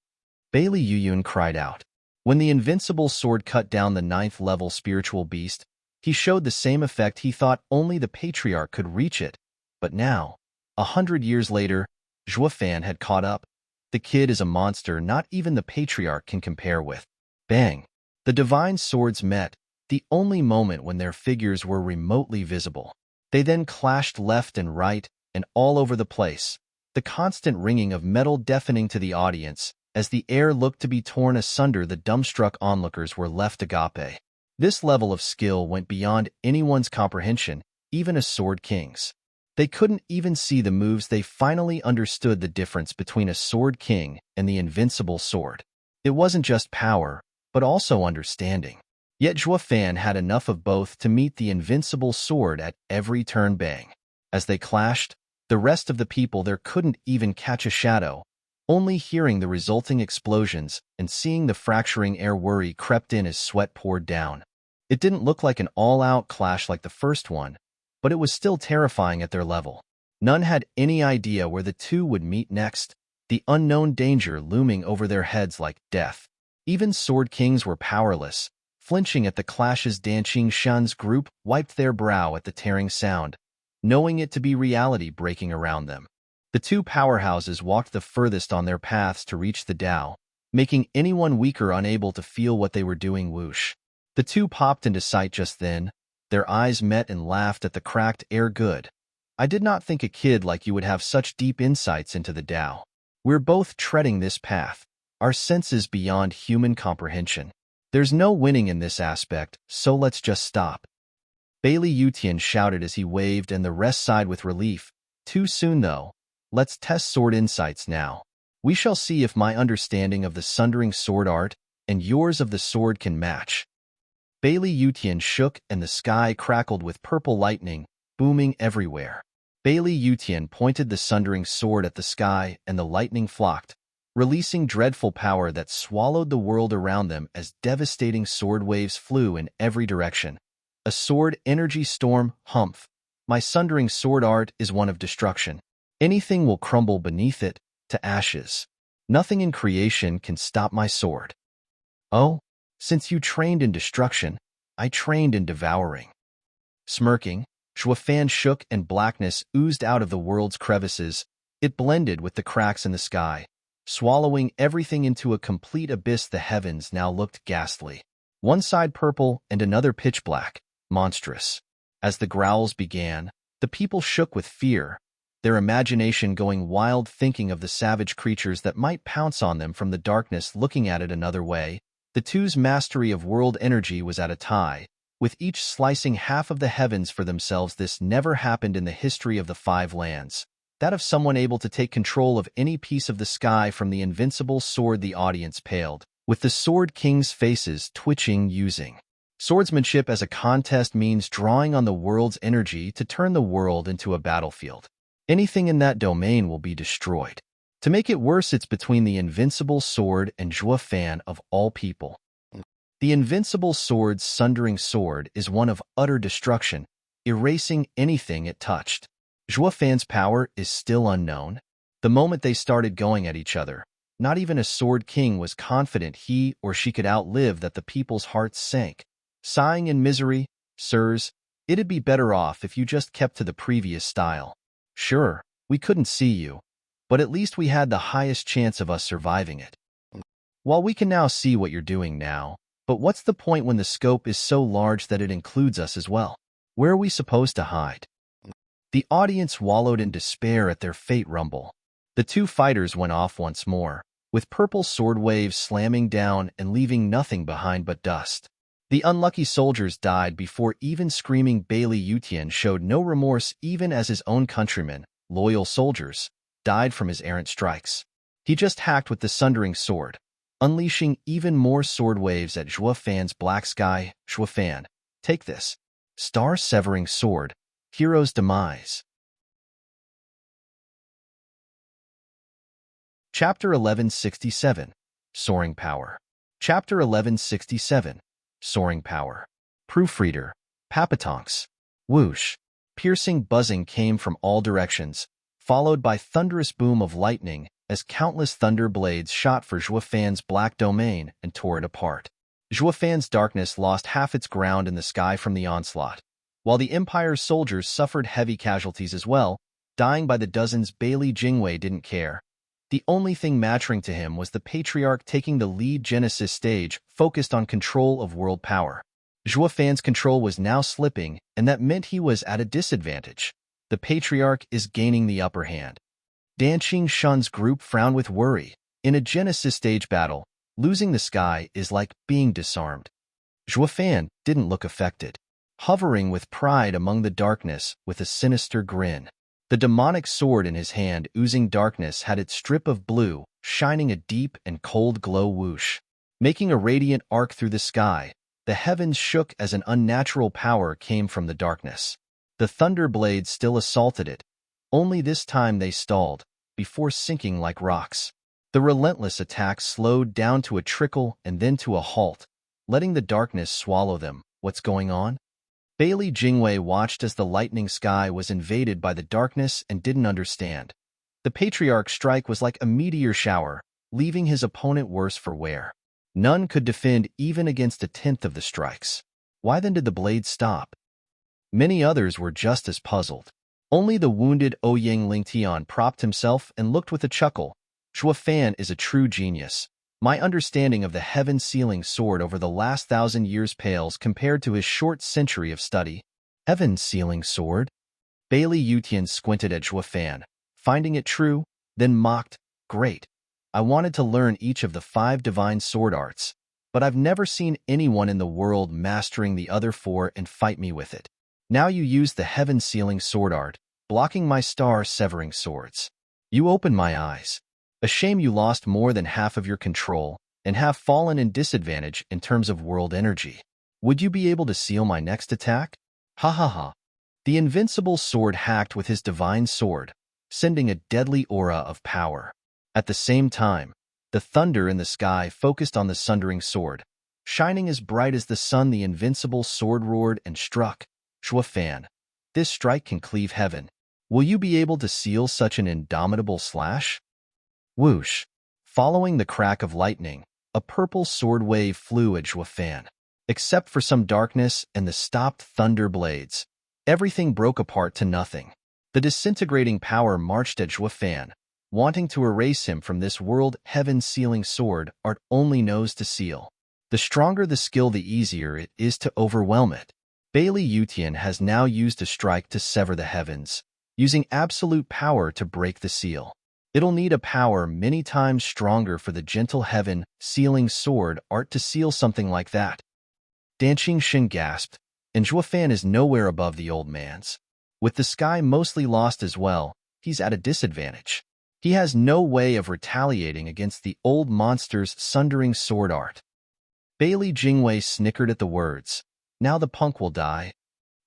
Bailey Yuyun cried out. When the invincible sword cut down the 9th-level spiritual beast, he showed the same effect. He thought only the Patriarch could reach it. But now, 100 years later, Zhuo Fan had caught up. The kid is a monster not even the Patriarch can compare with. Bang! The divine swords met, the only moment when their figures were remotely visible. They then clashed left and right, and all over the place, the constant ringing of metal deafening to the audience. As the air looked to be torn asunder, the dumbstruck onlookers were left agape. This level of skill went beyond anyone's comprehension, even a Sword King's. They couldn't even see the moves. They finally understood the difference between a Sword King and the invincible sword. It wasn't just power, but also understanding. Yet Zhuo Fan had enough of both to meet the invincible sword at every turn. Bang! As they clashed, the rest of the people there couldn't even catch a shadow. Only hearing the resulting explosions and seeing the fracturing air, worry crept in as sweat poured down. It didn't look like an all-out clash like the first one, but it was still terrifying at their level. None had any idea where the two would meet next, the unknown danger looming over their heads like death. Even Sword Kings were powerless, flinching at the clashes. Danqing Shan's group wiped their brow at the tearing sound, knowing it to be reality breaking around them. The two powerhouses walked the furthest on their paths to reach the Tao, making anyone weaker unable to feel what they were doing. Whoosh! The two popped into sight just then. Their eyes met and laughed at the cracked air. Good. I did not think a kid like you would have such deep insights into the Tao. We're both treading this path, our senses beyond human comprehension. There's no winning in this aspect, so let's just stop. Bailey Yutian shouted as he waved, and the rest sighed with relief. Too soon, though. Let's test sword insights now. We shall see if my understanding of the sundering sword art and yours of the sword can match. Bailey Yutian shook, and the sky crackled with purple lightning, booming everywhere. Bailey Yutian pointed the sundering sword at the sky, and the lightning flocked, releasing dreadful power that swallowed the world around them as devastating sword waves flew in every direction. A sword energy storm, humph. My sundering sword art is one of destruction. Anything will crumble beneath it, to ashes. Nothing in creation can stop my sword. Oh, since you trained in destruction, I trained in devouring. Smirking, Shoud've shook and blackness oozed out of the world's crevices. It blended with the cracks in the sky, swallowing everything into a complete abyss. The heavens now looked ghastly. One side purple and another pitch black, monstrous. As the growls began, the people shook with fear, their imagination going wild thinking of the savage creatures that might pounce on them from the darkness. Looking at it another way, the two's mastery of world energy was at a tie, with each slicing half of the heavens for themselves. This never happened in the history of the Five Lands. That of someone able to take control of any piece of the sky from the invincible sword. The audience paled, with the Sword King's faces twitching. Using swordsmanship as a contest means drawing on the world's energy to turn the world into a battlefield. Anything in that domain will be destroyed. To make it worse, it's between the invincible sword and Shoud've of all people. The invincible sword's sundering sword is one of utter destruction, erasing anything it touched. Shoud've's power is still unknown. The moment they started going at each other, not even a Sword King was confident he or she could outlive that. The people's hearts sank, sighing in misery. Sirs, it'd be better off if you just kept to the previous style. Sure, we couldn't see you, but at least we had the highest chance of us surviving it. While we can now see what you're doing now, but what's the point when the scope is so large that it includes us as well? Where are we supposed to hide? The audience wallowed in despair at their fate rumble. The two fighters went off once more, with purple sword waves slamming down and leaving nothing behind but dust. The unlucky soldiers died before even screaming. Bailey Yutian showed no remorse even as his own countrymen, loyal soldiers, died from his errant strikes. He just hacked with the sundering sword, unleashing even more sword waves at Shoud've's black sky. Shoud've, take this. Star-severing sword, hero's demise. Chapter 1167, Soaring Power. Chapter 1167, Soaring Power. Proofreader, Papatonks. Whoosh. Piercing buzzing came from all directions, followed by thunderous boom of lightning as countless thunder blades shot for Shoud've's black domain and tore it apart. Shoud've's darkness lost half its ground in the sky from the onslaught, while the Empire's soldiers suffered heavy casualties as well, dying by the dozens. Bailey Jingwei didn't care. The only thing mattering to him was the Patriarch taking the lead. Genesis stage, focused on control of world power. Shoud've's control was now slipping, and that meant he was at a disadvantage. The Patriarch is gaining the upper hand. Danqing Shun's group frowned with worry. In a Genesis stage battle, losing the sky is like being disarmed. Shoud've didn't look affected, hovering with pride among the darkness with a sinister grin. The demonic sword in his hand, oozing darkness, had its strip of blue, shining a deep and cold glow. Whoosh. Making a radiant arc through the sky, the heavens shook as an unnatural power came from the darkness. The thunder blades still assaulted it, only this time they stalled, before sinking like rocks. The relentless attacks slowed down to a trickle and then to a halt, letting the darkness swallow them. What's going on? Bailey Jingwei watched as the lightning sky was invaded by the darkness and didn't understand. The Patriarch's strike was like a meteor shower, leaving his opponent worse for wear. None could defend even against a tenth of the strikes. Why then did the blades stop? Many others were just as puzzled. Only the wounded Ouyang Lingtian propped himself and looked with a chuckle. Shoud've is a true genius. My understanding of the heaven-sealing sword over the last 1,000 years pales compared to his short century of study. Heaven-sealing sword? Bailey Yutian squinted at Shoud've, finding it true, then mocked. Great. I wanted to learn each of the 5 divine sword arts, but I've never seen anyone in the world mastering the other 4 and fight me with it. Now you use the heaven-sealing sword art, blocking my star-severing swords. You open my eyes. A shame you lost more than half of your control and have fallen in disadvantage in terms of world energy. Would you be able to seal my next attack? Ha ha ha. The invincible sword hacked with his divine sword, sending a deadly aura of power. At the same time, the thunder in the sky focused on the sundering sword, Shining as bright as the sun, the invincible sword roared and struck. Shoud've, this strike can cleave heaven. Will you be able to seal such an indomitable slash? Whoosh! Following the crack of lightning, a purple sword wave flew at Shoud've. Except for some darkness and the stopped thunder blades, everything broke apart to nothing. The disintegrating power marched at Shoud've, wanting to erase him from this world. Heaven-sealing sword art only knows to seal. The stronger the skill, the easier it is to overwhelm it. Bailey Yutian has now used a strike to sever the heavens, using absolute power to break the seal. It'll need a power many times stronger for the gentle heaven-sealing sword art to seal something like that. Danqing Shin gasped, and Shoud've is nowhere above the old man's. With the sky mostly lost as well, he's at a disadvantage. He has no way of retaliating against the old monster's sundering sword art. Bailey Jingwei snickered at the words. Now the punk will die.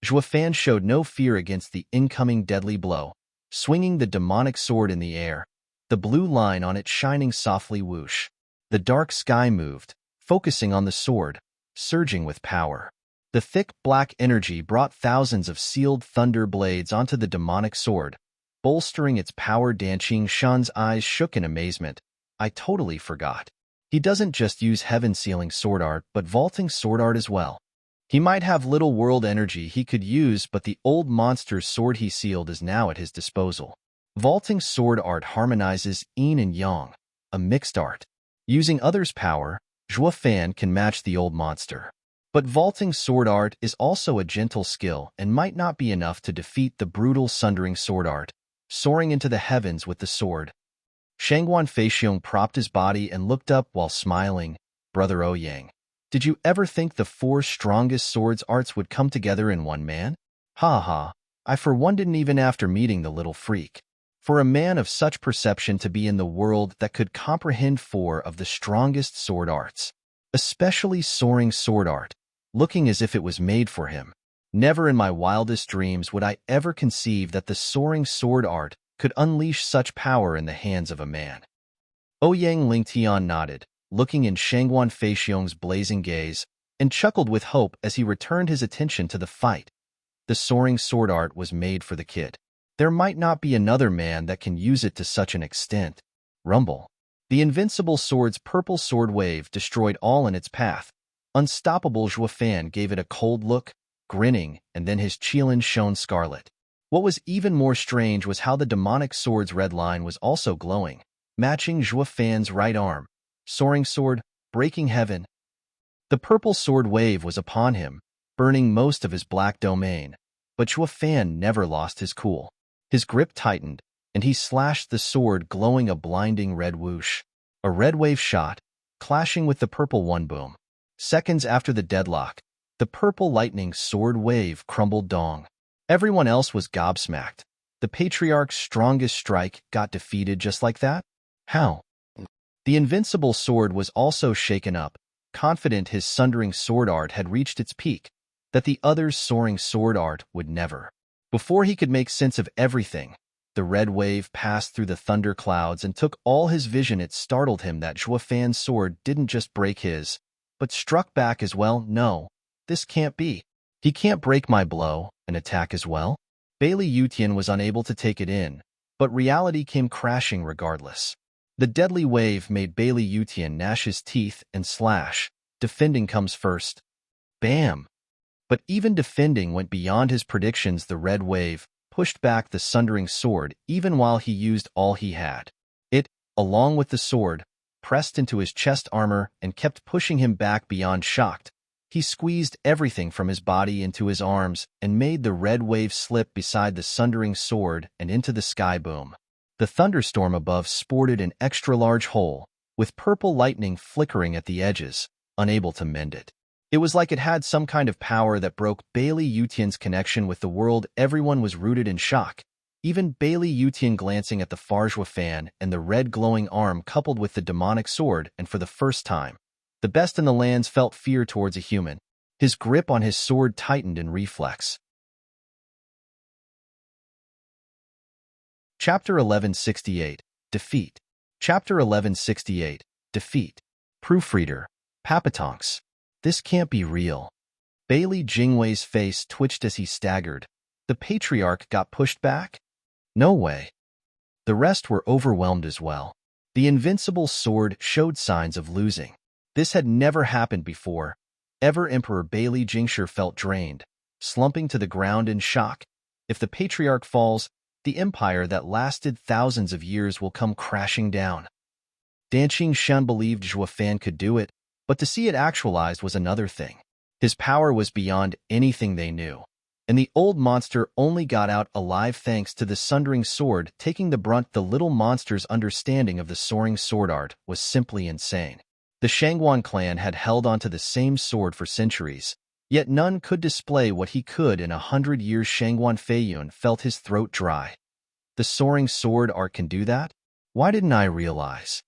Shoud've showed no fear against the incoming deadly blow, swinging the demonic sword in the air, the blue line on it shining softly. Whoosh. The dark sky moved, focusing on the sword, surging with power. The thick black energy brought thousands of sealed thunder blades onto the demonic sword, bolstering its power. Danqing Shan's eyes shook in amazement. I totally forgot. He doesn't just use heaven-sealing sword art, but vaulting sword art as well. He might have little world energy he could use, but the old monster's sword he sealed is now at his disposal. Vaulting sword art harmonizes yin and yang, a mixed art. Using others' power, Shoud've can match the old monster. But vaulting sword art is also a gentle skill and might not be enough to defeat the brutal sundering sword art, soaring into the heavens with the sword. Shangguan Feixiong propped his body and looked up while smiling. Brother Ouyang, did you ever think the 4 strongest swords arts would come together in one man? Ha ha, I for one didn't even after meeting the little freak. For a man of such perception to be in the world that could comprehend 4 of the strongest sword arts, especially soaring sword art, looking as if it was made for him. Never in my wildest dreams would I ever conceive that the soaring sword art could unleash such power in the hands of a man. Ouyang Lingtian nodded, looking in Shangguan Feixiong's blazing gaze, and chuckled with hope as he returned his attention to the fight. The soaring sword art was made for the kid. There might not be another man that can use it to such an extent. Rumble. The invincible sword's purple sword wave destroyed all in its path. Unstoppable Shoud've gave it a cold look, grinning, and then his qilin shone scarlet. What was even more strange was how the demonic sword's red line was also glowing, matching Shoud've's right arm. Soaring sword, breaking heaven. The purple sword wave was upon him, burning most of his black domain, but Shoud've never lost his cool. His grip tightened, and he slashed the sword, glowing a blinding red whoosh. A red wave shot, clashing with the purple one. Boom. Seconds after the deadlock, the purple lightning sword wave crumbled. Dong. Everyone else was gobsmacked. The Patriarch's strongest strike got defeated just like that? How? The invincible sword was also shaken up, confident his sundering sword art had reached its peak, that the other's soaring sword art would never. Before he could make sense of everything, the red wave passed through the thunder clouds and took all his vision. It startled him that Shoud've's sword didn't just break his, but struck back as well. No, this can't be. He can't break my blow and attack as well. Bailey Yutian was unable to take it in, but reality came crashing regardless. The deadly wave made Bailey Yutian gnash his teeth and slash. Defending comes first. Bam! But even defending went beyond his predictions. The red wave pushed back the sundering sword even while he used all he had. It, along with the sword, pressed into his chest armor and kept pushing him back beyond. Shocked, he squeezed everything from his body into his arms and made the red wave slip beside the sundering sword and into the sky. Boom. The thunderstorm above sported an extra-large hole, with purple lightning flickering at the edges, unable to mend it. It was like it had some kind of power that broke Bailey Yutian's connection with the world. Everyone was rooted in shock. Even Bailey Yutian, glancing at the far Shoud've and the red glowing arm coupled with the demonic sword, and for the first time, the best in the lands felt fear towards a human. His grip on his sword tightened in reflex. Chapter 1168, Defeat. Chapter 1168, Defeat. Proofreader, Papatonks. This can't be real. Bailey Jingwei's face twitched as he staggered. The patriarch got pushed back? No way. The rest were overwhelmed as well. The invincible sword showed signs of losing. This had never happened before. Emperor Bailey Jingshi felt drained, slumping to the ground in shock. If the patriarch falls, the empire that lasted thousands of years will come crashing down. Danqing Shen believed Zhuo Fan could do it, but to see it actualized was another thing. His power was beyond anything they knew, and the old monster only got out alive thanks to the sundering sword taking the brunt. The little monster's understanding of the soaring sword art was simply insane. The Shangguan clan had held onto the same sword for centuries, yet none could display what he could in 100 years. Shangguan Feiyun felt his throat dry. The soaring sword art can do that? Why didn't I realize?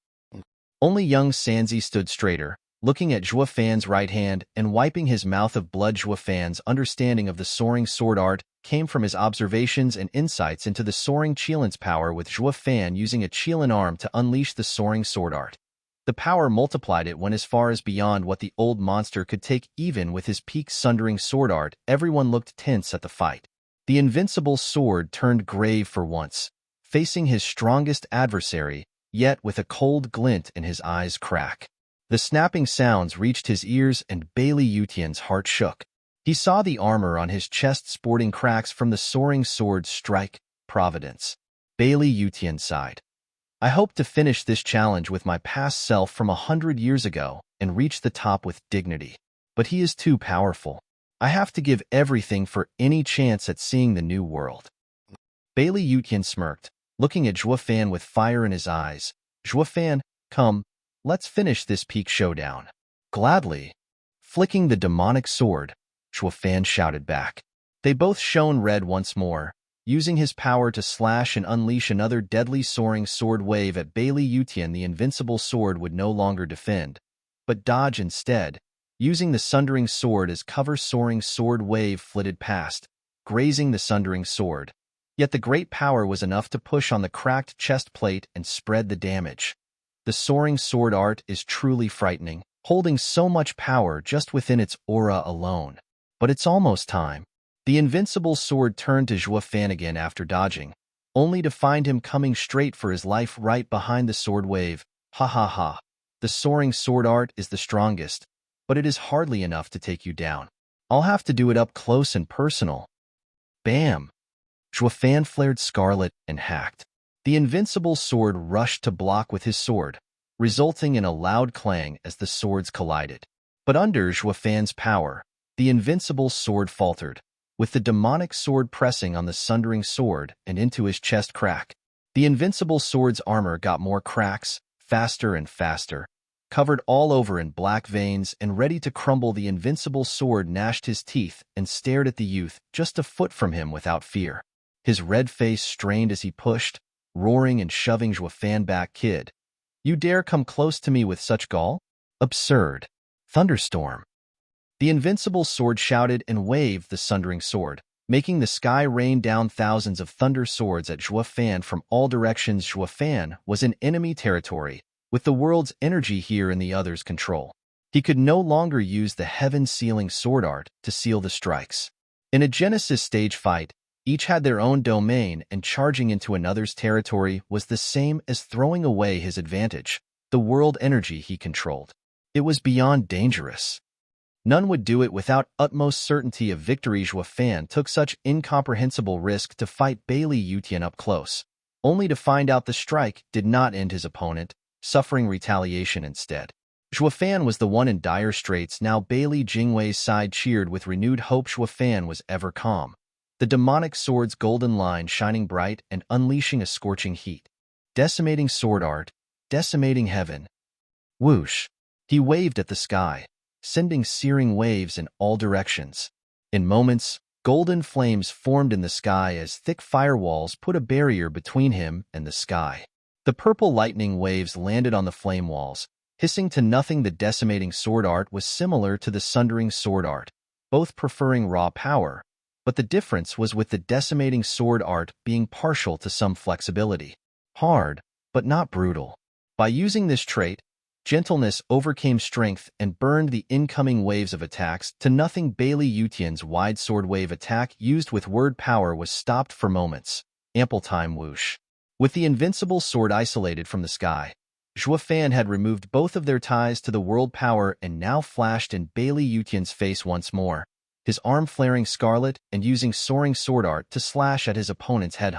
Only young Sanzi stood straighter, looking at Zhuo Fan's right hand and wiping his mouth of blood. Zhuo Fan's understanding of the soaring sword art came from his observations and insights into the soaring Qilin's power, with Zhuo Fan using a Qilin arm to unleash the soaring sword art. The power multiplied. It went as far as beyond what the old monster could take. Even with his peak sundering sword art, everyone looked tense at the fight. The invincible sword turned grave for once, facing his strongest adversary, yet with a cold glint in his eyes crack. The snapping sounds reached his ears and Bailey Yutian's heart shook. He saw the armor on his chest sporting cracks from the soaring sword's strike. Providence. Bailey Yutian sighed. I hope to finish this challenge with my past self from 100 years ago and reach the top with dignity. But he is too powerful. I have to give everything for any chance at seeing the new world. Bailey Yutian smirked, looking at Zhuo Fan with fire in his eyes. Zhuo Fan, come, let's finish this peak showdown. Gladly. Flicking the demonic sword, Zhuo Fan shouted back. They both shone red once more, using his power to slash and unleash another deadly soaring sword wave at Bailey Yutian. The invincible sword would no longer defend, but dodge instead, using the sundering sword as cover. Soaring sword wave flitted past, grazing the sundering sword. Yet the great power was enough to push on the cracked chest plate and spread the damage. The soaring sword art is truly frightening, holding so much power just within its aura alone. But it's almost time. The invincible sword turned to Zhuo Fan again after dodging, only to find him coming straight for his life right behind the sword wave. Ha ha ha. The soaring sword art is the strongest, but it is hardly enough to take you down. I'll have to do it up close and personal. Bam! Zhuo Fan flared scarlet and hacked. The invincible sword rushed to block with his sword, resulting in a loud clang as the swords collided. But under Zhuo Fan's power, the invincible sword faltered, with the demonic sword pressing on the sundering sword and into his chest crack. The invincible sword's armor got more cracks, faster and faster, covered all over in black veins and ready to crumble. The invincible sword gnashed his teeth and stared at the youth just a foot from him without fear. His red face strained as he pushed, roaring and shoving Zhuo Fan back. Kid, you dare come close to me with such gall? Absurd. Thunderstorm. The invincible sword shouted and waved the sundering sword, making the sky rain down thousands of thunder swords at Zhuo Fan from all directions. Zhuo Fan was in enemy territory, with the world's energy here in the other's control. He could no longer use the heaven-sealing sword art to seal the strikes. In a Genesis stage fight, each had their own domain, and charging into another's territory was the same as throwing away his advantage, the world energy he controlled. It was beyond dangerous. None would do it without utmost certainty of victory. Zhuo Fan took such incomprehensible risk to fight Bailey Yutian up close, only to find out the strike did not end his opponent, suffering retaliation instead. Zhuo Fan was the one in dire straits now. Bailey Jingwei's side cheered with renewed hope. Zhuo Fan was ever calm, the demonic sword's golden line shining bright and unleashing a scorching heat. Decimating sword art, decimating heaven. Whoosh! He waved at the sky, sending searing waves in all directions. In moments, golden flames formed in the sky as thick firewalls put a barrier between him and the sky. The purple lightning waves landed on the flame walls, hissing to nothing. The decimating sword art was similar to the sundering sword art, both preferring raw power, but the difference was with the decimating sword art being partial to some flexibility. Hard, but not brutal. By using this trait, Gentleness overcame strength and burned the incoming waves of attacks to nothing. Bailey Yutian's wide sword wave attack used with word power was stopped for moments. Ample time whoosh. With the invincible sword isolated from the sky, Shoud've had removed both of their ties to the world power and now flashed in Bailey Yutian's face once more, his arm flaring scarlet and using soaring sword art to slash at his opponent's head.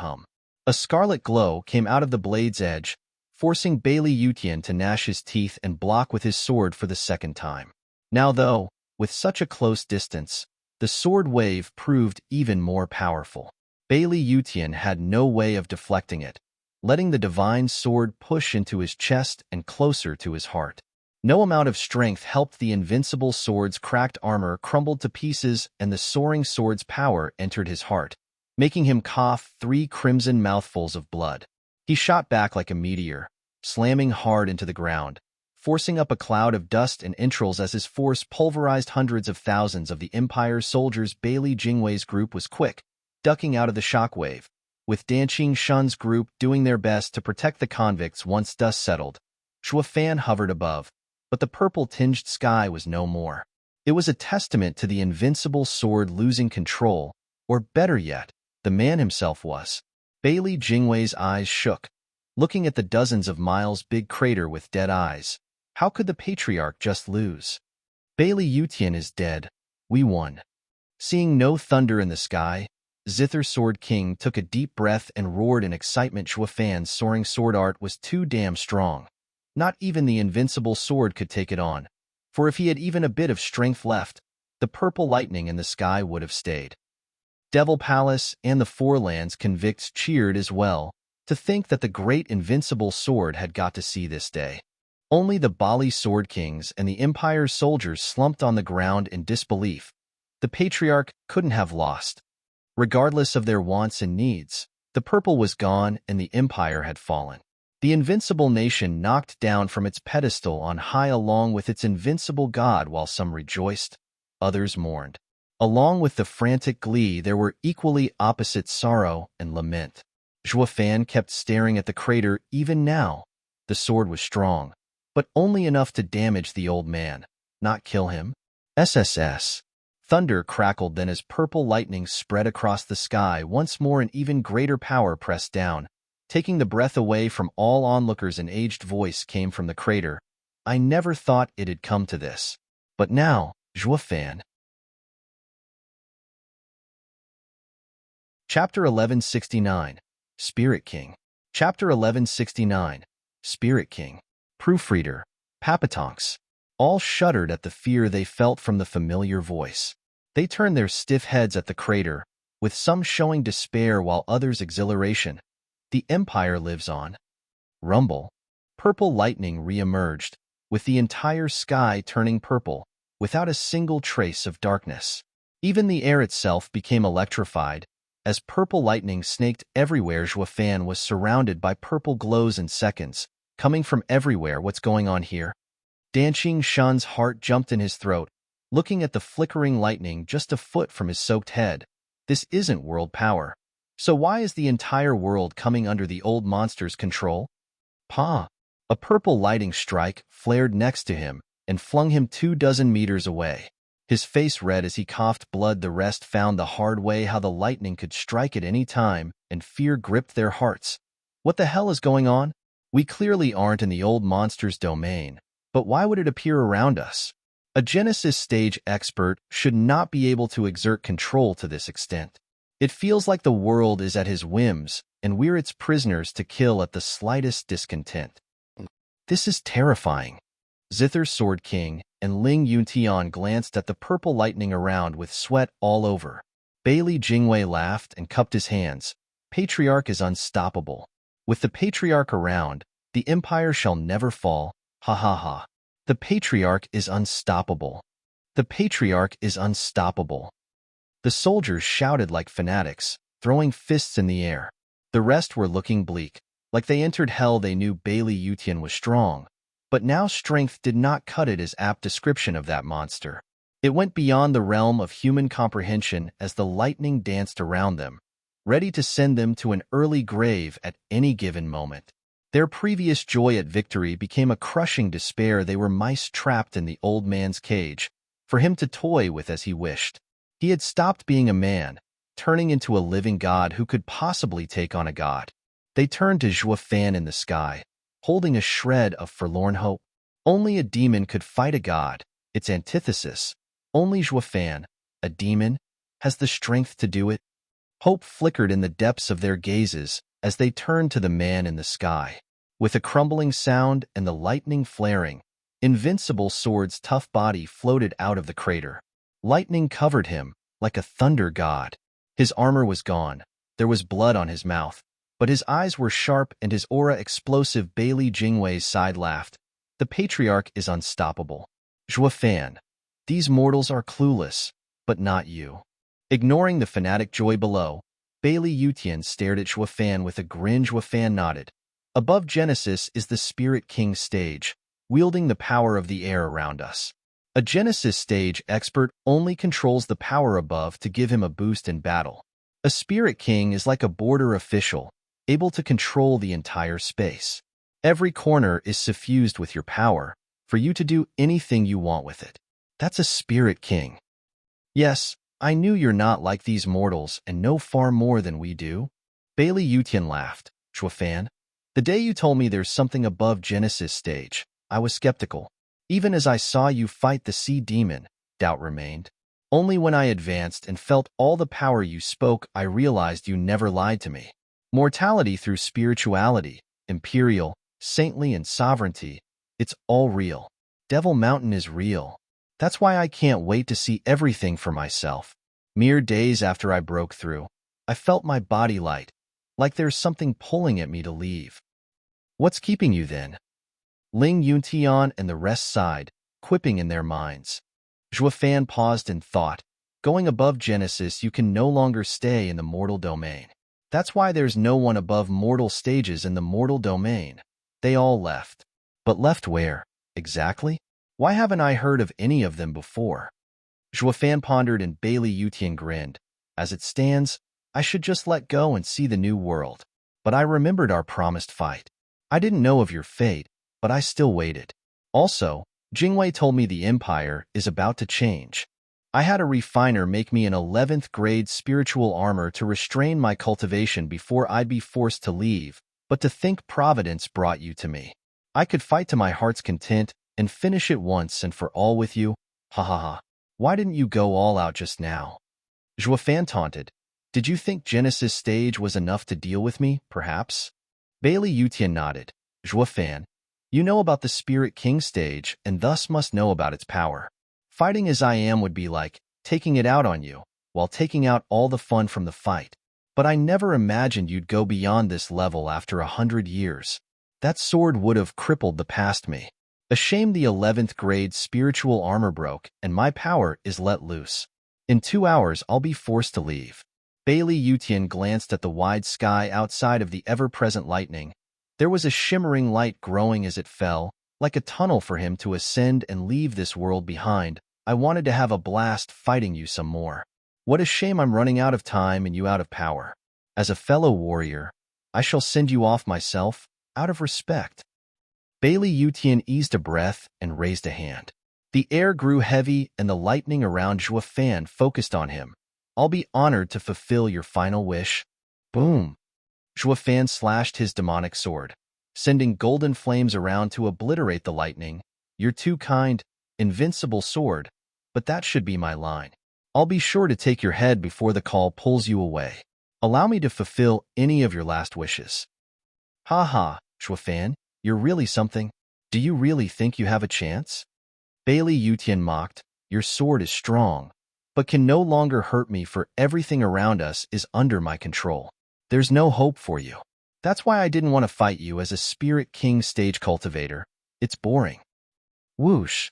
A scarlet glow came out of the blade's edge, forcing Bailey Yutian to gnash his teeth and block with his sword for the second time. Now though, with such a close distance, the sword wave proved even more powerful. Bailey Yutian had no way of deflecting it, letting the divine sword push into his chest and closer to his heart. No amount of strength helped. The invincible sword's cracked armor crumbled to pieces and the soaring sword's power entered his heart, making him cough 3 crimson mouthfuls of blood. He shot back like a meteor, slamming hard into the ground, forcing up a cloud of dust and entrails as his force pulverized hundreds of thousands of the Empire's soldiers. Bailey Jingwei's group was quick, ducking out of the shockwave, with Danqing Shun's group doing their best to protect the convicts once dust settled. Shoud've hovered above, but the purple-tinged sky was no more. It was a testament to the invincible sword losing control, or better yet, the man himself was. Bailey Jingwei's eyes shook, looking at the dozens of miles big crater with dead eyes. How could the Patriarch just lose? Bailey Yutian is dead. We won. Seeing no thunder in the sky, Zither Sword King took a deep breath and roared in excitement. Shoud've's soaring sword art was too damn strong. Not even the invincible sword could take it on, for if he had even a bit of strength left, the purple lightning in the sky would have stayed. Devil Palace and the Four Lands convicts cheered as well, to think that the great invincible sword had got to see this day. Only the Bali Sword Kings and the Empire's soldiers slumped on the ground in disbelief. The Patriarch couldn't have lost. Regardless of their wants and needs, the purple was gone and the Empire had fallen. The invincible nation knocked down from its pedestal on high along with its invincible god. While some rejoiced, others mourned. Along with the frantic glee there were equally opposite sorrow and lament. Shoud've kept staring at the crater. Even now, the sword was strong, but only enough to damage the old man, not kill him. SSS. Thunder crackled then as purple lightning spread across the sky. Once more an even greater power pressed down, taking the breath away from all onlookers. An aged voice came from the crater. I never thought it'd come to this. But now, Shoud've. Chapter 1169. Spirit King. Chapter 1169. Spirit King. Proofreader. Papatonks. All shuddered at the fear they felt from the familiar voice. They turned their stiff heads at the crater, with some showing despair while others exhilaration. The Empire lives on. Rumble. Purple lightning re-emerged, with the entire sky turning purple, without a single trace of darkness. Even the air itself became electrified, as purple lightning snaked everywhere. Shoud've was surrounded by purple glows in seconds, coming from everywhere. What's going on here? Danqing Shun's heart jumped in his throat, looking at the flickering lightning just a foot from his soaked head. This isn't world power. So why is the entire world coming under the old monster's control? Pa! A purple lightning strike flared next to him and flung him 24 meters away. His face red as he coughed blood. The rest found the hard way how the lightning could strike at any time, and fear gripped their hearts. What the hell is going on? We clearly aren't in the old monster's domain, but why would it appear around us? A Genesis stage expert should not be able to exert control to this extent. It feels like the world is at his whims, and we're its prisoners to kill at the slightest discontent. This is terrifying. Zither Sword King and Ling Yuntian glanced at the purple lightning around with sweat all over. Bailey Jingwei laughed and cupped his hands. Patriarch is unstoppable. With the Patriarch around, the Empire shall never fall. Ha ha ha. The Patriarch is unstoppable. The Patriarch is unstoppable. The soldiers shouted like fanatics, throwing fists in the air. The rest were looking bleak. Like they entered hell. They knew Bailey Yutian was strong, but now strength did not cut it as apt description of that monster. It went beyond the realm of human comprehension as the lightning danced around them, ready to send them to an early grave at any given moment. Their previous joy at victory became a crushing despair. They were mice trapped in the old man's cage, for him to toy with as he wished. He had stopped being a man, turning into a living god who could possibly take on a god. They turned to Shoud've in the sky, holding a shred of forlorn hope. Only a demon could fight a god, its antithesis. Only Shoud've, a demon, has the strength to do it. Hope flickered in the depths of their gazes as they turned to the man in the sky. With a crumbling sound and the lightning flaring, Invincible Sword's tough body floated out of the crater. Lightning covered him like a thunder god. His armor was gone. There was blood on his mouth, but his eyes were sharp and his aura explosive. Bailey Jingwei's side laughed. The patriarch is unstoppable. Shoud've, these mortals are clueless, but not you. Ignoring the fanatic joy below, Bailey Yutian stared at Shoud've with a grin. Shoud've nodded. Above Genesis is the Spirit King stage, wielding the power of the air around us. A Genesis stage expert only controls the power above to give him a boost in battle. A Spirit King is like a border official, able to control the entire space. Every corner is suffused with your power, for you to do anything you want with it. That's a Spirit King. Yes, I knew you're not like these mortals and know far more than we do. Bailey Yutian laughed. Shoud've, the day you told me there's something above Genesis stage, I was skeptical. Even as I saw you fight the sea demon, doubt remained. Only when I advanced and felt all the power you spoke, I realized you never lied to me. Mortality through spirituality, imperial, saintly, and sovereignty, it's all real. Devil Mountain is real. That's why I can't wait to see everything for myself. Mere days after I broke through, I felt my body light, like there's something pulling at me to leave. What's keeping you then? Ling Yuntian and the rest sighed, quipping in their minds. Shoud've paused in thought. Going above Genesis, you can no longer stay in the mortal domain. That's why there's no one above mortal stages in the mortal domain. They all left. But left where, exactly? Why haven't I heard of any of them before? Shoud've pondered and Bailey Yutian grinned. As it stands, I should just let go and see the new world. But I remembered our promised fight. I didn't know of your fate, but I still waited. Also, Jingwei told me the Empire is about to change. I had a refiner make me an 11th grade spiritual armor to restrain my cultivation before I'd be forced to leave, but to think Providence brought you to me. I could fight to my heart's content and finish it once and for all with you. Ha ha ha. Why didn't you go all out just now? Shoud've taunted. Did you think Genesis stage was enough to deal with me, perhaps? Bailey Yutian nodded. Shoud've, you know about the Spirit King stage and thus must know about its power. Fighting as I am would be like taking it out on you, while taking out all the fun from the fight. But I never imagined you'd go beyond this level after 100 years. That sword would have crippled the past me. A shame the 11th grade spiritual armor broke and my power is let loose. In 2 hours I'll be forced to leave. Bailey Yutian glanced at the wide sky outside of the ever-present lightning. There was a shimmering light growing as it fell, like a tunnel for him to ascend and leave this world behind. I wanted to have a blast fighting you some more. What a shame I'm running out of time and you out of power. As a fellow warrior, I shall send you off myself, out of respect. Bailey Yutian eased a breath and raised a hand. The air grew heavy and the lightning around Shoud've focused on him. I'll be honored to fulfill your final wish. Boom! Shoud've slashed his demonic sword, sending golden flames around to obliterate the lightning. You're too kind, Invincible Sword, but that should be my line. I'll be sure to take your head before the call pulls you away. Allow me to fulfill any of your last wishes. Ha ha, Shoud've, you're really something. Do you really think you have a chance? Bailey Yutian mocked. Your sword is strong, but can no longer hurt me, for everything around us is under my control. There's no hope for you. That's why I didn't want to fight you as a Spirit King stage cultivator. It's boring. Whoosh!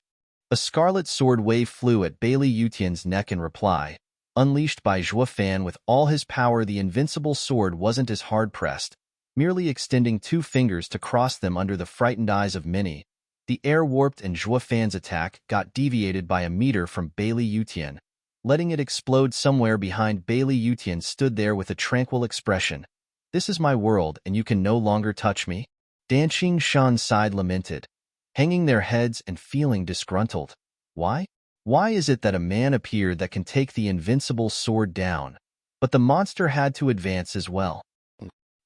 A scarlet sword wave flew at Bailey Yutian's neck in reply. Unleashed by Shoud've with all his power, the invincible sword wasn't as hard-pressed, merely extending 2 fingers to cross them under the frightened eyes of many. The air warped and Shoud've's attack got deviated by a meter from Bailey Yutian, letting it explode somewhere behind. Bailey Yutian stood there with a tranquil expression. This is my world and you can no longer touch me? Danqing Shan sighed lamented, hanging their heads and feeling disgruntled. Why? Why is it that a man appeared that can take the invincible sword down, but the monster had to advance as well?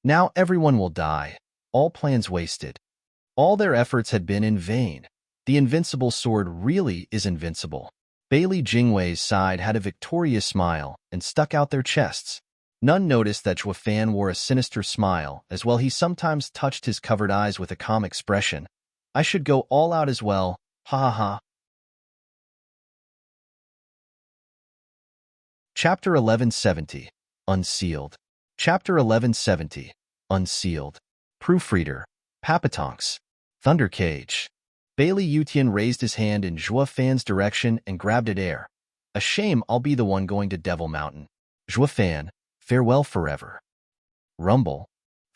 Now everyone will die, all plans wasted. All their efforts had been in vain. The invincible sword really is invincible. Bailey Jingwei's side had a victorious smile and stuck out their chests. None noticed that Zhuofan wore a sinister smile, as well he sometimes touched his covered eyes with a calm expression. I should go all out as well, ha ha ha. Chapter 1170, Unsealed. Chapter 1170, Unsealed. Proofreader, Papatonks. Thundercage. Bailey Yutian raised his hand in Zhuofan's direction and grabbed at air. A shame I'll be the one going to Devil Mountain. Zhuofan, farewell forever. Rumble.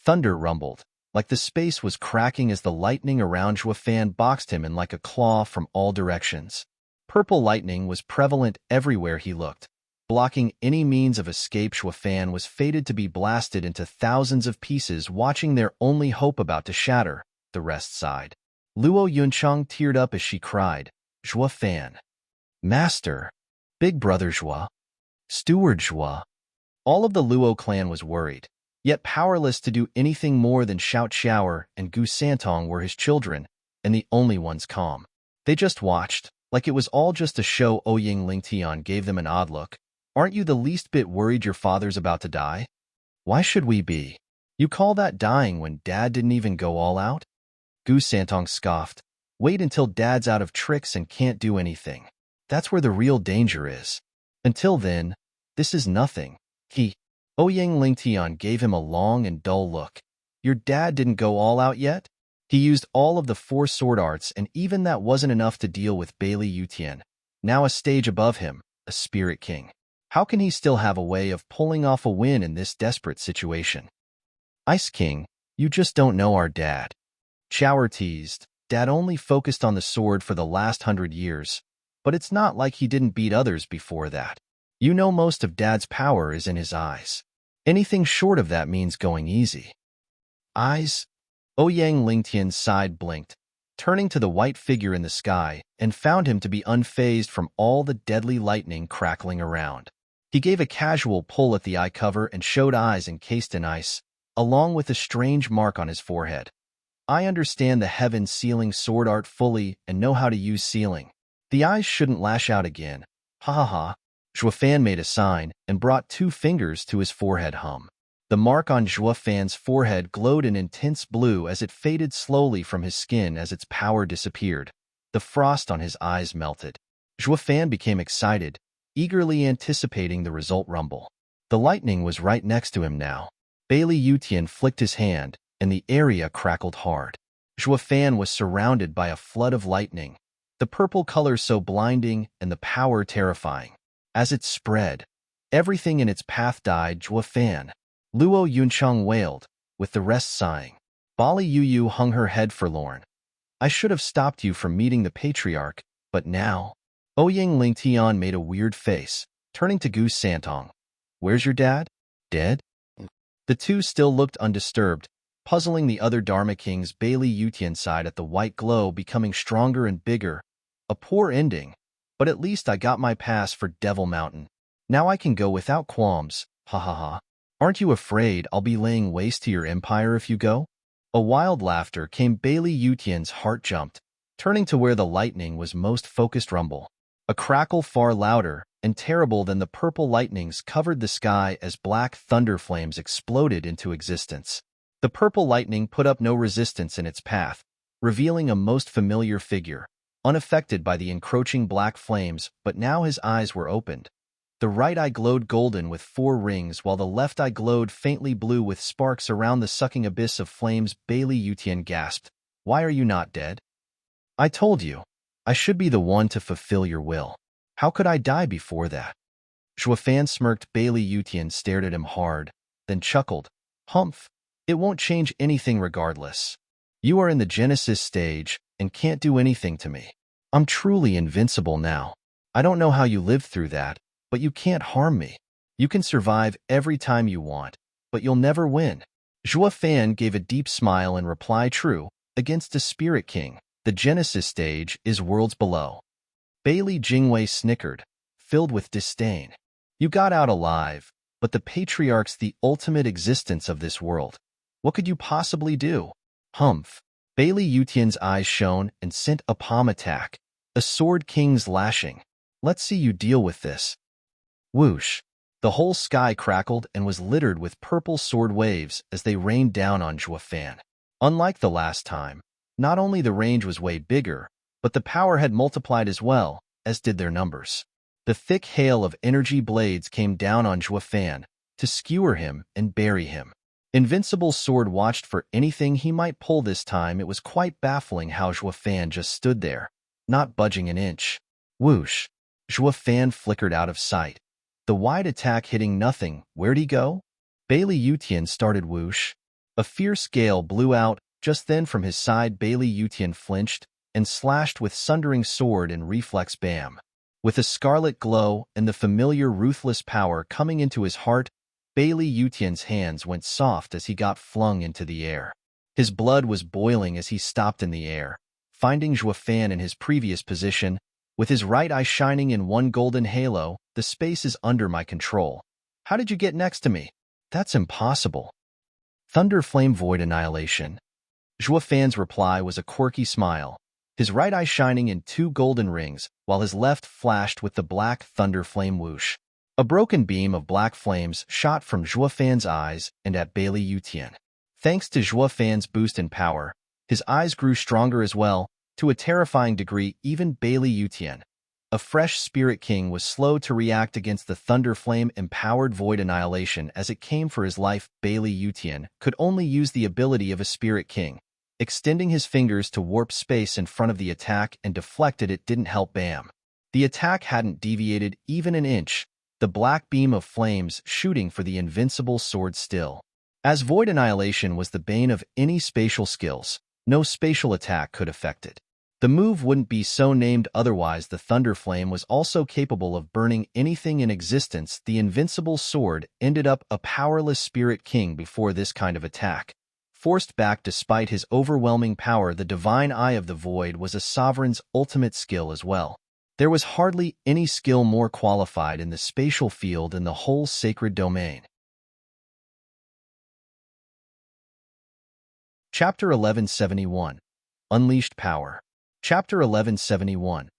Thunder rumbled, like the space was cracking as the lightning around Zhuofan boxed him in like a claw from all directions. Purple lightning was prevalent everywhere he looked. Blocking any means of escape, Zhuofan was fated to be blasted into thousands of pieces, watching their only hope about to shatter. The rest sighed. Luo Yunchang teared up as she cried, Zhuofan. Master. Big Brother Zhuo. Steward Zhuo. All of the Luo clan was worried, yet powerless to do anything more than shout. Shower and Gu Santong were his children, and the only ones calm. They just watched, like it was all just a show. Ouyang Lingtian gave them an odd look. Aren't you the least bit worried your father's about to die? Why should we be? You call that dying when Dad didn't even go all out? Gu Santong scoffed. Wait until Dad's out of tricks and can't do anything. That's where the real danger is. Until then, this is nothing. Ouyang Lingtian gave him a long and dull look. Your dad didn't go all out yet? He used all of the 4 sword arts, and even that wasn't enough to deal with Bailey Yutian. Now a stage above him, a spirit king. How can he still have a way of pulling off a win in this desperate situation? Ice King, you just don't know our dad. Chower teased. Dad only focused on the sword for the last 100 years, but it's not like he didn't beat others before that. You know most of Dad's power is in his eyes. Anything short of that means going easy. Eyes? Ouyang Lingtian's side blinked, turning to the white figure in the sky, and found him to be unfazed from all the deadly lightning crackling around. He gave a casual pull at the eye cover and showed eyes encased in ice, along with a strange mark on his forehead. I understand the heaven sealing sword art fully and know how to use sealing. The eyes shouldn't lash out again. Ha ha ha. Zhuofan made a sign and brought 2 fingers to his forehead. The mark on Zhuofan's forehead glowed an intense blue as it faded slowly from his skin as its power disappeared. The frost on his eyes melted. Zhuofan became excited, eagerly anticipating the result rumble. The lightning was right next to him now. Bailey Yutian flicked his hand, and the area crackled hard. Zhuofan was surrounded by a flood of lightning, the purple color so blinding and the power terrifying. As it spread, everything in its path died. Zhuofan. Luo Yunchang wailed, with the rest sighing. Bali Yuyu hung her head forlorn. I should have stopped you from meeting the patriarch, but now... Ouyang Lingtian made a weird face, turning to Gu Santong. Where's your dad? Dead? The 2 still looked undisturbed, puzzling the other Dharma King's Bailey Yutian side at the white glow becoming stronger and bigger. A poor ending, but at least I got my pass for Devil Mountain. Now I can go without qualms, ha ha ha. Aren't you afraid I'll be laying waste to your empire if you go? A wild laughter came. Bailey Yutian's heart jumped, turning to where the lightning was most focused. Rumble. A crackle far louder and terrible than the purple lightnings covered the sky as black thunder flames exploded into existence. The purple lightning put up no resistance in its path, revealing a most familiar figure, unaffected by the encroaching black flames, but now his eyes were opened. The right eye glowed golden with 4 rings, while the left eye glowed faintly blue with sparks around the sucking abyss of flames. Bailey Yutian gasped. Why are you not dead? I told you. I should be the one to fulfill your will. How could I die before that? Zhuofan smirked. Bailey Yutian stared at him hard, then chuckled. Humph. It won't change anything regardless. You are in the Genesis stage and can't do anything to me. I'm truly invincible now. I don't know how you lived through that, but you can't harm me. You can survive every time you want, but you'll never win. Fan gave a deep smile in reply. True, against a spirit king. The Genesis stage is worlds below. Bailey Jingwei snickered, filled with disdain. You got out alive, but the patriarch's the ultimate existence of this world. What could you possibly do? Humph. Bailey Yutian's eyes shone and sent a palm attack. A sword king's lashing. Let's see you deal with this. Whoosh. The whole sky crackled and was littered with purple sword waves as they rained down on Fan. Unlike the last time, not only the range was way bigger, but the power had multiplied as well, as did their numbers. The thick hail of energy blades came down on Fan to skewer him and bury him. Invincible's sword watched for anything he might pull this time. It was quite baffling how Fan just stood there, not budging an inch. Whoosh. Fan flickered out of sight. The wide attack hitting nothing. Where'd he go? Bailey Yutian started. Whoosh. A fierce gale blew out. Just then from his side, Bailey Yutian flinched and slashed with sundering sword and reflex bam. With a scarlet glow and the familiar ruthless power coming into his heart, Bailey Yutian's hands went soft as he got flung into the air. His blood was boiling as he stopped in the air, finding Fan in his previous position. With his right eye shining in one golden halo, the space is under my control. How did you get next to me? That's impossible. Thunder Flame Void Annihilation. Fan's reply was a quirky smile, his right eye shining in two golden rings, while his left flashed with the black thunder flame. Whoosh. A broken beam of black flames shot from Fan's eyes and at Bailey Yutian. Thanks to Fan's boost in power, his eyes grew stronger as well, to a terrifying degree. Even Bailey Yutian, a fresh spirit king, was slow to react against the thunder flame empowered void annihilation as it came for his life. Bailey Yutian could only use the ability of a spirit king, extending his fingers to warp space in front of the attack and deflect it. It didn't help. Bam. The attack hadn't deviated even an inch, the black beam of flames shooting for the invincible sword still. As void annihilation was the bane of any spatial skills, no spatial attack could affect it. The move wouldn't be so named otherwise. The thunder flame was also capable of burning anything in existence. The invincible sword ended up a powerless spirit king before this kind of attack. Forced back despite his overwhelming power, the divine eye of the void was a sovereign's ultimate skill as well. There was hardly any skill more qualified in the spatial field in the whole sacred domain. Chapter 1171. Unleashed Power. Chapter 1171.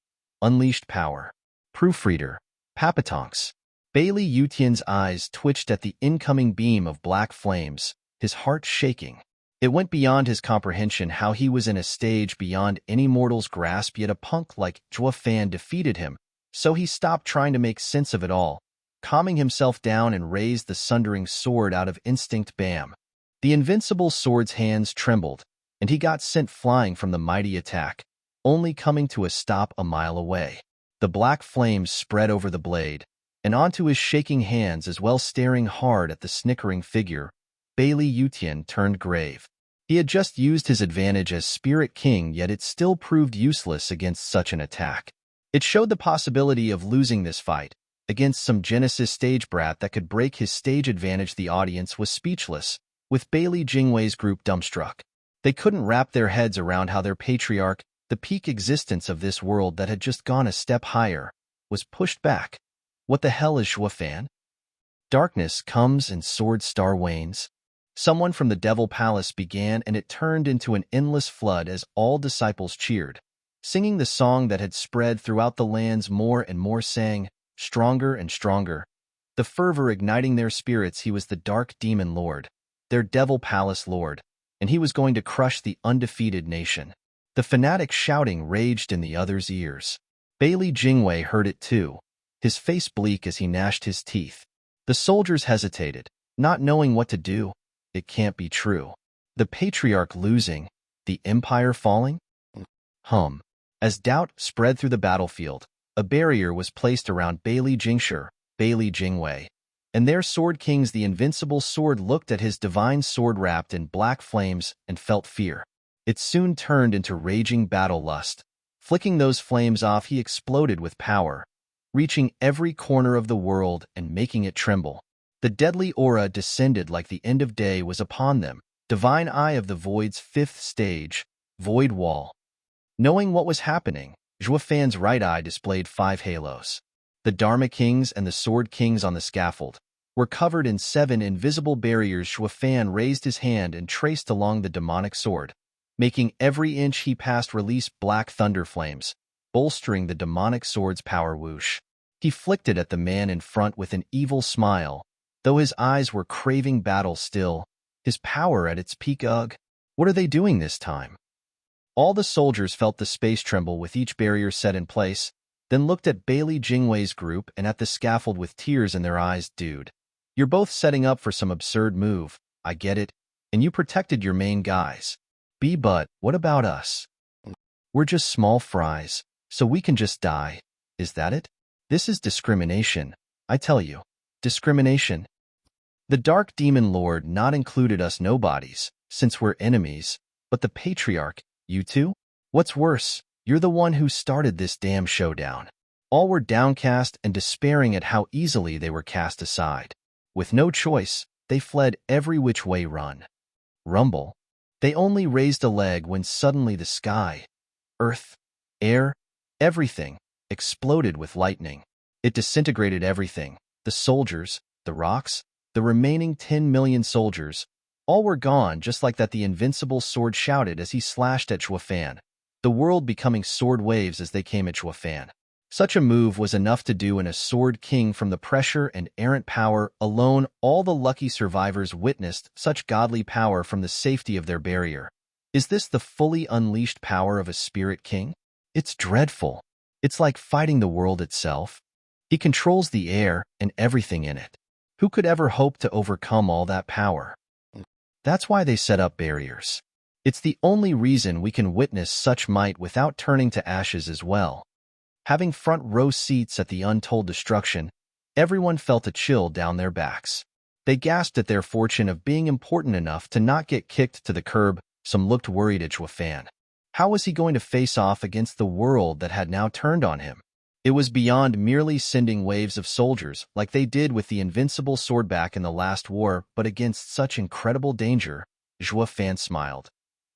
Unleashed Power. Proofreader. Papatonks. Bailey Yutian's eyes twitched at the incoming beam of black flames, his heart shaking. It went beyond his comprehension how he was in a stage beyond any mortal's grasp, yet a punk like Fan defeated him, so he stopped trying to make sense of it all, calming himself down and raised the sundering sword out of instinct. Bam. The invincible sword's hands trembled, and he got sent flying from the mighty attack, only coming to a stop a mile away. The black flames spread over the blade, and onto his shaking hands as well. Staring hard at the snickering figure, Bailey Yutian turned grave. He had just used his advantage as Spirit King, yet it still proved useless against such an attack. It showed the possibility of losing this fight against some Genesis stage brat that could break his stage advantage. The audience was speechless, with Bailey Jingwei's group dumbstruck. They couldn't wrap their heads around how their patriarch, the peak existence of this world that had just gone a step higher, was pushed back. What the hell is Fan? Darkness comes and Sword Star wanes. Someone from the Devil Palace began, and it turned into an endless flood as all disciples cheered, singing the song that had spread throughout the lands. More and more sang, stronger and stronger, the fervor igniting their spirits. He was the Dark Demon Lord, their Devil Palace Lord, and he was going to crush the undefeated nation. The fanatic shouting raged in the others' ears. Bailey Jingwei heard it too, his face bleak as he gnashed his teeth. The soldiers hesitated, not knowing what to do. It can't be true. The Patriarch losing, the Empire falling? As doubt spread through the battlefield, a barrier was placed around Bailey Jingwei, and their Sword Kings. The invincible sword looked at his divine sword wrapped in black flames and felt fear. It soon turned into raging battle lust. Flicking those flames off, he exploded with power, reaching every corner of the world and making it tremble. The deadly aura descended like the end of day was upon them, divine eye of the void's fifth stage, void wall. Knowing what was happening, Zhuofan's right eye displayed 5 halos. The Dharma Kings and the Sword Kings on the scaffold were covered in 7 invisible barriers. Zhuofan raised his hand and traced along the demonic sword, making every inch he passed release black thunder flames, bolstering the demonic sword's power whoosh. He flicked it at the man in front with an evil smile, though his eyes were craving battle still, his power at its peak. Ugh, what are they doing this time? All the soldiers felt the space tremble with each barrier set in place, then looked at Bailey Jingwei's group and at the scaffold with tears in their eyes. Dude, you're both setting up for some absurd move, I get it, and you protected your main guys. But what about us? We're just small fries, so we can just die. Is that it? This is discrimination, I tell you. Discrimination. The Dark Demon Lord not included us nobodies, since we're enemies, but the Patriarch, you two? What's worse, you're the one who started this damn showdown. All were downcast and despairing at how easily they were cast aside. With no choice, they fled every which way. Run. Rumble. They only raised a leg when suddenly the sky, earth, air, everything, exploded with lightning. It disintegrated everything. The soldiers, the rocks, the remaining 10 million soldiers, all were gone just like that. The Invincible sword shouted as he slashed at Zhuofan, the world becoming sword waves as they came at Zhuofan. Such a move was enough to do in a Sword King. From the pressure and errant power alone, all the lucky survivors witnessed such godly power from the safety of their barrier. Is this the fully unleashed power of a Spirit King? It's dreadful. It's like fighting the world itself. He controls the air and everything in it. Who could ever hope to overcome all that power? That's why they set up barriers. It's the only reason we can witness such might without turning to ashes as well. Having front row seats at the untold destruction, everyone felt a chill down their backs. They gasped at their fortune of being important enough to not get kicked to the curb. Some looked worried at Zhuofan. How was he going to face off against the world that had now turned on him? It was beyond merely sending waves of soldiers like they did with the Invincible sword back in the last war, but against such incredible danger. Zhuofan smiled.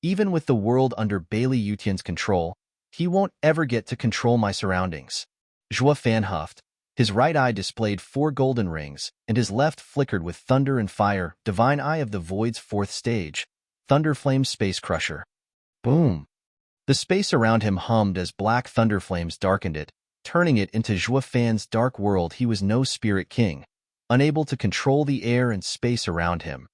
Even with the world under Bailey Yutian's control, he won't ever get to control my surroundings. Zhuofan huffed. His right eye displayed 4 golden rings, and his left flickered with thunder and fire. Divine eye of the void's 4th stage, Thunder Flame Space Crusher. Boom! The space around him hummed as black thunder flames darkened it, turning it into Zhuofan's dark world. He was no Spirit King, unable to control the air and space around him.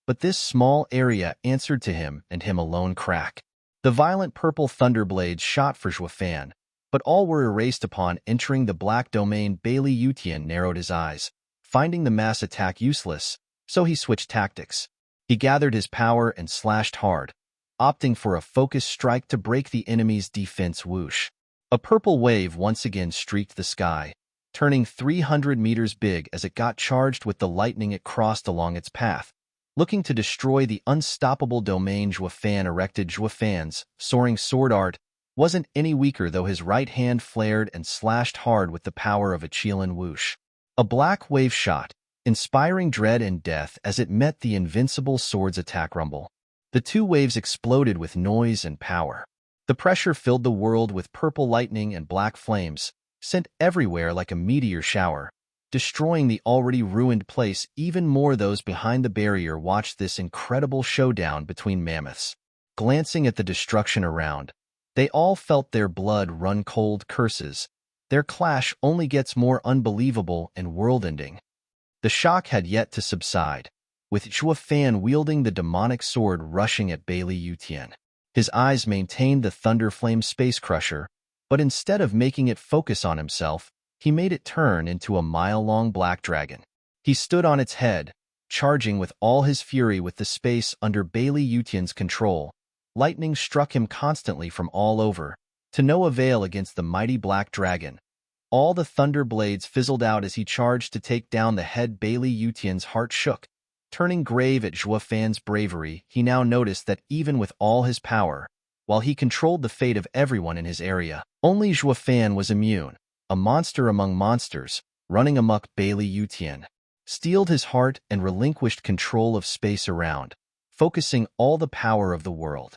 But this small area answered to him and him alone. Crack. The violent purple thunder blades shot for Zhuofan, but all were erased upon entering the black domain. Bailey Yutian narrowed his eyes, finding the mass attack useless, so he switched tactics. He gathered his power and slashed hard, opting for a focused strike to break the enemy's defense. Whoosh. A purple wave once again streaked the sky, turning 300 meters big as it got charged with the lightning it crossed along its path, looking to destroy the unstoppable domain Zhuofan erected. Zhuofan's soaring sword art wasn't any weaker, though his right hand flared and slashed hard with the power of a Qilin. Whoosh. A black wave shot, inspiring dread and death as it met the Invincible sword's attack. Rumble. The 2 waves exploded with noise and power. The pressure filled the world with purple lightning and black flames, sent everywhere like a meteor shower, destroying the already ruined place even more. Those behind the barrier watched this incredible showdown between mammoths. Glancing at the destruction around, they all felt their blood run cold. Curses. Their clash only gets more unbelievable and world-ending. The shock had yet to subside, with Zhuofan wielding the demonic sword rushing at Bailey Yutian. His eyes maintained the Thunder Flame Space Crusher, but instead of making it focus on himself, he made it turn into a mile-long black dragon. He stood on its head, charging with all his fury with the space under Bailey Yutian's control. Lightning struck him constantly from all over, to no avail against the mighty black dragon. All the thunder blades fizzled out as he charged to take down the head. Bailey Yutian's heart shook. Turning grave at Zhuofan's bravery, he now noticed that even with all his power, while he controlled the fate of everyone in his area, only Zhuofan was immune, a monster among monsters, running amok. Bailey Yutian steeled his heart and relinquished control of space around, focusing all the power of the world.